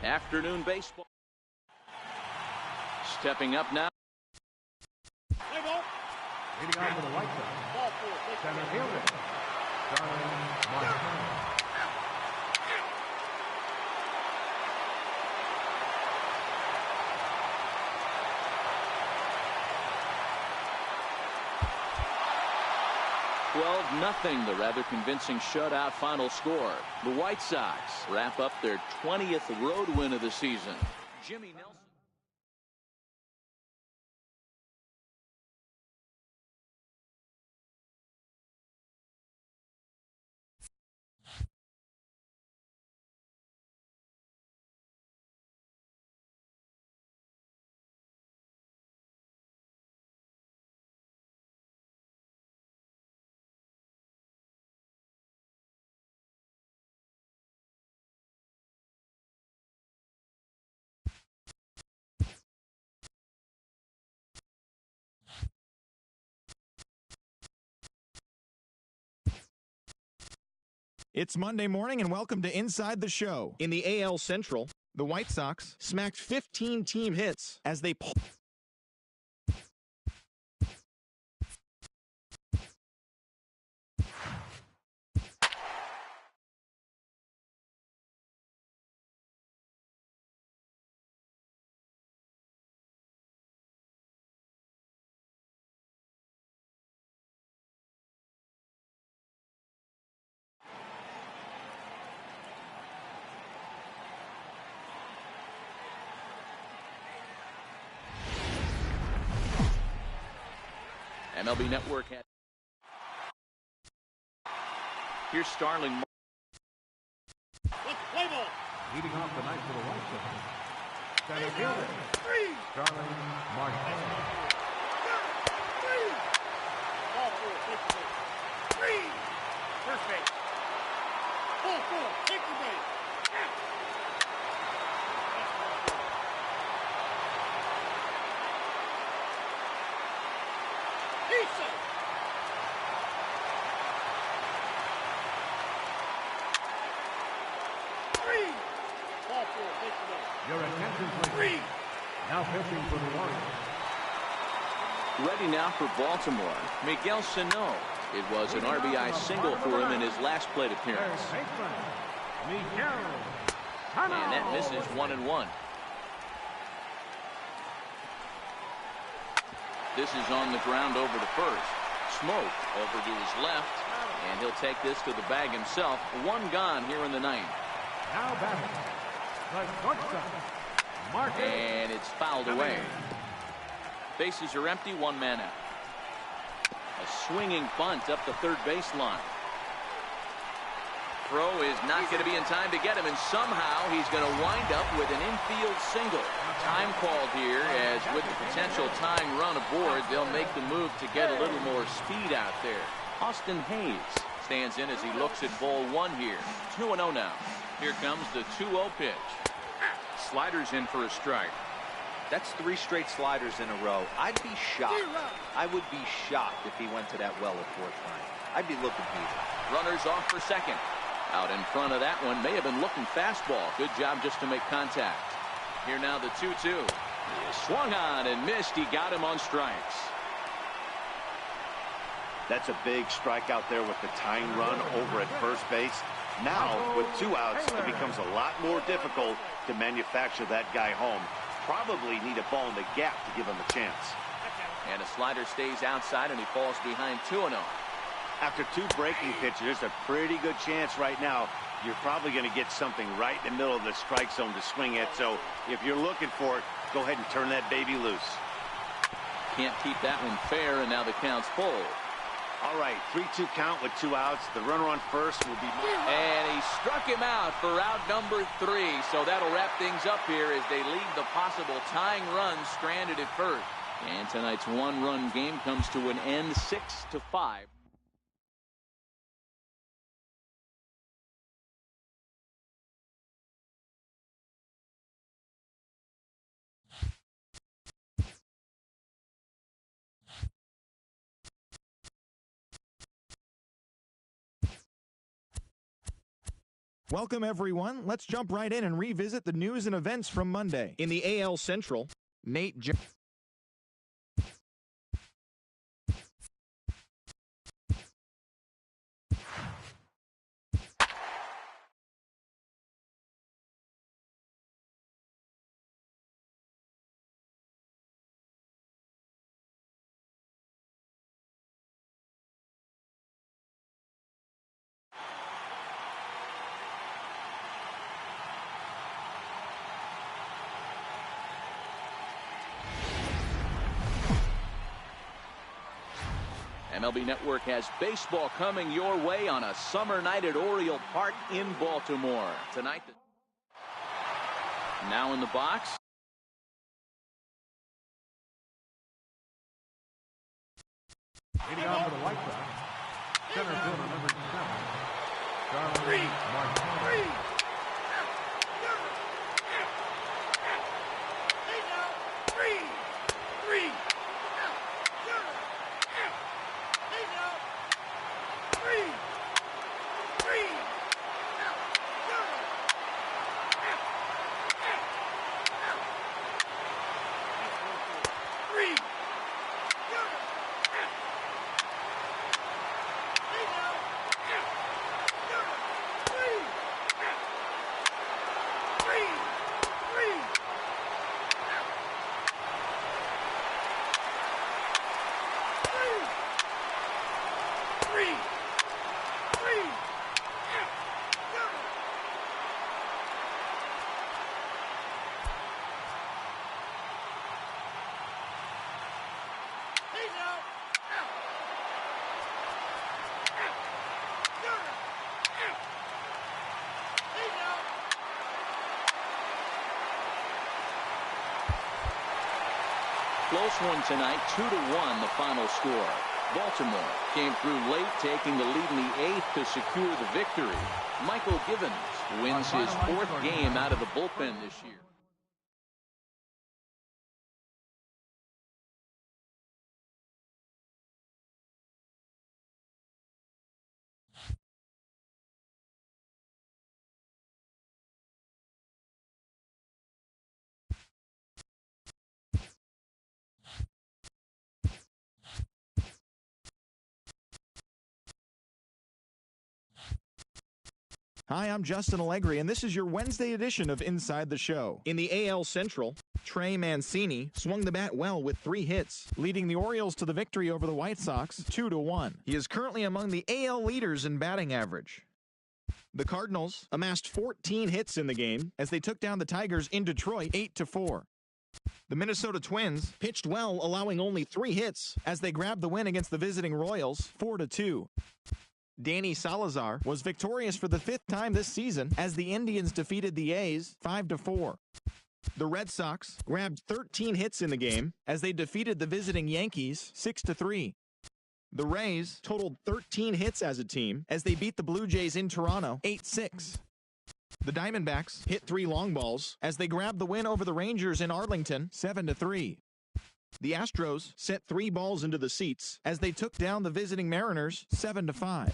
afternoon baseball. Stepping up now. Play ball. Hitting out for the White Sox, Ball 4. Take the center ball. fielder, Starling Marte. 12-0, the rather convincing shutout final score. The White Sox wrap up their 20th road win of the season. Jimmy Nelson. It's Monday morning, and welcome to Inside the Show. In the AL Central, the White Sox smacked 15 team hits as they MLB Network had. Here's Starling. Let's play ball. Leading off the night for the White Sox, center fielder, Starling Marte. Ball four, take the base. First base. Ball four, take the base. He's safe. Ball four, take the base. Your attention, please. Now pitching for the Warriors. Ready now for Baltimore, Miguel Sano. It was an RBI single for him in his last plate appearance. Third baseman, Miguel Sano. And that misses 1-1. This is on the ground over to first. Smoke over to his left, and he'll take this to the bag himself. One gone here in the ninth. Now batting, the shortstop, Marte. And it's fouled away. Bases are empty, one man out. A swinging bunt up the third baseline. Throw is not going to be in time to get him, and somehow he's going to wind up with an infield single. Time called here, as with the potential tying run aboard, they'll make the move to get a little more speed out there. Austin Hayes stands in as he looks at ball one here. 2-0 now. Here comes the 2-0 pitch. Sliders in for a strike. That's 3 straight sliders in a row. I'd be shocked. I would be shocked if he went to that well at fourth line. I'd be looking for Runners off for second. Out in front of that one, may have been looking fastball. Good job just to make contact. Here now the 2-2. Swung on and missed. He got him on strikes. That's a big strikeout there with the tying run over at first base. Now, with 2 outs, it becomes a lot more difficult to manufacture that guy home. Probably need a ball in the gap to give him a chance. And a slider stays outside, and he falls behind 2-0. After 2 breaking pitches, there's a pretty good chance right now you're probably going to get something right in the middle of the strike zone to swing at. So if you're looking for it, go ahead and turn that baby loose. Can't keep that one fair, and now the count's full. All right, 3-2 count with 2 outs. The runner on first will be... And he struck him out for out number 3. So that'll wrap things up here as they leave the possible tying run stranded at first. And tonight's one-run game comes to an end, 6-5. Welcome, everyone. Let's jump right in and revisit the news and events from Monday. In the AL Central, Nate Jones. MLB Network has baseball coming your way on a summer night at Oriole Park in Baltimore. Tonight, now in the box. Leading off for the White Sox, center fielder number 7, Starling Marte. close one tonight, 2-1 the final score. Baltimore came through late, taking the lead in the 8th to secure the victory. Michael Givens wins his 4th game out of the bullpen this year. Hi, I'm Justin Allegri, and this is your Wednesday edition of Inside the Show. In the AL Central, Trey Mancini swung the bat well with 3 hits, leading the Orioles to the victory over the White Sox 2-1. He is currently among the AL leaders in batting average. The Cardinals amassed 14 hits in the game as they took down the Tigers in Detroit 8-4. The Minnesota Twins pitched well, allowing only 3 hits as they grabbed the win against the visiting Royals 4-2. Danny Salazar was victorious for the 5th time this season as the Indians defeated the A's 5-4. The Red Sox grabbed 13 hits in the game as they defeated the visiting Yankees 6-3. The Rays totaled 13 hits as a team as they beat the Blue Jays in Toronto 8-6. The Diamondbacks hit 3 long balls as they grabbed the win over the Rangers in Arlington 7-3. The Astros sent 3 balls into the seats as they took down the visiting Mariners 7-5.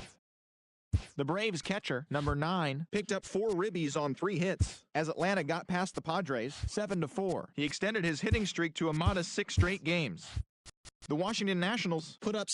The Braves catcher, number 9, picked up 4 ribbies on 3 hits as Atlanta got past the Padres 7-4. He extended his hitting streak to a modest 6 straight games. The Washington Nationals put up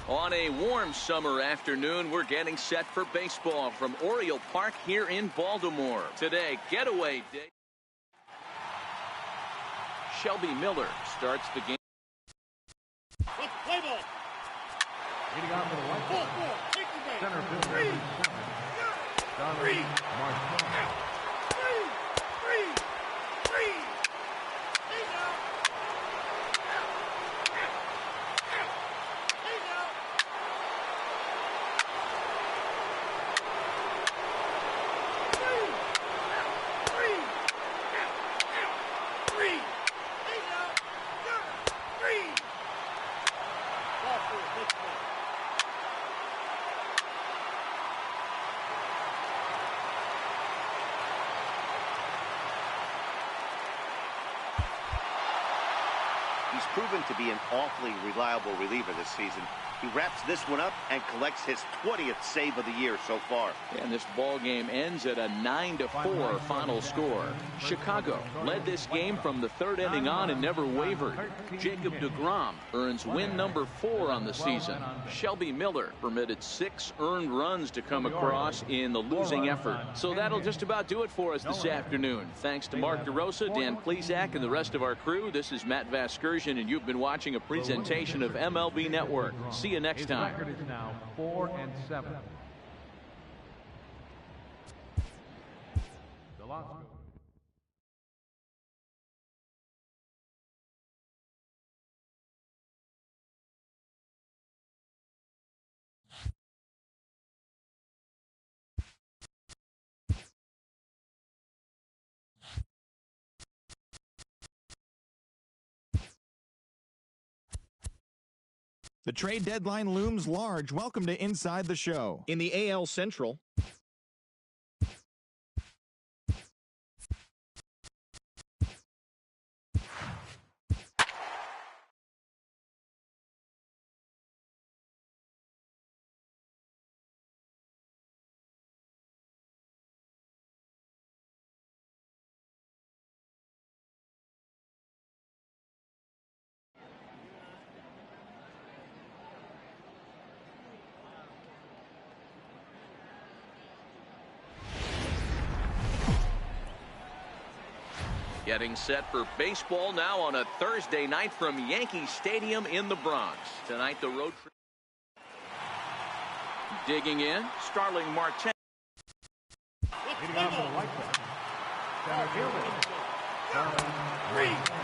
On a warm summer afternoon, we're getting set for baseball from Oriole Park here in Baltimore. Today, getaway day. Shelby Miller starts the game. Let's play ball. Hitting out for the White Sox. Take the base. Center field. 3. Darwin Marshall. 3. He's out. He's out. 3. He's out. 3. Ball 4. Take the base. He's proven to be an awfully reliable reliever this season. He wraps this one up and collects his 20th save of the year so far. And this ball game ends at a 9-4 final score. Chicago led this game from the 3rd inning on and never wavered. Jacob deGrom earns win number 4 on the season. Shelby Miller permitted 6 earned runs to come across in the losing effort. So that'll just about do it for us this afternoon. Thanks to Mark DeRosa, Dan Plesac, and the rest of our crew. This is Matt Vasgersian, and you've been watching a presentation of MLB Network. See you next time. His record is now 4-7. Delasco. The trade deadline looms large. Welcome to Inside the Show. In the AL Central, Getting set for baseball now on a Thursday night from Yankee Stadium in the Bronx. Tonight, the road trip. Digging in, Starling Marte. Leading off for the White Sox, center fielder, Starling Marte.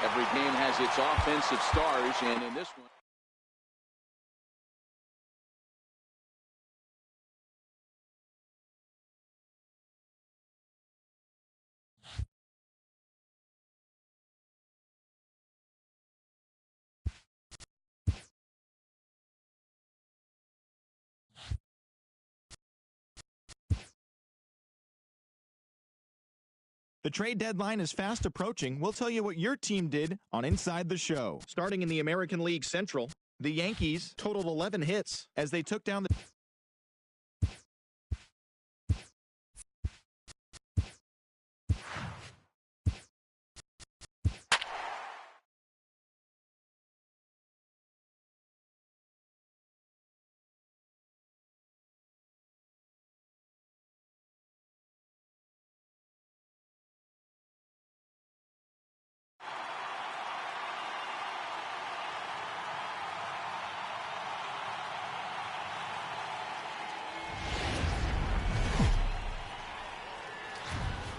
Every game has its offensive stars, and in this one. The trade deadline is fast approaching. We'll tell you what your team did on Inside the Show. Starting in the American League Central, the Yankees totaled 11 hits as they took down the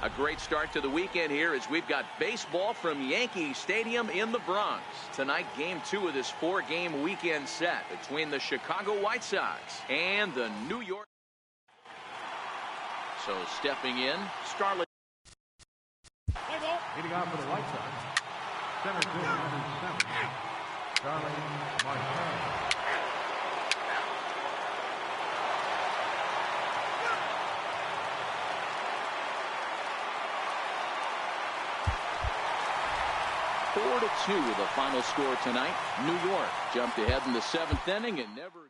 A great start to the weekend here as we've got baseball from Yankee Stadium in the Bronx. Tonight, game 2 of this 4-game weekend set between the Chicago White Sox and the New York. So stepping in, Starling. Leading off for the White Sox, center fielder number 7, Starling Marte. 4-2 the final score tonight. New York jumped ahead in the 7th inning and never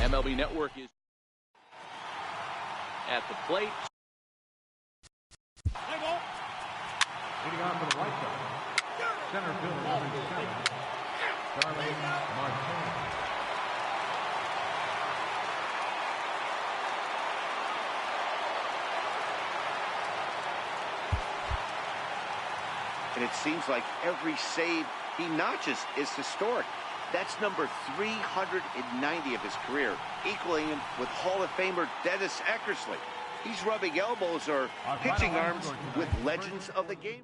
MLB Network is at the plate. Leading on for the White Sox, center fielder number 7, Charlie Martin. And it seems like every save he notches is historic. That's number 390 of his career, equaling him with Hall of Famer Dennis Eckersley. He's rubbing elbows or pitching arms with legends of the game.